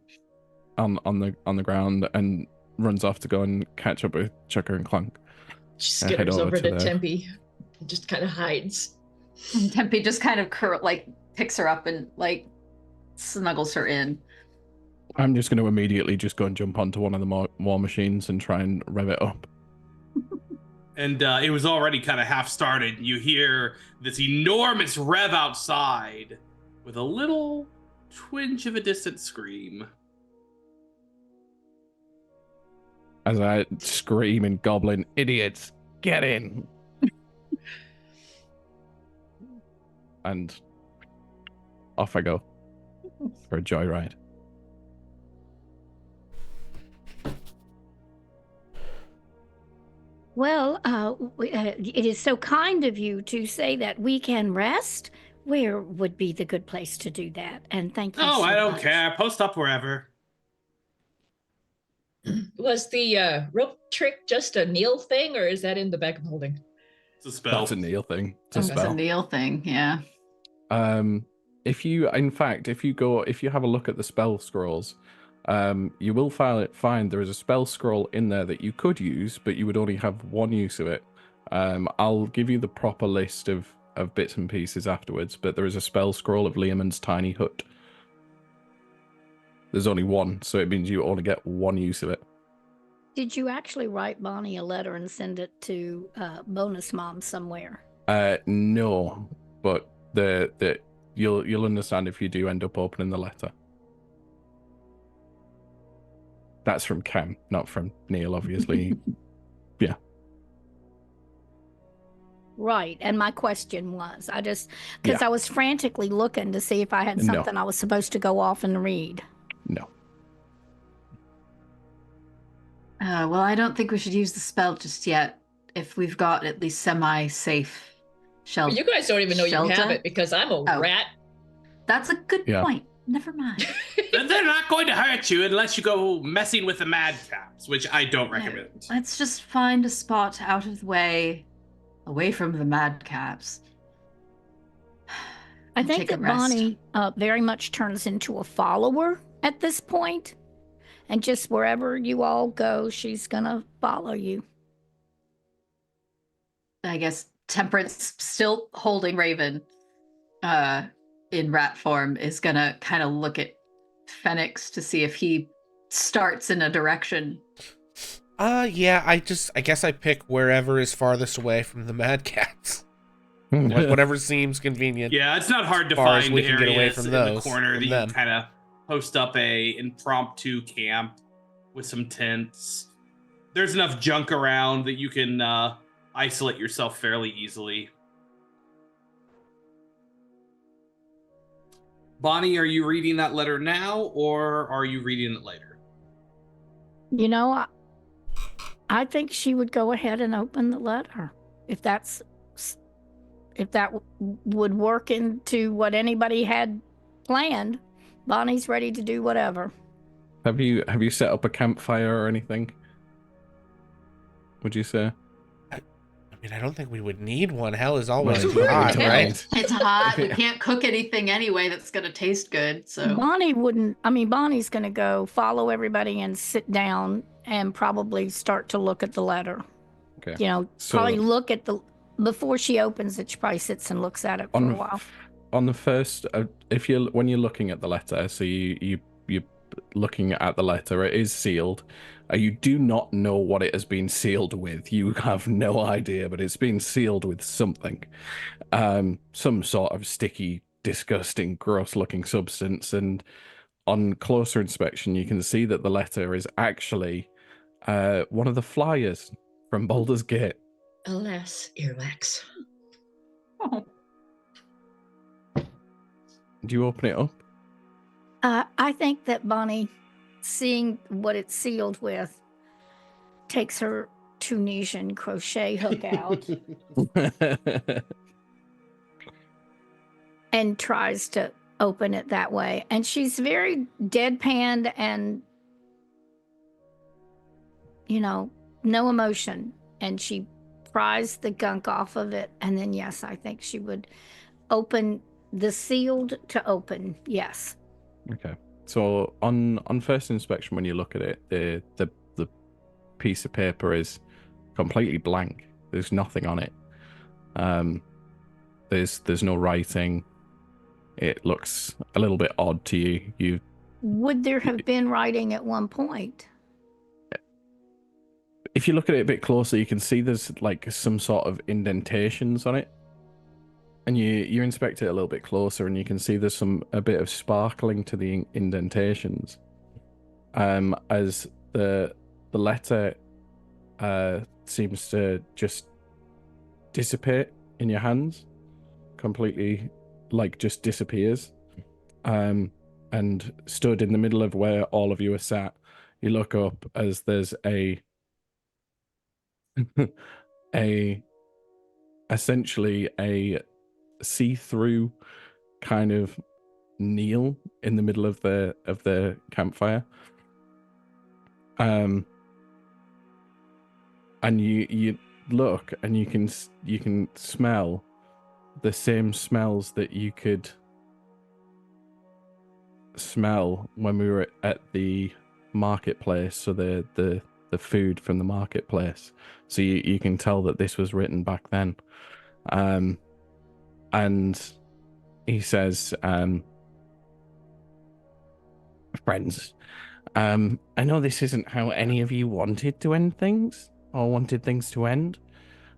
the ground and runs off to go and catch up with Chucker and Clunk. She And head skitters over to the- Tempe and just kind of hides. Tempe just kind of picks her up and snuggles her in. I'm just going to immediately just go and jump onto one of the war machines and try and rev it up. And it was already kind of half started. You hear this enormous rev outside with a little twinge of a distant scream. As I scream in Goblin, idiots, get in! And off I go for a joyride. Well, it is so kind of you to say that we can rest. Where would be the good place to do that? And thank you Oh, so I don't much. care. Post up wherever. Was the rope trick just a Neil thing, or is that in the back of holding? It's a spell. That's a Neil thing. It's a That's a spell. Neil thing, yeah. If you have a look at the spell scrolls, you will find there is a spell scroll in there that you could use, but you would only have 1 use of it. I'll give you the proper list of bits and pieces afterwards, but there is a spell scroll of Leomund's tiny hut. There's only 1, so it means you only get 1 use of it. Did you actually write Bonnie a letter and send it to Bonus Mom somewhere? No, but you'll understand if you do end up opening the letter. That's from Cam, not from Neil, obviously. Yeah. Right. And my question was, because Yeah. I was frantically looking to see if I had No. something I was supposed to go off and read. No. Well, I don't think we should use the spell just yet. If we've got at least semi-safe shelter. You guys don't even know you have Shelter? it because I'm a Oh. rat. That's a good Yeah. point. Never mind. They're not going to hurt you unless you go messing with the madcaps, which I don't recommend. Let's just find a spot out of the way, away from the madcaps. I And think take a that rest. Bonnie very much turns into a follower at this point, and just wherever you all go, she's gonna follow you. I guess Temperance, still holding Raven in rat form, is gonna kind of look at Phoenix to see if he starts in a direction. Yeah, I guess I pick wherever is farthest away from the Mad Cats. Like whatever seems convenient. Yeah, it's not hard to Far as find we can get away areas from in those, the corner from that them. you kind of post up a impromptu camp with some tents. There's enough junk around that you can isolate yourself fairly easily. Bonnie, are you reading that letter now, or are you reading it later? You know, I think she would go ahead and open the letter if that would work into what anybody had planned. Bonnie's ready to do whatever. Have you set up a campfire or anything? Would you say? I mean, I don't think we would need one. Hell is always Well, too we hot, don't right? need- It's hot. We Yeah. can't cook anything anyway that's going to taste good. So Bonnie wouldn't, I mean, Bonnie's going to go follow everybody and sit down and probably start to look at the letter. Okay. You know, So- probably look at before she opens it, she probably sits and looks at it for a while. On the first, when you're looking at the letter, so you're looking at the letter, it is sealed. You do not know what it has been sealed with. You have no idea, but it's been sealed with something, some sort of sticky, disgusting, gross-looking substance. And on closer inspection, you can see that the letter is actually one of the flyers from Baldur's Gate. Alas, earwax. oh, Do you open it up? I think that Bonnie, seeing what it's sealed with, takes her Tunisian crochet hook out and tries to open it that way. And she's very deadpanned and, you know, no emotion. And she pries the gunk off of it. And then, yes, I think she would open the sealed to open. Yes. Okay. So on first inspection, when you look at it, the piece of paper is completely blank. There's nothing on it. There's no writing. It looks a little bit odd to you. Would there have been writing at one point? If you look at it a bit closer, you can see there's like some sort of indentations on it. And you inspect it a little bit closer, and you can see there's a bit of sparkling to the indentations. As the letter seems to just dissipate in your hands, completely, like just disappears. And stood in the middle of where all of you are sat, you look up as there's essentially a see-through kind of kneel in the middle of the campfire, and you look and you can smell the same smells that you could smell when we were at the marketplace, so the food from the marketplace. So you can tell that this was written back then. And he says, friends, I know this isn't how any of you wanted to end things, or wanted things to end.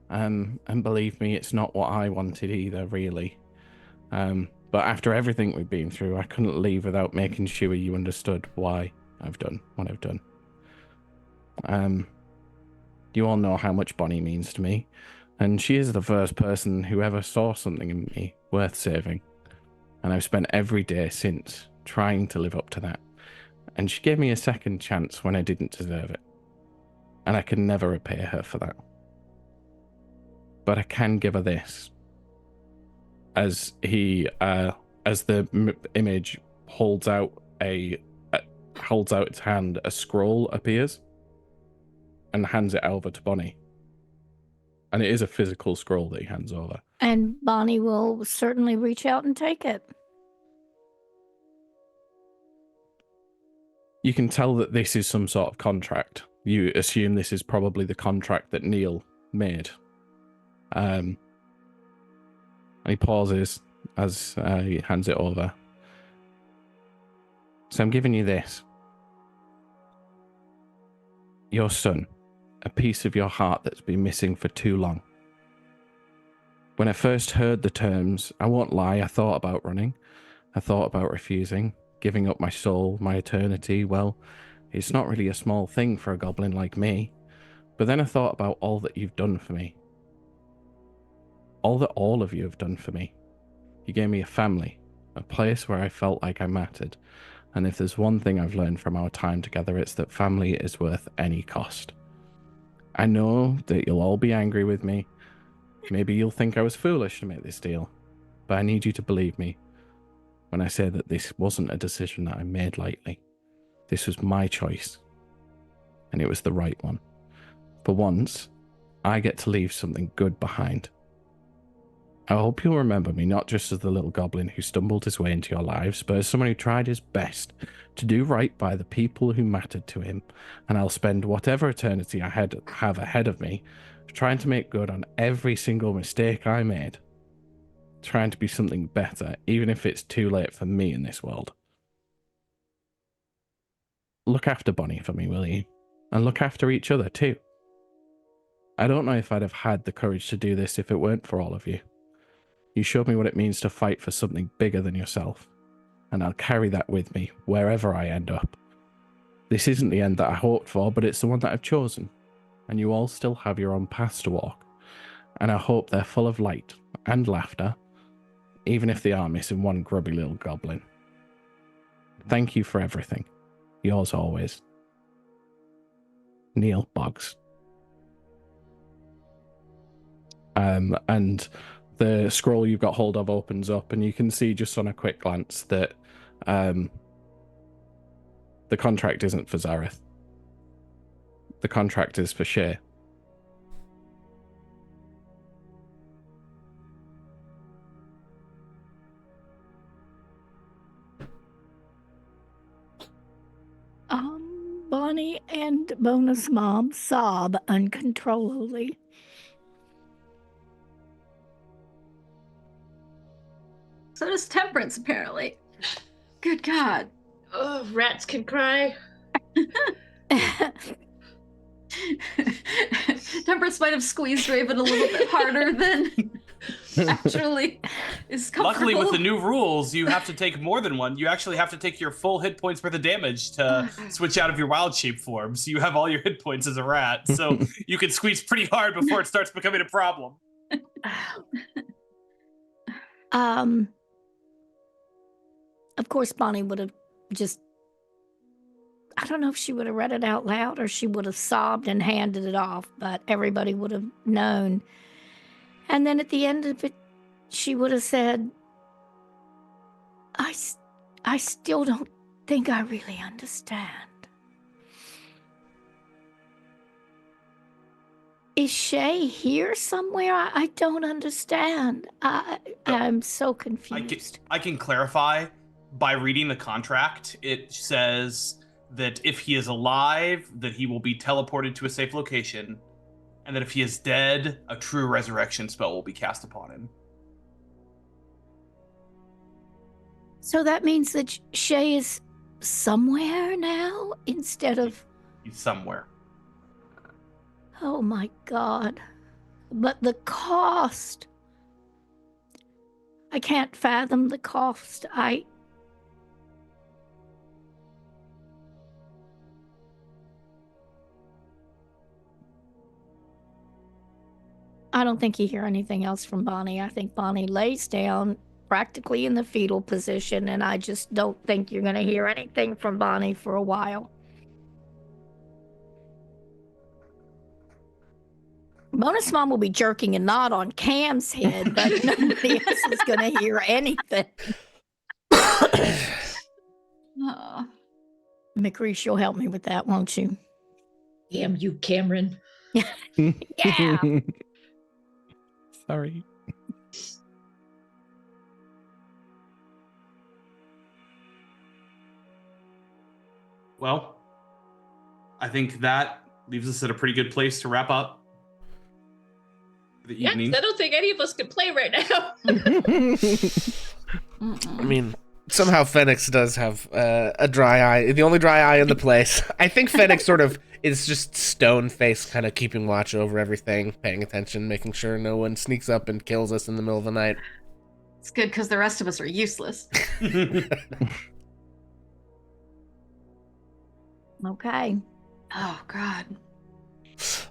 And believe me, it's not what I wanted either, really. But after everything we've been through, I couldn't leave without making sure you understood why I've done what I've done. You all know how much Bonnie means to me. And she is the first person who ever saw something in me worth saving. And I've spent every day since trying to live up to that. And she gave me a second chance when I didn't deserve it. And I can never repay her for that. But I can give her this. As the image holds out its hand, a scroll appears and hands it over to Bonnie. And it is a physical scroll that he hands over. And Bonnie will certainly reach out and take it. You can tell that this is some sort of contract. You assume this is probably the contract that Neil made. And he pauses as he hands it over. So I'm giving you this. Your son. A piece of your heart that's been missing for too long. When I first heard the terms, I won't lie, I thought about running. I thought about refusing, giving up my soul, my eternity. Well, it's not really a small thing for a goblin like me. But then I thought about all that you've done for me. All that all of you have done for me. You gave me a family, a place where I felt like I mattered. And if there's one thing I've learned from our time together, it's that family is worth any cost. I know that you'll all be angry with me. Maybe you'll think I was foolish to make this deal. But I need you to believe me when I say that this wasn't a decision that I made lightly. This was my choice, and it was the right one. For once, I get to leave something good behind. I hope you'll remember me not just as the little goblin who stumbled his way into your lives, but as someone who tried his best to do right by the people who mattered to him, and I'll spend whatever eternity I have ahead of me trying to make good on every single mistake I made, trying to be something better, even if it's too late for me in this world. Look after Bonnie for me, will you? And look after each other too. I don't know if I'd have had the courage to do this if it weren't for all of you. You showed me what it means to fight for something bigger than yourself, and I'll carry that with me wherever I end up. This isn't the end that I hoped for, but it's the one that I've chosen, and you all still have your own paths to walk, and I hope they're full of light and laughter, even if they are missing one grubby little goblin. Thank you for everything. Yours always, Neil Boggs. And the scroll you've got hold of opens up, and you can see just on a quick glance that the contract isn't for Zareth. The contract is for Shay. Bonnie and Bonus Mom sob uncontrollably. So does Temperance, apparently. Good God. Oh, rats can cry. Temperance might have squeezed Raven a little bit harder than actually is comfortable. Luckily, with the new rules, you have to take more than one. You actually have to take your full hit points worth of damage to switch out of your wild shape form. So you have all your hit points as a rat. So you can squeeze pretty hard before it starts becoming a problem. Of course, Bonnie would have just, I don't know if she would have read it out loud or she would have sobbed and handed it off, but everybody would have known. And then at the end of it, she would have said, I still don't think I really understand. Is Shay here somewhere? I don't understand. I'm so confused. I can clarify. By reading the contract, it says that if he is alive, that he will be teleported to a safe location, and that if he is dead, a true resurrection spell will be cast upon him. So that means that Shay is somewhere now instead of... He's somewhere. Oh my God. But the cost. I can't fathom the cost. I don't think you hear anything else from Bonnie. I think Bonnie lays down practically in the fetal position, and I just don't think you're going to hear anything from Bonnie for a while. Bonus Mom will be jerking a knot on Cam's head, but nobody else is going to hear anything. McReese, you'll help me with that, won't you? Damn you, Cameron. Yeah. Sorry. Well, I think that leaves us at a pretty good place to wrap up for the evening. I don't think any of us can play right now. I mean, somehow Fenix does have a dry eye, the only dry eye in the place. I think Fenix sort of is just stone face, kind of keeping watch over everything, paying attention, making sure no one sneaks up and kills us in the middle of the night. It's good because the rest of us are useless. Okay. Oh, God.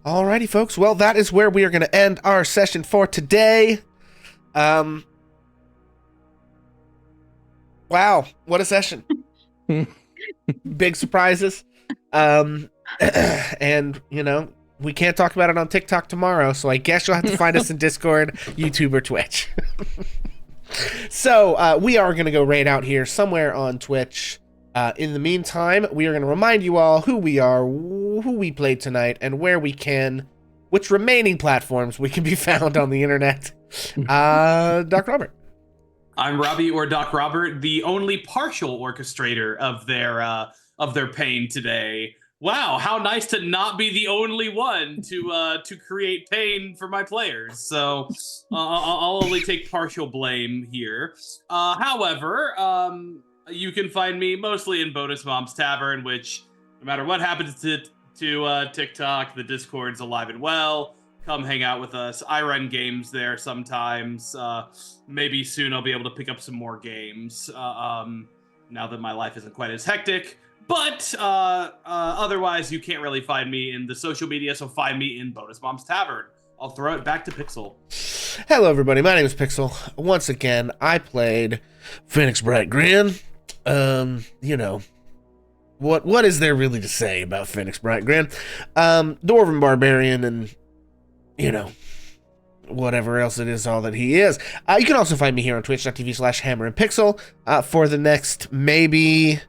Alrighty, folks. Well, that is where we are going to end our session for today. Wow, what a session. Big surprises. And, you know, we can't talk about it on TikTok tomorrow, so I guess you'll have to find us in Discord, YouTube, or Twitch. So, we are going to go raid out here somewhere on Twitch. In the meantime, we are going to remind you all who we are, who we played tonight, and where we can, which remaining platforms we can be found on the internet. DocRobert. I'm Robbie or DocRobert, the only partial orchestrator of their pain today. Wow, how nice to not be the only one to create pain for my players. So I'll only take partial blame here. However, you can find me mostly in Bonus Mom's Tavern, which no matter what happens to TikTok, the Discord's alive and well. Come hang out with us. I run games there sometimes. Maybe soon I'll be able to pick up some more games now that my life isn't quite as hectic. But otherwise, you can't really find me in the social media, so find me in Bonus Mom's Tavern. I'll throw it back to Pixel. Hello, everybody. My name is Pixel. Once again, I played Phoenix Bright Grin. You know, what is there really to say about Phoenix Bright Grin? Dwarven Barbarian and, you know, whatever else it is, all that he is. You can also find me here on twitch.tv/hammerandpixel for the next maybe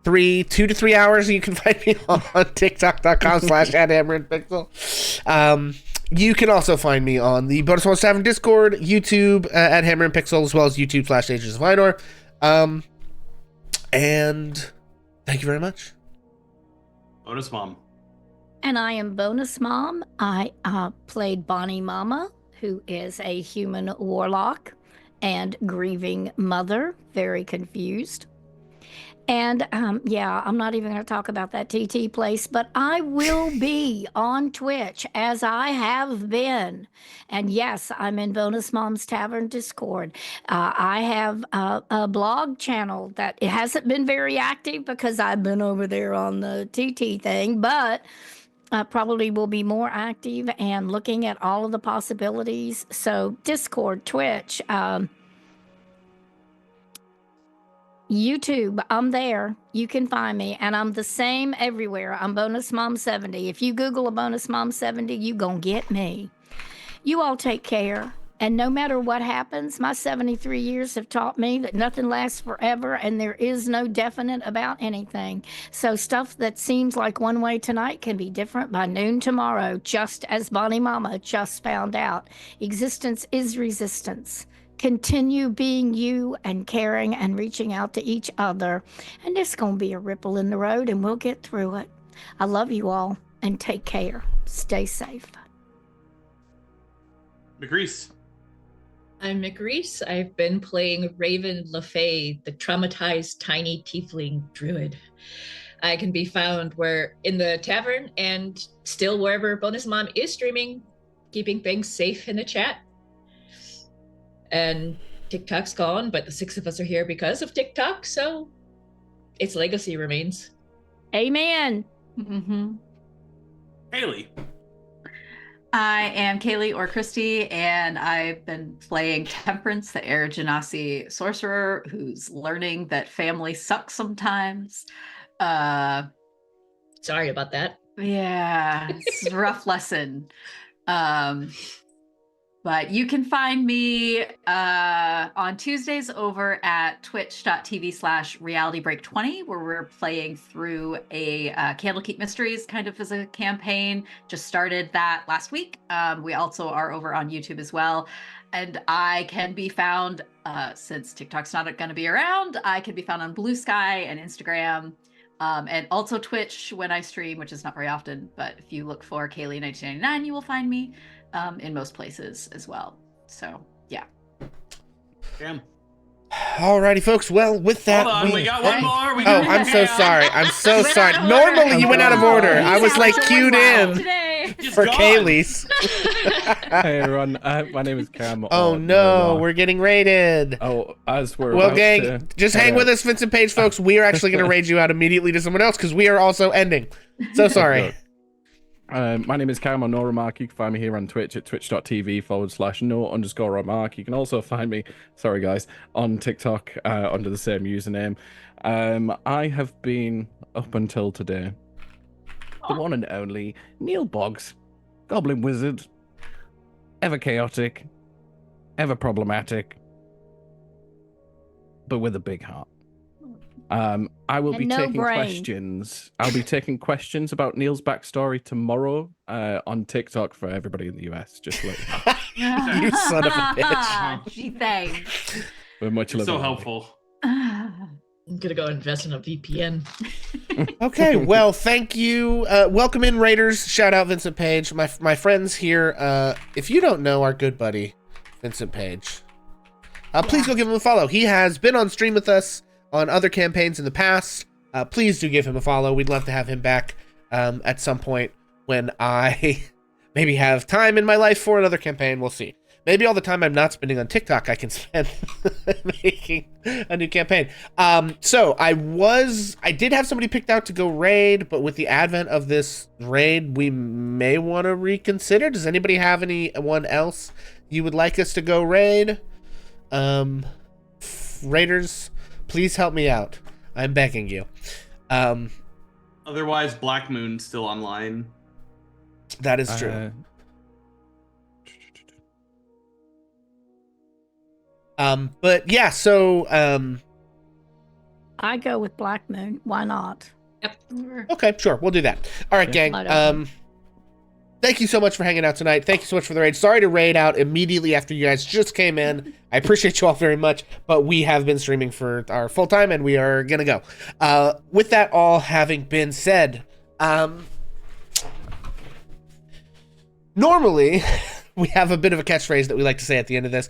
2 to 3 hours. You can find me on tiktok.com/@hammerandpixel. You can also find me on the Bonus Mom's Tavern Discord, YouTube at Hammer and Pixel, as well as YouTube/Ages of Ainor. And thank you very much. Bonus Mom. And I am Bonus Mom. I played Bonnie Mama, who is a human warlock and grieving mother, very confused. And yeah, I'm not even going to talk about that TT place, but I will be on Twitch as I have been. And yes, I'm in Bonus Mom's Tavern Discord. I have a blog channel that it hasn't been very active because I've been over there on the TT thing, but probably will be more active and looking at all of the possibilities. So Discord, Twitch, YouTube, I'm there. You can find me, and I'm the same everywhere. I'm Bonus Mom 70. If you Google a Bonus Mom 70, you gonna get me. You all take care, and no matter what happens, my 73 years have taught me that nothing lasts forever, and there is no definite about anything. So stuff that seems like one way tonight can be different by noon tomorrow, just as Bonnie Mama just found out. Existence is resistance. Continue being you and caring and reaching out to each other. And there's going to be a ripple in the road and we'll get through it. I love you all and take care. Stay safe. McReese. I'm McReese. I've been playing Raven LaFey, the traumatized tiny tiefling druid. I can be found in the tavern and still wherever Bonus Mom is streaming, keeping things safe in the chat. And TikTok's gone, but the 6 of us are here because of TikTok, so its legacy remains. Amen. Mm-hmm. Haley. I am Kaylee or Christy, and I've been playing Temperance, the Air Genasi sorcerer, who's learning that family sucks sometimes. Sorry about that. Yeah, it's a rough lesson. But you can find me on Tuesdays over at twitch.tv/realitybreak20, where we're playing through a Candlekeep Mysteries kind of as a campaign. Just started that last week. We also are over on YouTube as well. And I can be found, since TikTok's not going to be around, I can be found on Blue Sky and Instagram. And also Twitch when I stream, which is not very often. But if you look for Kaylee1999, you will find me. In most places as well. So, yeah. Damn. Alrighty, folks. Well, with that, Hold on, we got one more. I'm so sorry. I'm so sorry. Normally, you went out of order. I was like queued in for Kaylee's. Hey everyone, my name is Cam. Oh no, we're getting raided. Oh, as we're well, about gang, to just head hang out. with us, Vincent Page, folks. We are actually going to raid you out immediately to someone else because we are also ending. So sorry. My name is Cam Nor Remark. You can find me here on Twitch at twitch.tv/no_remark. You can also find me, sorry guys, on TikTok under the same username. I have been, up until today, the one and only Neil Boggs, Goblin Wizard, ever chaotic, ever problematic, but with a big heart. I will And be no taking brain. questions. I'll be taking questions about Neil's backstory tomorrow on TikTok for everybody in the US. Just to let you know. You son of a bitch. Gee, thanks. We're much You're love. so everybody. helpful. I'm gonna go invest in a VPN. Okay, well, thank you. Welcome in, Raiders. Shout out Vincent Page. My friends here. If you don't know our good buddy, Vincent Page, please go give him a follow. He has been on stream with us on other campaigns in the past. Please do give him a follow. We'd love to have him back at some point when I maybe have time in my life for another campaign. We'll see. Maybe all the time I'm not spending on TikTok, I can spend making a new campaign. So I did have somebody picked out to go raid, but with the advent of this raid, we may want to reconsider. Does anybody have anyone else you would like us to go raid? Raiders, please help me out. I'm begging you. Otherwise, Black Moon's still online. That is true. But yeah, so I go with Black Moon. Why not? okay, sure, we'll do that. All right, gang. Wide open. Thank you so much for hanging out tonight. Thank you so much for the raid. Sorry to raid out immediately after you guys just came in. I appreciate you all very much, but we have been streaming for our full time and we are gonna go. With that all having been said, normally we have a bit of a catchphrase that we like to say at the end of this,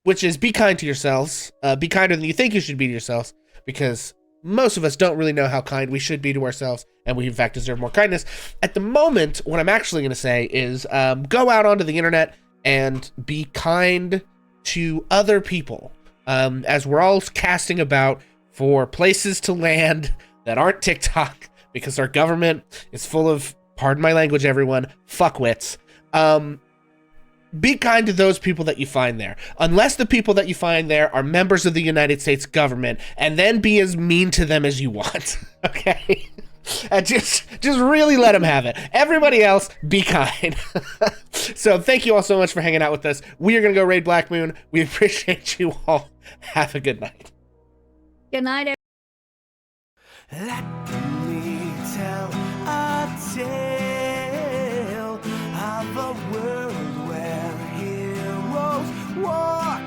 which is be kind to yourselves. Be kinder than you think you should be to yourselves, because most of us don't really know how kind we should be to ourselves, and we in fact deserve more kindness. At the moment, what I'm actually going to say is go out onto the internet and be kind to other people, as we're all casting about for places to land that aren't TikTok, because our government is full of, pardon my language everyone, fuckwits. Be kind to those people that you find there, unless the people that you find there are members of the United States government, and then be as mean to them as you want. Okay? And just really let them have it. Everybody else, be kind. So thank you all so much for hanging out with us. We are going to go raid Black Moon. We appreciate you all. Have a good night. Good night, Let me tell a tale of a world where heroes walk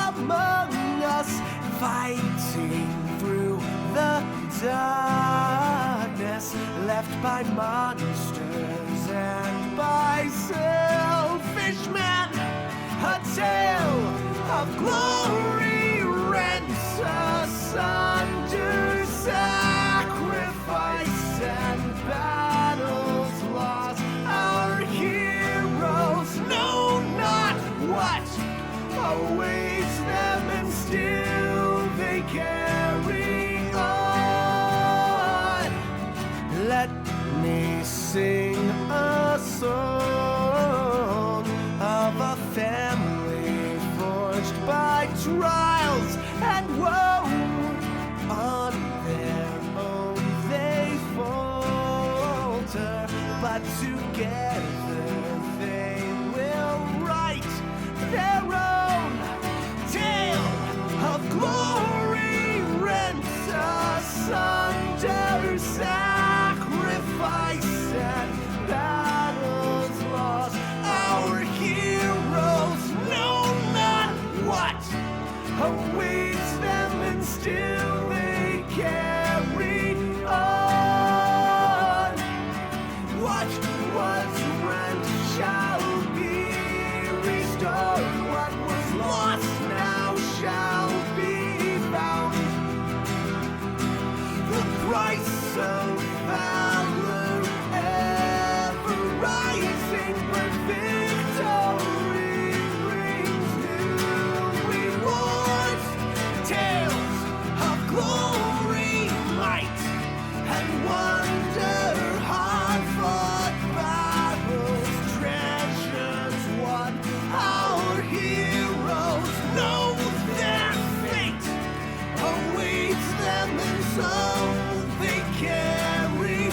among us, fighting through the darkness left by monsters and by selfish men. A tale of glory rents asunder, sacrifice and battles lost. Our heroes know not what awaits them, and still they carry on. Let me sing a song of a family forged by trials and woe. On their own they falter, but together they will write their own tale of glory rent asunder, sacrifice and battles lost. Our heroes know not what awaits them, and still they carry on. What was rent shall be restored. What was lost now shall be found. The price of valor ever rising, but victory brings new rewards. Tales of glory, might, and wonder, hard-fought battles, treasures won. Our heroes know their fate awaits them, and so they carry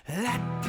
Let